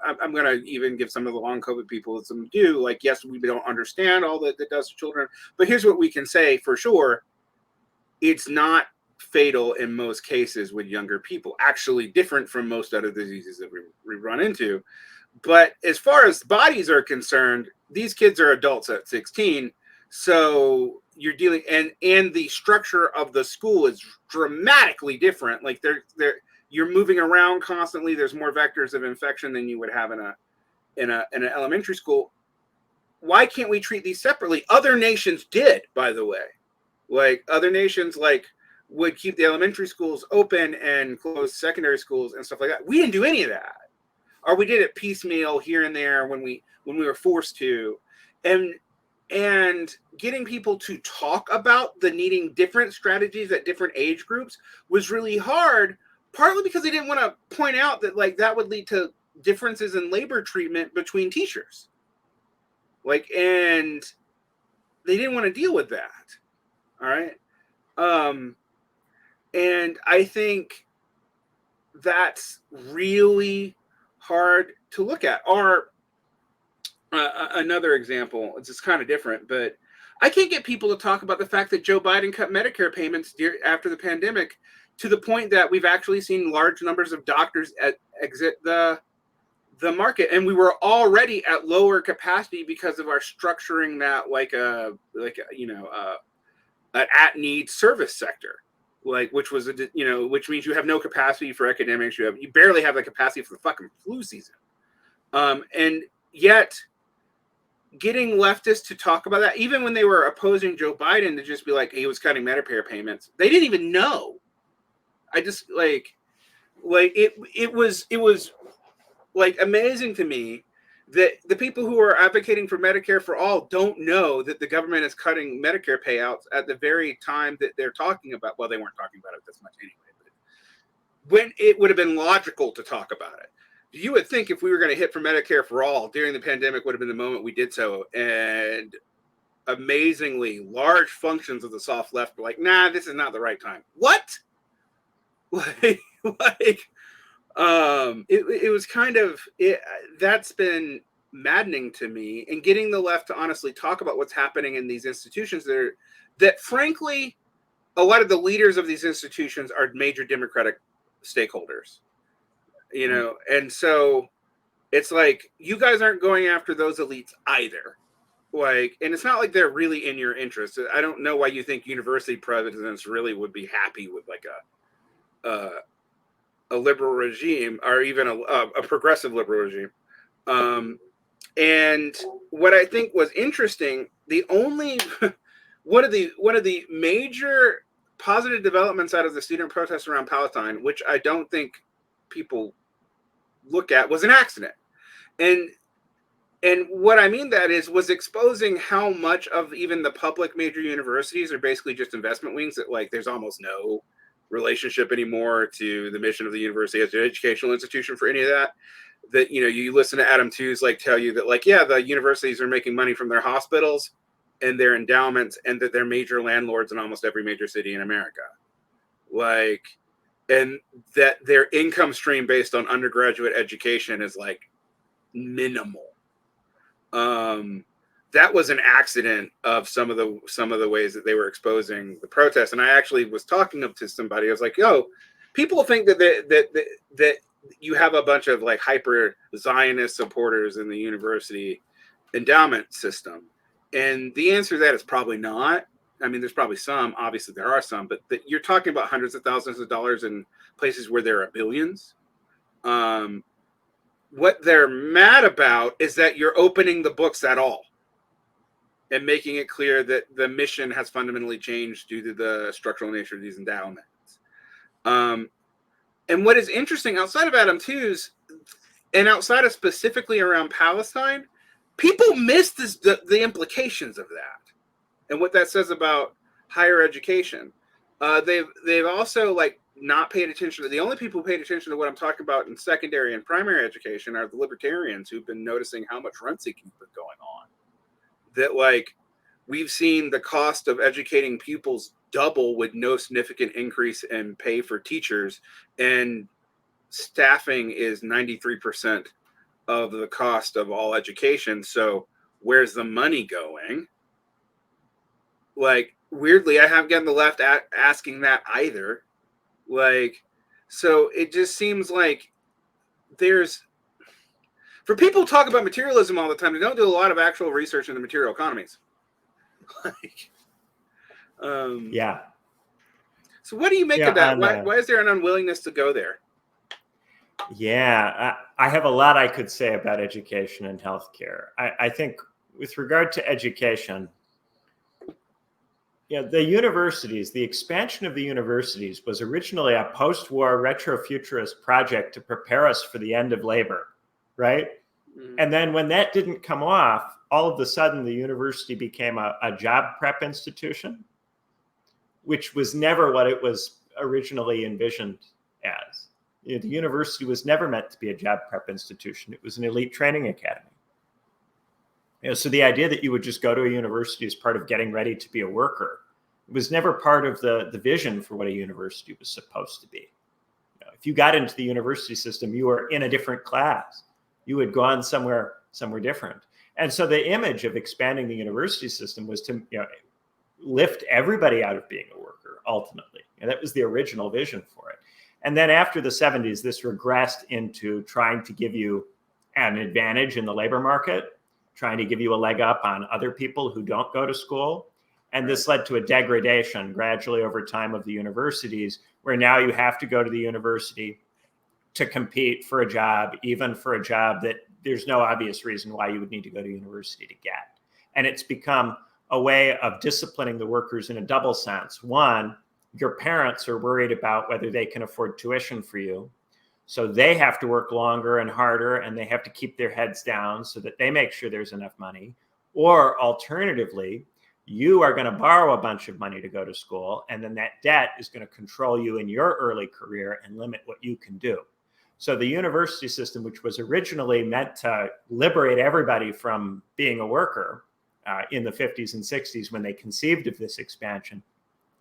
I'm going to even give some of the long COVID people some due. Like, yes, we don't understand all that does to children. But here's what we can say for sure. It's not fatal in most cases with younger people, actually different from most other diseases that we run into. But as far as bodies are concerned, these kids are adults at 16. So you're dealing, and the structure of the school is dramatically different. Like you're moving around constantly. There's more vectors of infection than you would have in an elementary school. Why can't we treat these separately? Other nations did, by the way. Like, other nations would keep the elementary schools open and close secondary schools and stuff like that. We didn't do any of that, or we did it piecemeal here and there when we were forced to. And getting people to talk about the needing different strategies at different age groups was really hard, partly because they didn't want to point out that like that would lead to differences in labor treatment between teachers. Like, and they didn't want to deal with that. All right. And I think that's really hard to look at. Or another example, it's just kind of different, but I can't get people to talk about the fact that Joe Biden cut Medicare payments after the pandemic to the point that we've actually seen large numbers of doctors exit the market. And we were already at lower capacity because of our structuring that an at-need service sector, which means you have no capacity for academics. You barely have the capacity for the fucking flu season. And yet getting leftists to talk about that, even when they were opposing Joe Biden, to just be like, he was cutting Medicare payments. They didn't even know. I just it was like amazing to me that the people who are advocating for Medicare for all don't know that the government is cutting Medicare payouts at the very time that they're talking about. Well, they weren't talking about it this much anyway, but when it would have been logical to talk about it. You would think if we were going to hit for Medicare for all during the pandemic would have been the moment we did so. And amazingly, large functions of the soft left were like, nah, this is not the right time. What? It was kind of that's been maddening to me, and getting the left to honestly talk about what's happening in these institutions that frankly, a lot of the leaders of these institutions are major Democratic stakeholders, and so it's like, you guys aren't going after those elites either. Like, and it's not like they're really in your interest. I don't know why you think university presidents really would be happy with like a liberal regime, or even a progressive liberal regime. And what I think was interesting, the only one of the major positive developments out of the student protests around Palestine, which I don't think people look at, was an accident. And what I mean that was exposing how much of even the public major universities are basically just investment wings, that like there's almost no relationship anymore to the mission of the university as an educational institution for any of that. That, you listen to Adam Tooze like tell you that, like, yeah, the universities are making money from their hospitals and their endowments, and that they're major landlords in almost every major city in America. Like, and that their income stream based on undergraduate education is like minimal. That was an accident of some of the ways that they were exposing the protests. And I actually was talking to somebody. I was like, "Yo, people think that you have a bunch of like hyper Zionist supporters in the university endowment system," and the answer to that is probably not. I mean, there's probably some. Obviously, there are some, but you're talking about hundreds of thousands of dollars in places where there are billions. What they're mad about is that you're opening the books at all and making it clear that the mission has fundamentally changed due to the structural nature of these endowments. And what is interesting, outside of Adam Tooze and outside of specifically around Palestine, people miss the implications of that and what that says about higher education. They've also like not paid attention to, the only people who paid attention to what I'm talking about in secondary and primary education are the libertarians, who've been noticing how much rent seeking is going on. That like, we've seen the cost of educating pupils double with no significant increase in pay for teachers, and staffing is 93% of the cost of all education. So where's the money going? Like, weirdly, I haven't gotten the left asking that either. Like, so it just seems like for people who talk about materialism all the time, they don't do a lot of actual research into material economies. Like, yeah. So what do you make of that? Why is there an unwillingness to go there? Yeah, I have a lot I could say about education and healthcare. I think with regard to education, the universities, the expansion of the universities was originally a post-war retrofuturist project to prepare us for the end of labor, right? Mm-hmm. And then when that didn't come off, all of a sudden the university became a job prep institution, which was never what it was originally envisioned as. The university was never meant to be a job prep institution. It was an elite training academy. So the idea that you would just go to a university as part of getting ready to be a worker was never part of the vision for what a university was supposed to be. If you got into the university system, you were in a different class. You had gone somewhere different. And so the image of expanding the university system was to lift everybody out of being a worker, ultimately. And that was the original vision for it. And then after the 70s, this regressed into trying to give you an advantage in the labor market, trying to give you a leg up on other people who don't go to school. And this led to a degradation gradually over time of the universities, where now you have to go to the university to compete for a job, even for a job that there's no obvious reason why you would need to go to university to get. And it's become a way of disciplining the workers in a double sense. One, your parents are worried about whether they can afford tuition for you. So they have to work longer and harder, and they have to keep their heads down so that they make sure there's enough money. Or alternatively, you are going to borrow a bunch of money to go to school, and then that debt is going to control you in your early career and limit what you can do. So the university system, which was originally meant to liberate everybody from being a worker in the 50s and 60s when they conceived of this expansion,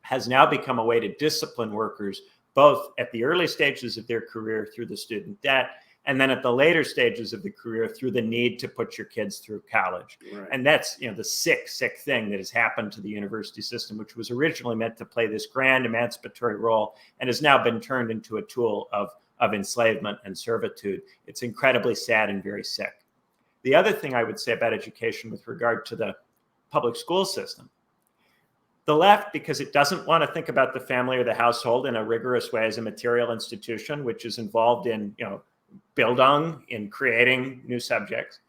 has now become a way to discipline workers both at the early stages of their career through the student debt, and then at the later stages of the career through the need to put your kids through college. Right. And that's, the sick thing that has happened to the university system, which was originally meant to play this grand emancipatory role and has now been turned into a tool of enslavement and servitude. It's incredibly sad and very sick. The other thing I would say about education with regard to the public school system, the left, because it doesn't want to think about the family or the household in a rigorous way as a material institution, which is involved in, Bildung, in creating new subjects,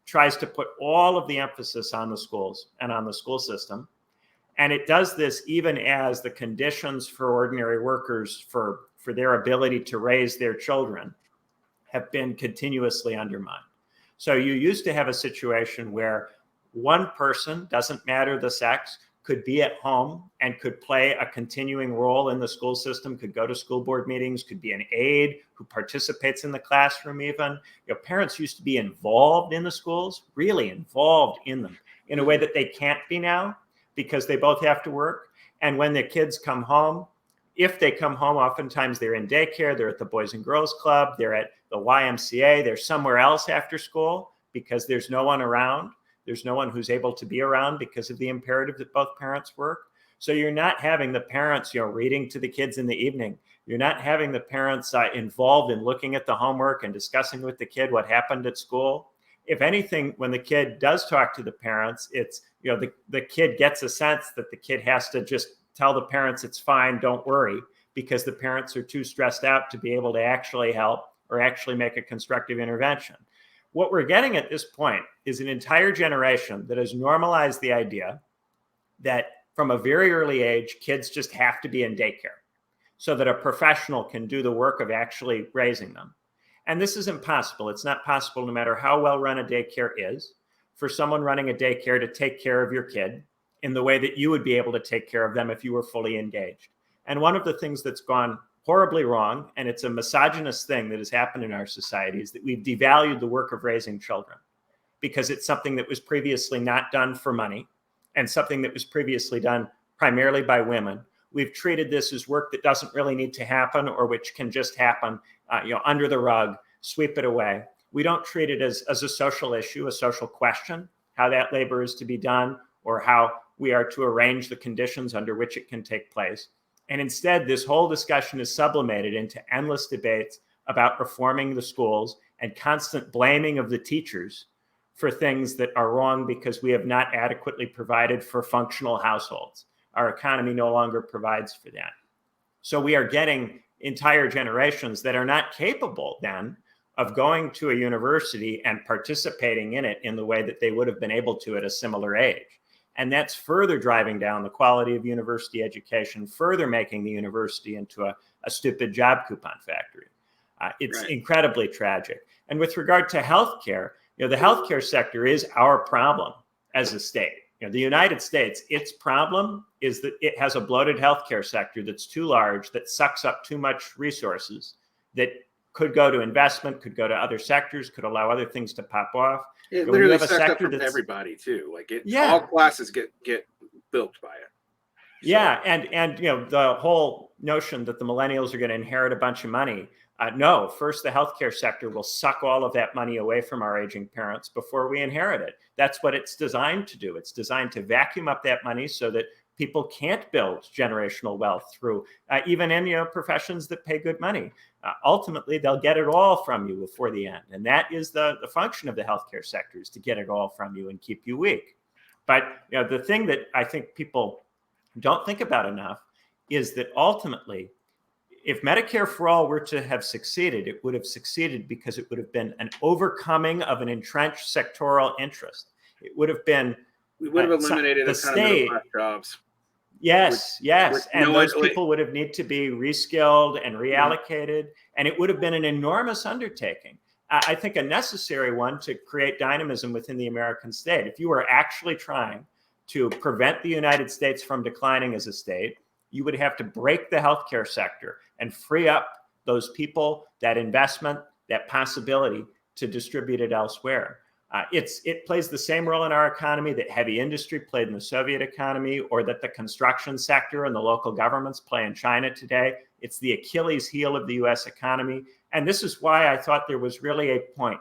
tries to put all of the emphasis on the schools and on the school system. And it does this even as the conditions for ordinary workers for their ability to raise their children have been continuously undermined. So you used to have a situation where one person, doesn't matter the sex, could be at home and could play a continuing role in the school system, could go to school board meetings, could be an aide who participates in the classroom even. Parents used to be involved in the schools, really involved in them in a way that they can't be now because they both have to work. And when their kids come home, if they come home, oftentimes they're in daycare, they're at the Boys and Girls Club, they're at the YMCA, they're somewhere else after school because there's no one around. There's no one who's able to be around because of the imperative that both parents work. So you're not having the parents, reading to the kids in the evening. You're not having the parents involved in looking at the homework and discussing with the kid what happened at school. If anything, when the kid does talk to the parents, it's, the kid gets a sense that the kid has to just tell the parents it's fine, don't worry, because the parents are too stressed out to be able to actually help or actually make a constructive intervention. What we're getting at this point is an entire generation that has normalized the idea that from a very early age, kids just have to be in daycare so that a professional can do the work of actually raising them. And this is impossible. It's not possible, no matter how well run a daycare is, for someone running a daycare to take care of your kid in the way that you would be able to take care of them if you were fully engaged. And one of the things that's gone horribly wrong, and it's a misogynist thing that has happened in our society, is that we've devalued the work of raising children because it's something that was previously not done for money and something that was previously done primarily by women. We've treated this as work that doesn't really need to happen or which can just happen under the rug, sweep it away. We don't treat it as a social issue, a social question, how that labor is to be done or how we are to arrange the conditions under which it can take place. And instead, this whole discussion is sublimated into endless debates about reforming the schools and constant blaming of the teachers for things that are wrong because we have not adequately provided for functional households. Our economy no longer provides for that. So we are getting entire generations that are not capable then of going to a university and participating in it in the way that they would have been able to at a similar age. And that's further driving down the quality of university education, further making the university into a stupid job coupon factory. It's right. Incredibly tragic. And with regard to healthcare, the healthcare sector is our problem as a state. The United States, its problem is that it has a bloated healthcare sector that's too large, that sucks up too much resources, that could go to investment, could go to other sectors, could allow other things to pop off. It literally sucks up from everybody too. Like all classes get built by it. So. Yeah, and the whole notion that the millennials are going to inherit a bunch of money. No, first the healthcare sector will suck all of that money away from our aging parents before we inherit it. That's what it's designed to do. It's designed to vacuum up that money so that people can't build generational wealth through even in professions that pay good money. Ultimately, they'll get it all from you before the end. And that is the function of the healthcare sector, is to get it all from you and keep you weak. But the thing that I think people don't think about enough is that ultimately, if Medicare for All were to have succeeded, it would have succeeded because it would have been an overcoming of an entrenched sectoral interest. It would have been we would have eliminated a ton of middle-class jobs. Yes. And those people would have need to be reskilled and reallocated. And it would have been an enormous undertaking. I think a necessary one to create dynamism within the American state. If you were actually trying to prevent the United States from declining as a state, you would have to break the healthcare sector and free up those people, that investment, that possibility to distribute it elsewhere. It plays the same role in our economy that heavy industry played in the Soviet economy, or that the construction sector and the local governments play in China today. It's the Achilles heel of the US economy. And this is why I thought there was really a point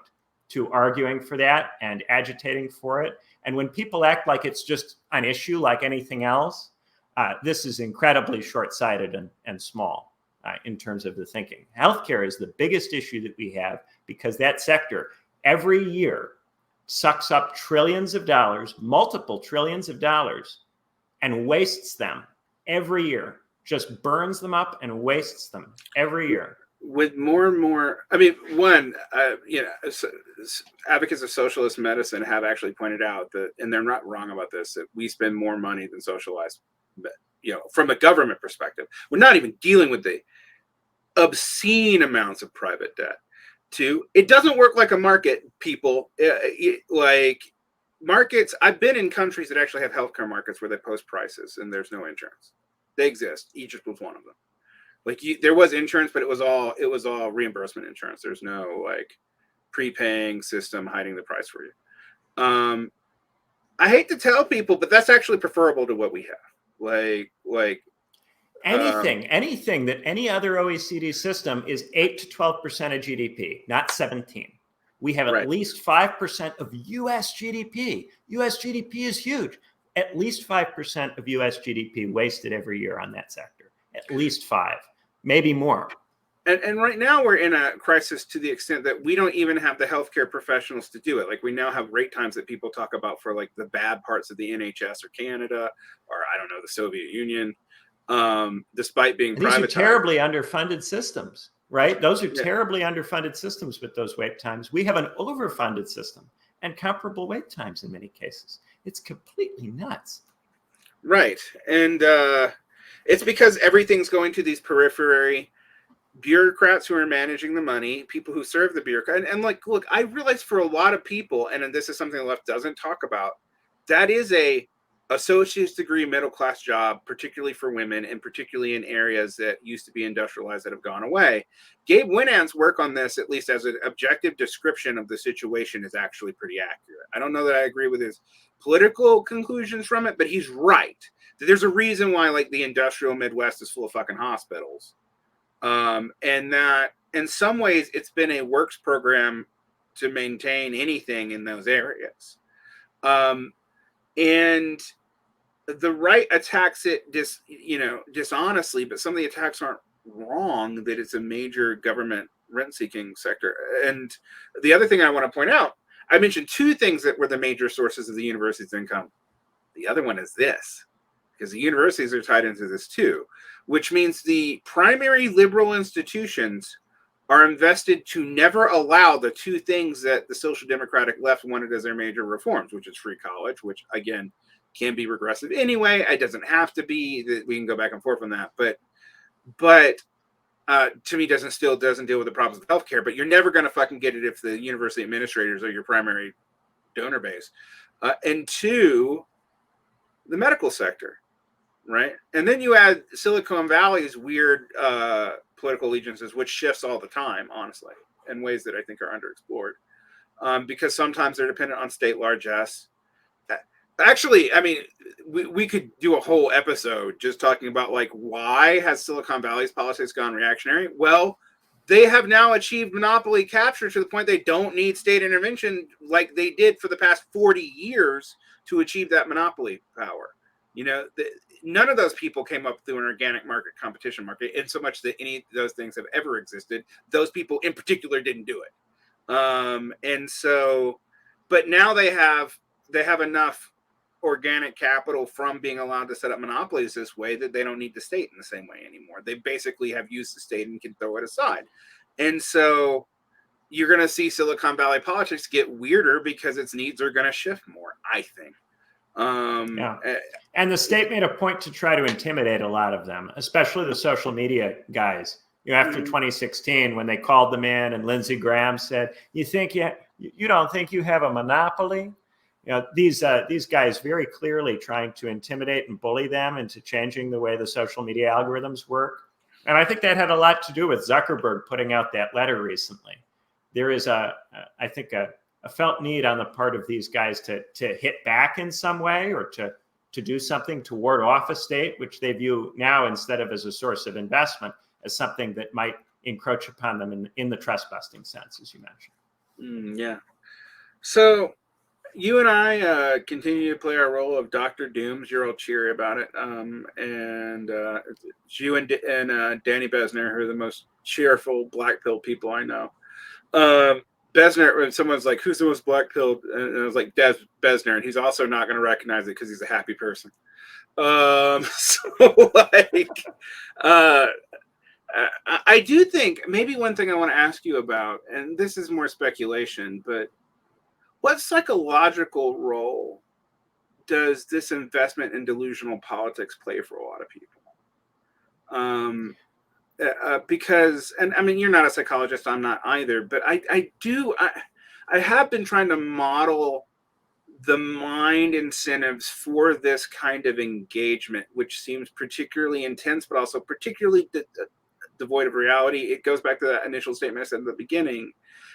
to arguing for that and agitating for it. And when people act like it's just an issue like anything else, this is incredibly short-sighted and small in terms of the thinking. Healthcare is the biggest issue that we have, because that sector every year sucks up trillions of dollars, multiple trillions of dollars, and wastes them every year. Just burns them up and wastes them every year. With more and more, I mean, one, advocates of socialist medicine have actually pointed out that, and they're not wrong about this, that we spend more money than socialized, from a government perspective. We're not even dealing with the obscene amounts of private debt. Two, it doesn't work like a market, people. Like markets, I've been in countries that actually have healthcare markets where they post prices and there's no insurance. They exist. Egypt was one of them. Like there was insurance, but it was all reimbursement insurance. There's no like prepaying system hiding the price for you. I hate to tell people, but that's actually preferable to what we have. Anything that any other OECD system is 8 to 12% of GDP, not 17. We have at least 5% of US GDP. US GDP is huge. At least 5% of US GDP wasted every year on that sector. At least 5, maybe more. And right now we're in a crisis to the extent that we don't even have the healthcare professionals to do it. Like we now have rate times that people talk about for like the bad parts of the NHS or Canada, or I don't know, the Soviet Union. Despite being privatized. These are terribly underfunded systems, right? Those are terribly underfunded systems with those wait times. We have an overfunded system and comparable wait times in many cases. It's completely nuts. Right. And it's because everything's going to these periphery bureaucrats who are managing the money, people who serve the bureaucrat. And like, look, I realize for a lot of people, and this is something the left doesn't talk about, that is a associate's degree middle class job, particularly for women, and particularly in areas that used to be industrialized that have gone away. Gabe Winant's work on this, at least as an objective description of the situation, is actually pretty accurate. I don't know that I agree with his political conclusions from it, but he's right. There's a reason why like the industrial Midwest is full of fucking hospitals. And that in some ways it's been a works program to maintain anything in those areas. And the right attacks it dishonestly, but some of the attacks aren't wrong, that it's a major government rent-seeking sector. And the other thing I want to point out, I mentioned two things that were the major sources of the university's income. The other one is this, because the universities are tied into this too, which means the primary liberal institutions are invested to never allow the two things that the social democratic left wanted as their major reforms, which is free college, which again can be regressive anyway. It doesn't have to be. That we can go back and forth on that, but to me doesn't deal with the problems of healthcare. But you're never going to fucking get it if the university administrators are your primary donor base. And two, the medical sector, right? And then you add Silicon Valley's weird political allegiances, which shifts all the time, honestly, in ways that I think are underexplored, because sometimes they're dependent on state largesse. Actually, I mean, we could do a whole episode just talking about like why has Silicon Valley's politics gone reactionary? Well, they have now achieved monopoly capture to the point they don't need state intervention like they did for the past 40 years to achieve that monopoly power. None of those people came up through an organic market, competition market, in so much that any of those things have ever existed. Those people in particular didn't do it. And so, but now they have enough organic capital from being allowed to set up monopolies this way that they don't need the state in the same way anymore. They basically have used the state and can throw it aside. And so you're going to see Silicon Valley politics get weirder because its needs are going to shift more, I think. And the state made a point to try to intimidate a lot of them, especially the social media guys. After 2016, when they called them in and Lindsey Graham said, you don't think you have a monopoly? These guys very clearly trying to intimidate and bully them into changing the way the social media algorithms work. And I think that had a lot to do with Zuckerberg putting out that letter recently. There is I think a a felt need on the part of these guys to hit back in some way, or to do something to ward off a state, which they view now, instead of as a source of investment, as something that might encroach upon them in the trust busting sense, as you mentioned. Yeah. So you and I continue to play our role of Dr. Dooms. You're all cheery about it. And it's you and Danny Besner, who are the most cheerful black pill people I know. Besner, when someone's like, who's the most black pilled? And I was like, Besner. And he's also not going to recognize it because he's a happy person. So like, I do think maybe one thing I want to ask you about, and this is more speculation, but what psychological role does this investment in delusional politics play for a lot of people? Because, and I mean, you're not a psychologist, I'm not either, but I have been trying to model the mind incentives for this kind of engagement, which seems particularly intense, but also particularly devoid of reality. It goes back to that initial statement I said at the beginning,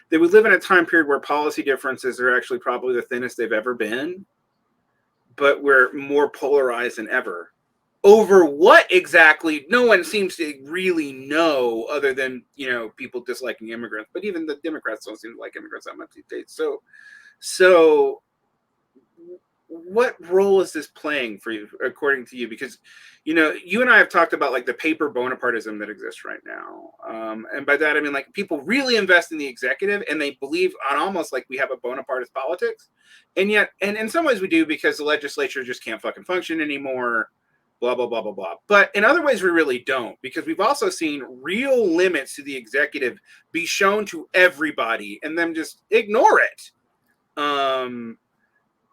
that we live in a time period where policy differences are actually probably the thinnest they've ever been, but we're more polarized than ever. Over what exactly, no one seems to really know, other than, people disliking immigrants. But even the Democrats don't seem to like immigrants that much these days. So what role is this playing for you, according to you? Because, you and I have talked about like the paper Bonapartism that exists right now. And by that, I mean, like, people really invest in the executive and they believe on almost like we have a Bonapartist politics. And yet, and in some ways we do, because the legislature just can't fucking function anymore, blah, blah, blah, blah, blah. But in other ways, we really don't, because we've also seen real limits to the executive be shown to everybody and them just ignore it.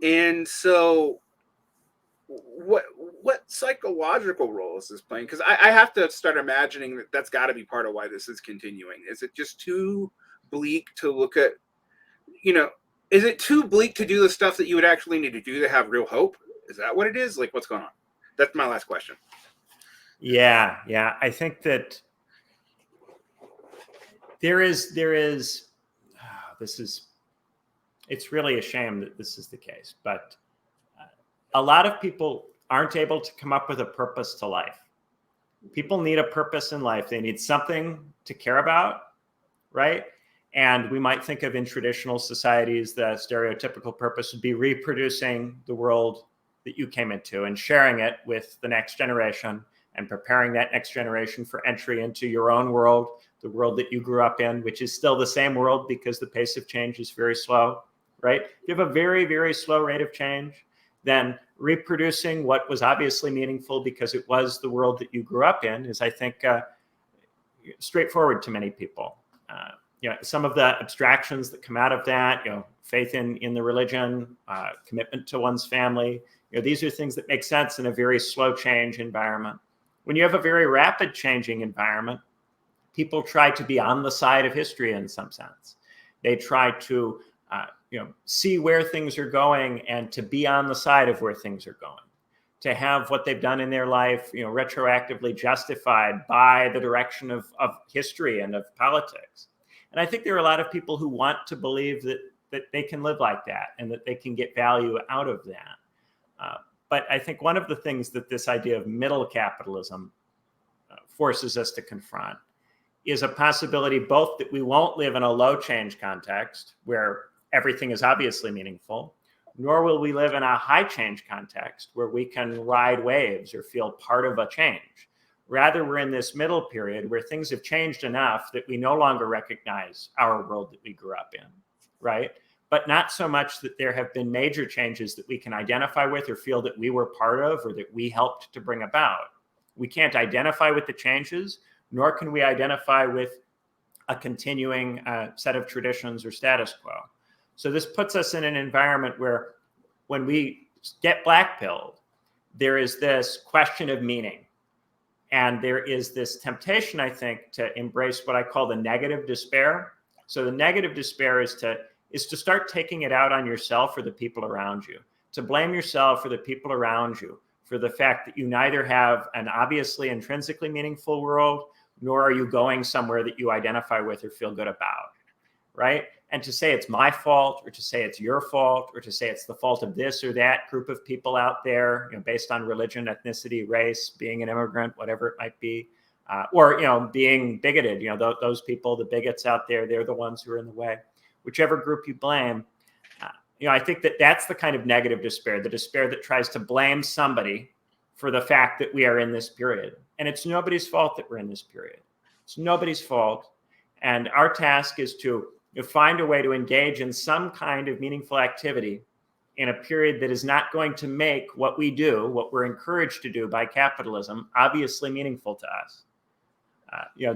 And so what psychological role is this playing? Because I have to start imagining that that's got to be part of why this is continuing. Is it just too bleak to look at, is it too bleak to do the stuff that you would actually need to do to have real hope? Is that what it is? Like, what's going on? That's my last question. Yeah. I think that it's really a shame that this is the case, but a lot of people aren't able to come up with a purpose to life. People need a purpose in life. They need something to care about, right? And we might think of, in traditional societies, the stereotypical purpose would be reproducing the world that you came into and sharing it with the next generation, and preparing that next generation for entry into your own world, the world that you grew up in, which is still the same world because the pace of change is very slow, right? If you have a very, very slow rate of change, then reproducing what was obviously meaningful because it was the world that you grew up in is, I think, straightforward to many people. Some of the abstractions that come out of that, faith in the religion, commitment to one's family, these are things that make sense in a very slow change environment. When you have a very rapid changing environment, people try to be on the side of history in some sense. They try to see where things are going and to be on the side of where things are going, to have what they've done in their life, retroactively justified by the direction of history and of politics. And I think there are a lot of people who want to believe that they can live like that and that they can get value out of that. But I think one of the things that this idea of middle capitalism forces us to confront is a possibility both that we won't live in a low change context where everything is obviously meaningful, nor will we live in a high change context where we can ride waves or feel part of a change. Rather, we're in this middle period where things have changed enough that we no longer recognize our world that we grew up in, right? But not so much that there have been major changes that we can identify with or feel that we were part of or that we helped to bring about. We can't identify with the changes, nor can we identify with a continuing set of traditions or status quo. So this puts us in an environment where when we get blackpilled, there is this question of meaning. And there is this temptation, I think, to embrace what I call the negative despair. So the negative despair is to start taking it out on yourself or the people around you, to blame yourself or the people around you for the fact that you neither have an obviously intrinsically meaningful world, nor are you going somewhere that you identify with or feel good about, right? And to say it's my fault, or to say it's your fault, or to say it's the fault of this or that group of people out there, based on religion, ethnicity, race, being an immigrant, whatever it might be, or being bigoted. Those people, the bigots out there, they're the ones who are in the way. Whichever group you blame, I think that's the kind of negative despair, the despair that tries to blame somebody for the fact that we are in this period. And it's nobody's fault that we're in this period. It's nobody's fault. And our task is to find a way to engage in some kind of meaningful activity in a period that is not going to make what we do, what we're encouraged to do by capitalism, obviously meaningful to us.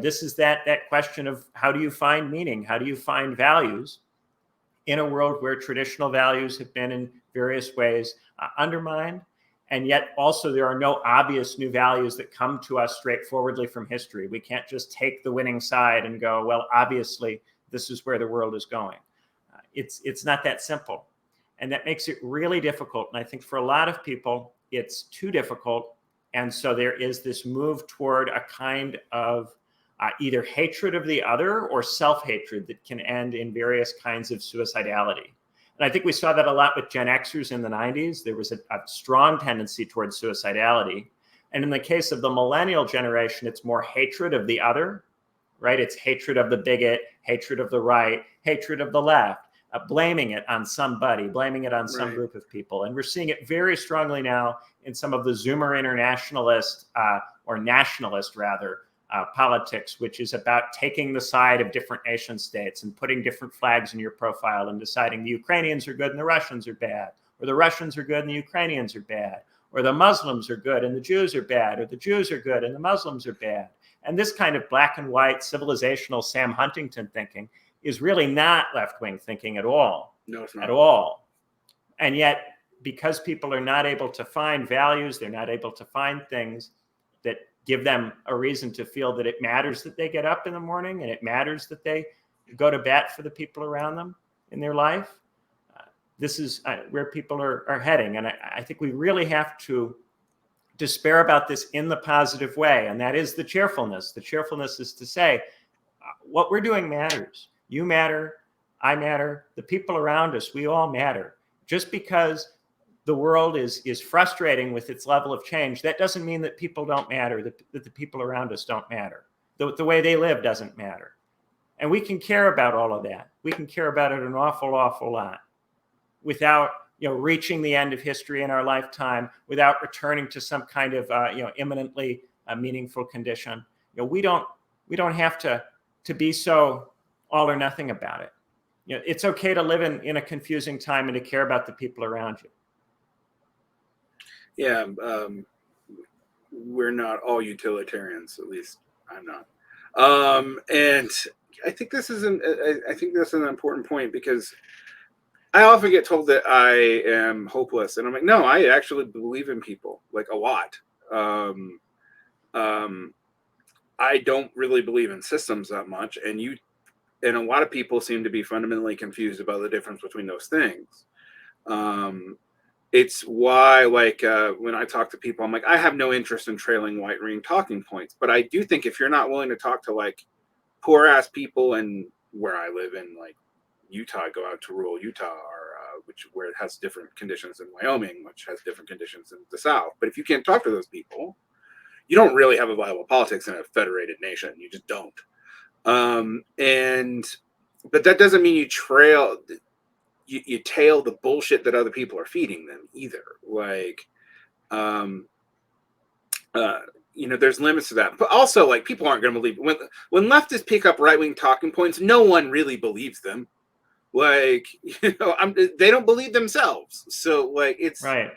This is that question of how do you find meaning? How do you find values in a world where traditional values have been in various ways undermined? And yet also there are no obvious new values that come to us straightforwardly from history. We can't just take the winning side and go, well, obviously this is where the world is going. It's not that simple. And that makes it really difficult. And I think for a lot of people, it's too difficult. And so there is this move toward a kind of either hatred of the other or self-hatred that can end in various kinds of suicidality. And I think we saw that a lot with Gen Xers in the 90s. There was a strong tendency towards suicidality. And in the case of the millennial generation, it's more hatred of the other, right? It's hatred of the bigot, hatred of the right, hatred of the left, blaming it on somebody, blaming it on some group of people. And we're seeing it very strongly now in some of the Zoomer internationalist or nationalist rather, politics, which is about taking the side of different nation states and putting different flags in your profile and deciding the Ukrainians are good and the Russians are bad, or the Russians are good and the Ukrainians are bad, or the Muslims are good and the Jews are bad, or the Jews are good and the Muslims are bad. And this kind of black and white civilizational Sam Huntington thinking is really not left-wing thinking at all. No, it's not. At all. And yet, because people are not able to find values, they're not able to find things that give them a reason to feel that it matters that they get up in the morning and it matters that they go to bat for the people around them in their life. This is where people are heading. And I think we really have to despair about this in the positive way. And that is the cheerfulness. The cheerfulness is to say, what we're doing matters. You matter, I matter, the people around us, we all matter. Just because the world is frustrating with its level of change, that doesn't mean that people don't matter, that the people around us don't matter. The way they live doesn't matter. And we can care about all of that. We can care about it an awful, awful lot without reaching the end of history in our lifetime, without returning to some kind of imminently meaningful condition. We don't have to be so all or nothing about it. It's okay to live in a confusing time and to care about the people around you. Yeah, we're not all utilitarians. At least I'm not. And I think this is an important point, because I often get told that I am hopeless, and I'm like, no, I actually believe in people, like, a lot. I don't really believe in systems that much, and a lot of people seem to be fundamentally confused about the difference between those things. It's why, when I talk to people, I'm like, I have no interest in trailing white ring talking points. But I do think if you're not willing to talk to poor ass people, and where I live in Utah, go out to rural Utah, or where it has different conditions than Wyoming, which has different conditions in the South. But if you can't talk to those people, you don't really have a viable politics in a federated nation. You just don't. But that doesn't mean you tail the bullshit that other people are feeding them either. There's limits to that. But also, people aren't going to believe when leftists pick up right-wing talking points, no one really believes them. They don't believe themselves. So it's right.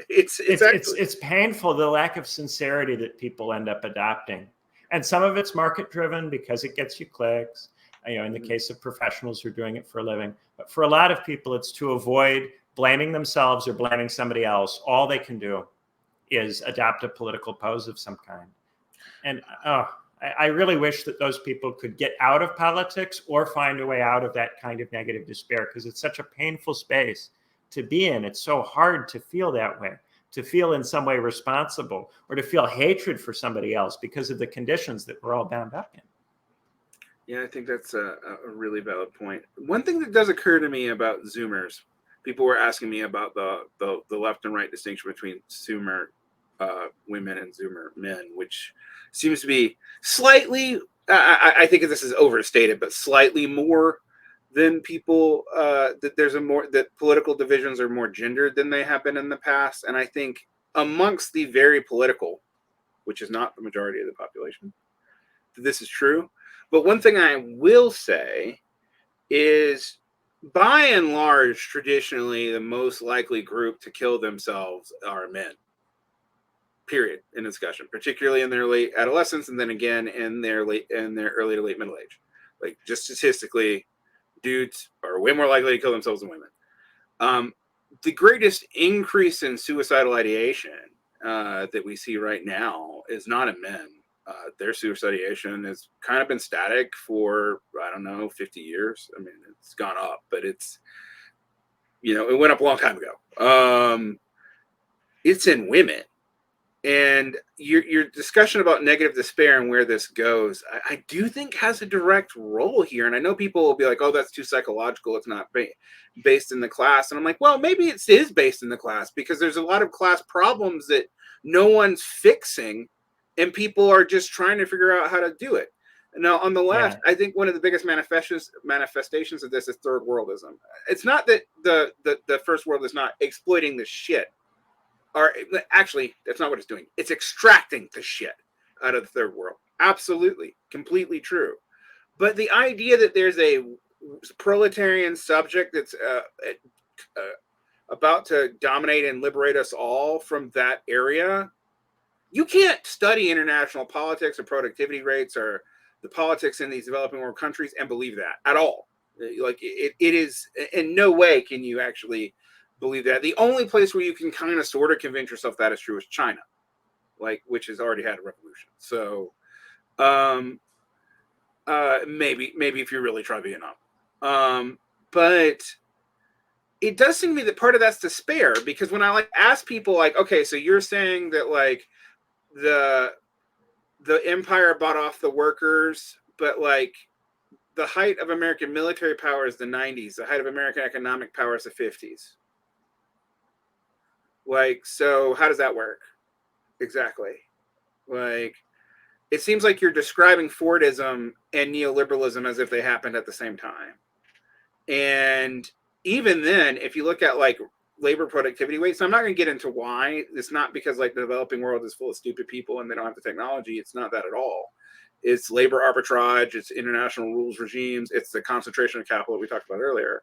It's painful, the lack of sincerity that people end up adopting. And some of it's market driven because it gets you clicks, in the case of professionals who are doing it for a living. But for a lot of people, it's to avoid blaming themselves or blaming somebody else. All they can do is adopt a political pose of some kind. And I really wish that those people could get out of politics or find a way out of that kind of negative despair, because it's such a painful space to be in. It's so hard to feel that way, to feel in some way responsible, or to feel hatred for somebody else because of the conditions that we're all bound up in. Yeah, I think that's a really valid point. One thing that does occur to me about Zoomers, people were asking me about the left and right distinction between Zoomer women and Zoomer men, which seems to be slightly, I think this is overstated, but slightly more than people, that there's a more, that political divisions are more gendered than they have been in the past. And I think amongst the very political, which is not the majority of the population, this is true. But one thing I will say is, by and large, traditionally, the most likely group to kill themselves are men. Period. In discussion, particularly in their late adolescence, and then again in their early to late middle age. Like, just statistically, dudes are way more likely to kill themselves than women. The greatest increase in suicidal ideation that we see right now is not in men. Their suicidation has kind of been static for, I don't know, 50 years. I mean, it's gone up, but it's, it went up a long time ago. It's in women. And your discussion about negative despair and where this goes, I do think has a direct role here. And I know people will be like, oh, that's too psychological. It's not based in the class. And I'm like, well, maybe it is based in the class, because there's a lot of class problems that no one's fixing, and people are just trying to figure out how to do it. Now, on the left, I think one of the biggest manifestations of this is third worldism. It's not that the first world is not exploiting the shit. Or actually, that's not what it's doing. It's extracting the shit out of the third world. Absolutely. Completely true. But the idea that there's a proletarian subject that's about to dominate and liberate us all from that area, you can't study international politics or productivity rates or the politics in these developing world countries and believe that at all. Like, it is, in no way can you actually believe that. The only place where you can kind of sort of convince yourself that is true is China, which has already had a revolution. So maybe if you really try Vietnam. But it does seem to me that part of that's despair, because when I ask people, okay, so you're saying that the empire bought off the workers, but the height of American military power is the 90s, the height of American economic power is the 50s. So how does that work exactly? It seems like you're describing Fordism and neoliberalism as if they happened at the same time. And even then, if you look at labor productivity rates, I'm not going to get into why. It's not because the developing world is full of stupid people and they don't have the technology. It's not that at all. It's labor arbitrage. It's international rules regimes. It's the concentration of capital that we talked about earlier,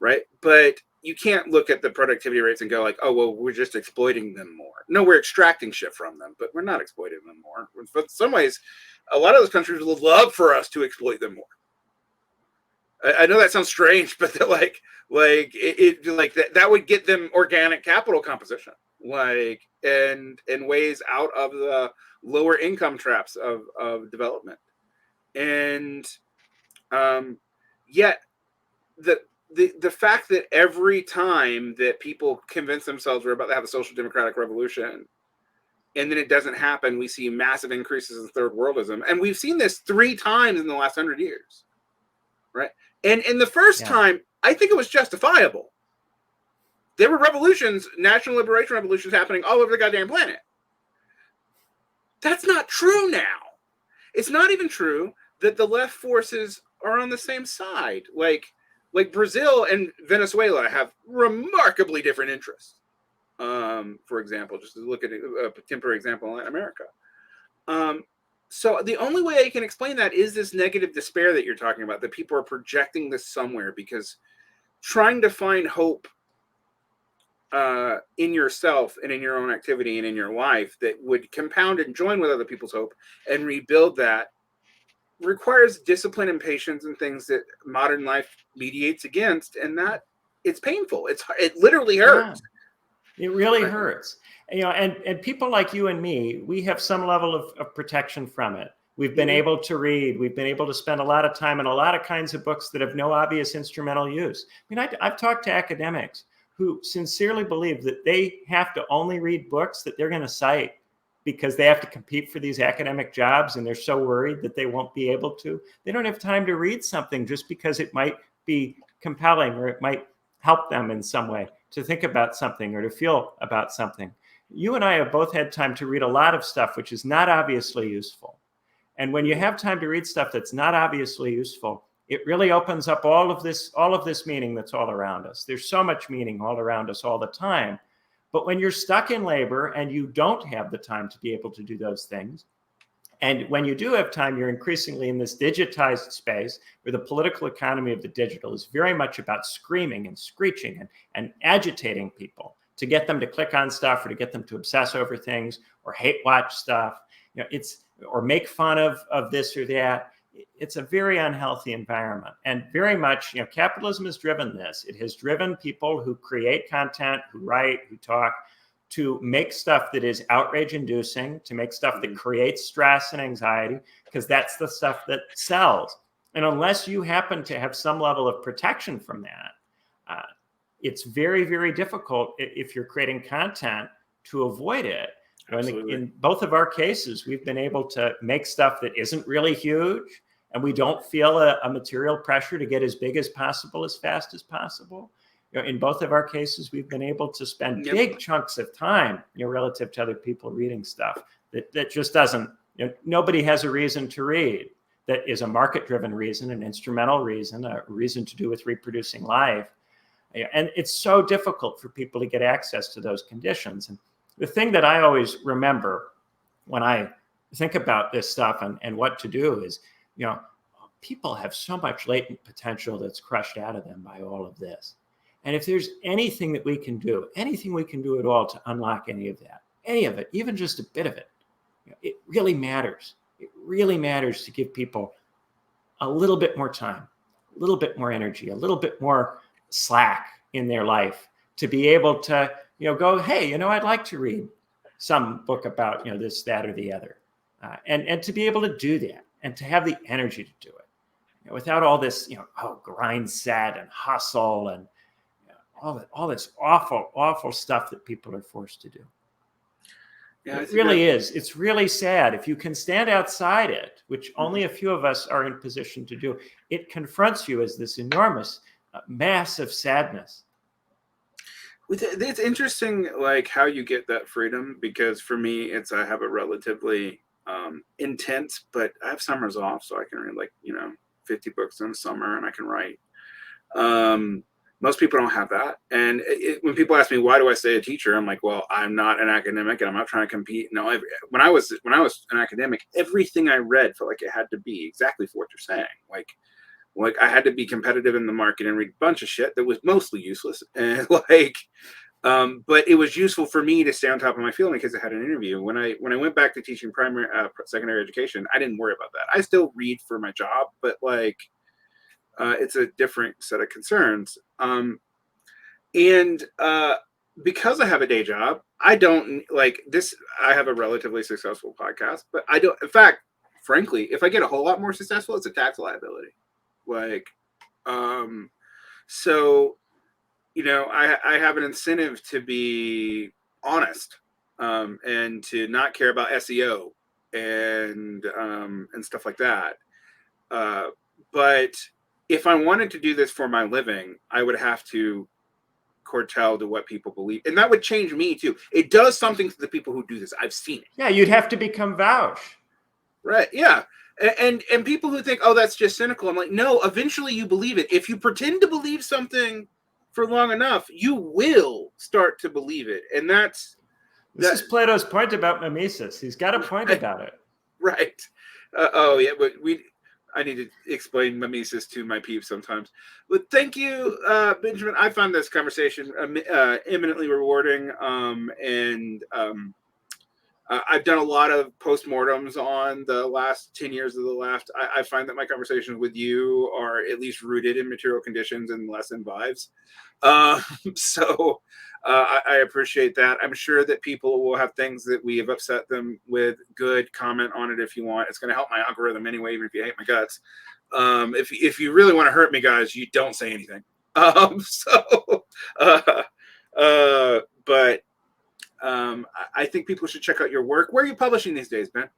right? But you can't look at the productivity rates and go oh, well, we're just exploiting them more. No, we're extracting shit from them, but we're not exploiting them more. But in some ways, a lot of those countries would love for us to exploit them more. I know that sounds strange, but that that would get them organic capital composition, and ways out of the lower income traps of development. And yet the fact that every time that people convince themselves we're about to have a social democratic revolution, and then it doesn't happen, we see massive increases in third worldism. And we've seen this 3 times in the last 100 years, right? And in the first time, I think it was justifiable. There were revolutions, national liberation revolutions happening all over the goddamn planet. That's not true now. It's not even true that the left forces are on the same side. Like Brazil and Venezuela have remarkably different interests. For example, just to look at a temporary example in Latin America. So the only way I can explain that is this negative despair that you're talking about, that people are projecting this somewhere, because trying to find hope in yourself and in your own activity and in your life that would compound and join with other people's hope and rebuild that requires discipline and patience and things that modern life mediates against, and that it's painful. It literally hurts. Yeah, it really hurts. And people like you and me, we have some level of protection from it. We've been able to read. We've been able to spend a lot of time in a lot of kinds of books that have no obvious instrumental use. I mean, I've talked to academics who sincerely believe that they have to only read books that they're going to cite because they have to compete for these academic jobs and they're so worried that they won't be able to. They don't have time to read something just because it might be compelling or it might help them in some way to think about something or to feel about something. You and I have both had time to read a lot of stuff which is not obviously useful. And when you have time to read stuff that's not obviously useful, it really opens up all of this meaning that's all around us. There's so much meaning all around us all the time. But when you're stuck in labor and you don't have the time to be able to do those things, and when you do have time, you're increasingly in this digitized space where the political economy of the digital is very much about screaming and screeching and agitating people to get them to click on stuff or to get them to obsess over things or hate watch stuff, or make fun of this or that. It's a very unhealthy environment, and very much, capitalism has driven this. It has driven people who create content, who write, who talk, to make stuff that is outrage inducing, to make stuff that creates stress and anxiety, because that's the stuff that sells. And unless you happen to have some level of protection from that, it's very, very difficult if you're creating content to avoid it. In both of our cases, we've been able to make stuff that isn't really huge, and we don't feel a material pressure to get as big as possible, as fast as possible. In both of our cases, we've been able to spend big chunks of time, relative to other people reading stuff that just doesn't, nobody has a reason to read that is a market-driven reason, an instrumental reason, a reason to do with reproducing life. And it's so difficult for people to get access to those conditions. And the thing that I always remember when I think about this stuff and what to do is, people have so much latent potential that's crushed out of them by all of this. And if there's anything that we can do, anything we can do at all to unlock any of that, any of it, even just a bit of it, it really matters. It really matters to give people a little bit more time, a little bit more energy, a little bit more slack in their life to be able to, go, hey, I'd like to read some book about, this, that, or the other. And to be able to do that and to have the energy to do it, without all this, grind set and hustle and all this awful stuff that people are forced to do. Yeah, it really is. It's really sad. If you can stand outside it, which only a few of us are in position to do, it confronts you as this enormous, massive sadness. It's interesting, like, how you get that freedom, because for me, I have a relatively intense, but I have summers off, so I can read 50 books in the summer, and I can write. Most people don't have that. And when people ask me, why do I stay a teacher? I'm like, well, I'm not an academic and I'm not trying to compete. No, when I was an academic, everything I read felt like it had to be exactly for what you're saying. Like I had to be competitive in the market and read a bunch of shit that was mostly useless. And but it was useful for me to stay on top of my field because I had an interview. When I went back to teaching primary, secondary education, I didn't worry about that. I still read for my job, but it's a different set of concerns. Because I have a day job, I don't this. I have a relatively successful podcast, but I don't. In fact, frankly, if I get a whole lot more successful, it's a tax liability. So, I have an incentive to be honest, and to not care about SEO and stuff like that. But if I wanted to do this for my living, I would have to curtail to what people believe. And that would change me too. It does something to the people who do this. I've seen it. Yeah, you'd have to become vouch. Right, yeah. And people who think, oh, that's just cynical. I'm like, no, eventually you believe it. If you pretend to believe something for long enough, you will start to believe it. And this is Plato's point about mimesis. He's got a point about it. Right. Oh, yeah, but I need to explain mimesis to my peeps sometimes. But thank you, Benjamin. I found this conversation eminently rewarding. I've done a lot of postmortems on the last 10 years of the left. I find that my conversations with you are at least rooted in material conditions and less in vibes. So I appreciate that. I'm sure that people will have things that we have upset them with. Good, comment on it if you want. It's going to help my algorithm anyway, even if you hate my guts. If you really want to hurt me, guys, you don't say anything. I I think people should check out your work. Where are you publishing these days, Ben?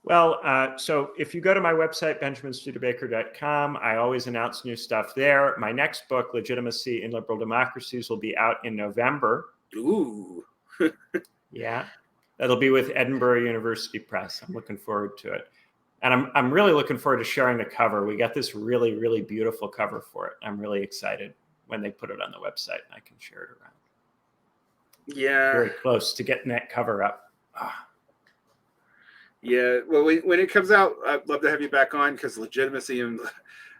Well, so if you go to my website, benjaminstudebaker.com, I always announce new stuff there. My next book, Legitimacy in Liberal Democracies, will be out in November. Ooh. Yeah, that'll be with Edinburgh University Press. I'm looking forward to it. And I'm really looking forward to sharing the cover. We got this really, really beautiful cover for it. I'm really excited when they put it on the website and I can share it around. Yeah. Very close to getting that cover up. Yeah. Well, when it comes out, I'd love to have you back on, because legitimacy, and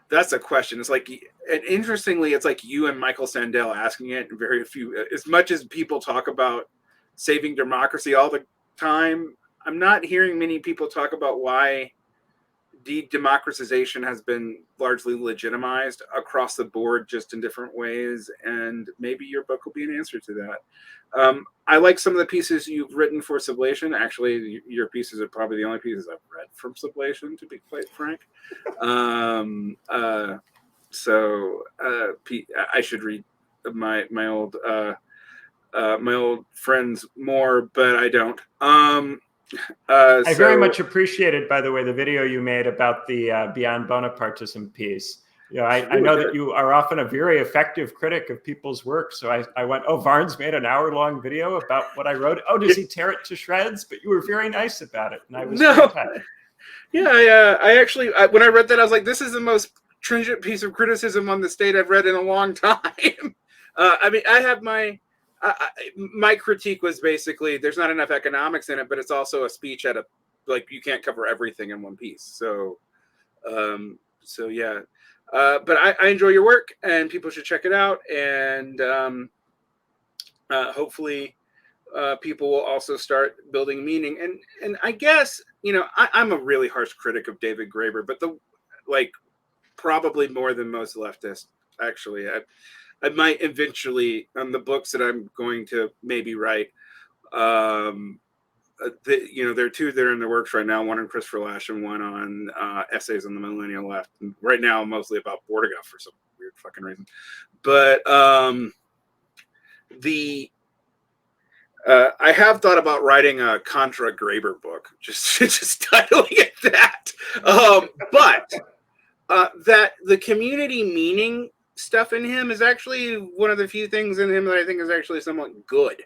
that's a question. It's like, and interestingly, it's like you and Michael Sandel asking it. Very few, as much as people talk about saving democracy all the time, I'm not hearing many people talk about why de-democratization has been largely legitimized across the board, just in different ways. And maybe your book will be an answer to that. I like some of the pieces you've written for Sublation. Actually, your pieces are probably the only pieces I've read from Sublation, to be quite frank. So I should read my old friends more, but I don't. I very much appreciated, by the way, the video you made about the Beyond Bonapartism piece. You know, I know that you are often a very effective critic of people's work. So I went, oh, Varn's made an hour-long video about what I wrote. Oh, does he tear it to shreds? But you were very nice about it, and I was very touched. Yeah, I actually, when I read that, I was like, this is the most stringent piece of criticism on the state I've read in a long time. I mean, I have my critique was basically there's not enough economics in it, but it's also a speech at you can't cover everything in one piece. So yeah. But I enjoy your work, and people should check it out. And hopefully people will also start building meaning. And I guess, I'm a really harsh critic of David Graeber, but probably more than most leftists, actually. I might eventually, on the books that I'm going to maybe write, there are two that are in the works right now, one on Christopher Lasch and one on essays on the millennial left. And right now, mostly about Bordiga for some weird fucking reason. But I have thought about writing a Contra Graeber book, just titling it that. But that the community meaning stuff in him is actually one of the few things in him that I think is actually somewhat good.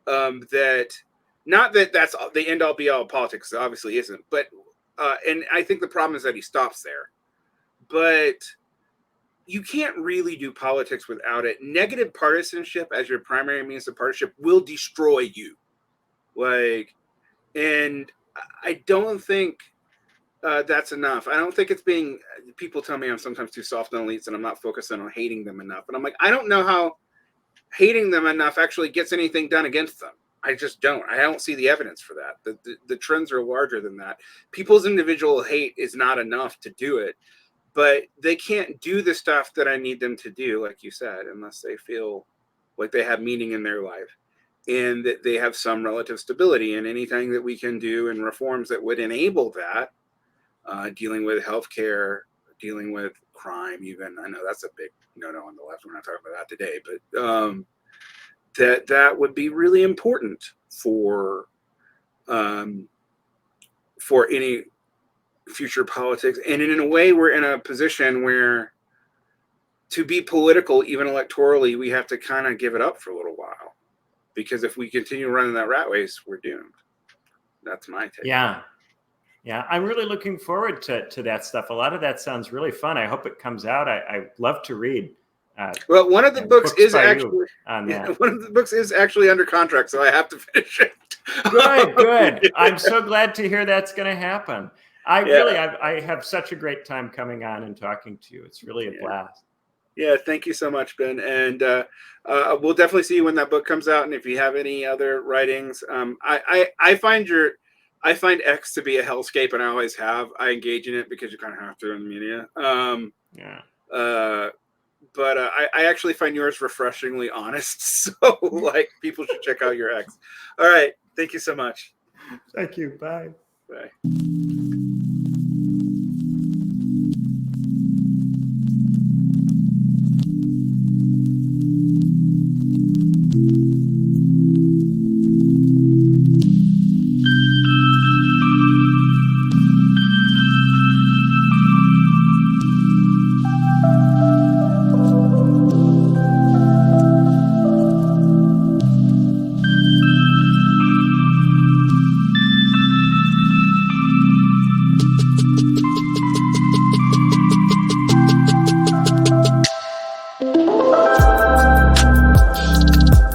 That not that that's the end all be all of politics, it obviously isn't, but and I think the problem is that he stops there. But you can't really do politics without it. Negative partisanship as your primary means of partisanship will destroy you. And I don't think that's enough. I don't think it's being, people tell me I'm sometimes too soft on elites and I'm not focusing on hating them enough. And I'm like, I don't know how hating them enough actually gets anything done against them. I just don't. I don't see the evidence for that. The trends are larger than that. People's individual hate is not enough to do it, but they can't do the stuff that I need them to do, like you said, unless they feel like they have meaning in their life and that they have some relative stability. And anything that we can do and reforms that would enable that, dealing with healthcare, dealing with crime, even. I know that's a big no-no on the left. We're not talking about that today, but that would be really important for any future politics. And in a way, we're in a position where to be political, even electorally, we have to kind of give it up for a little while, because if we continue running that rat race, we're doomed. That's my take. Yeah, I'm really looking forward to that stuff. A lot of that sounds really fun. I hope it comes out. I love to read. Well, one of the books is actually one of the books is actually under contract, so I have to finish it. Good. I'm so glad to hear that's going to happen. I have such a great time coming on and talking to you. It's really a blast. Yeah, thank you so much, Ben. And we'll definitely see you when that book comes out. And if you have any other writings, I find X to be a hellscape, and I always have. I engage in it because you kind of have to in the media. But I actually find yours refreshingly honest. So, people should check out your X. All right. Thank you so much. Thank you. Bye. Bye.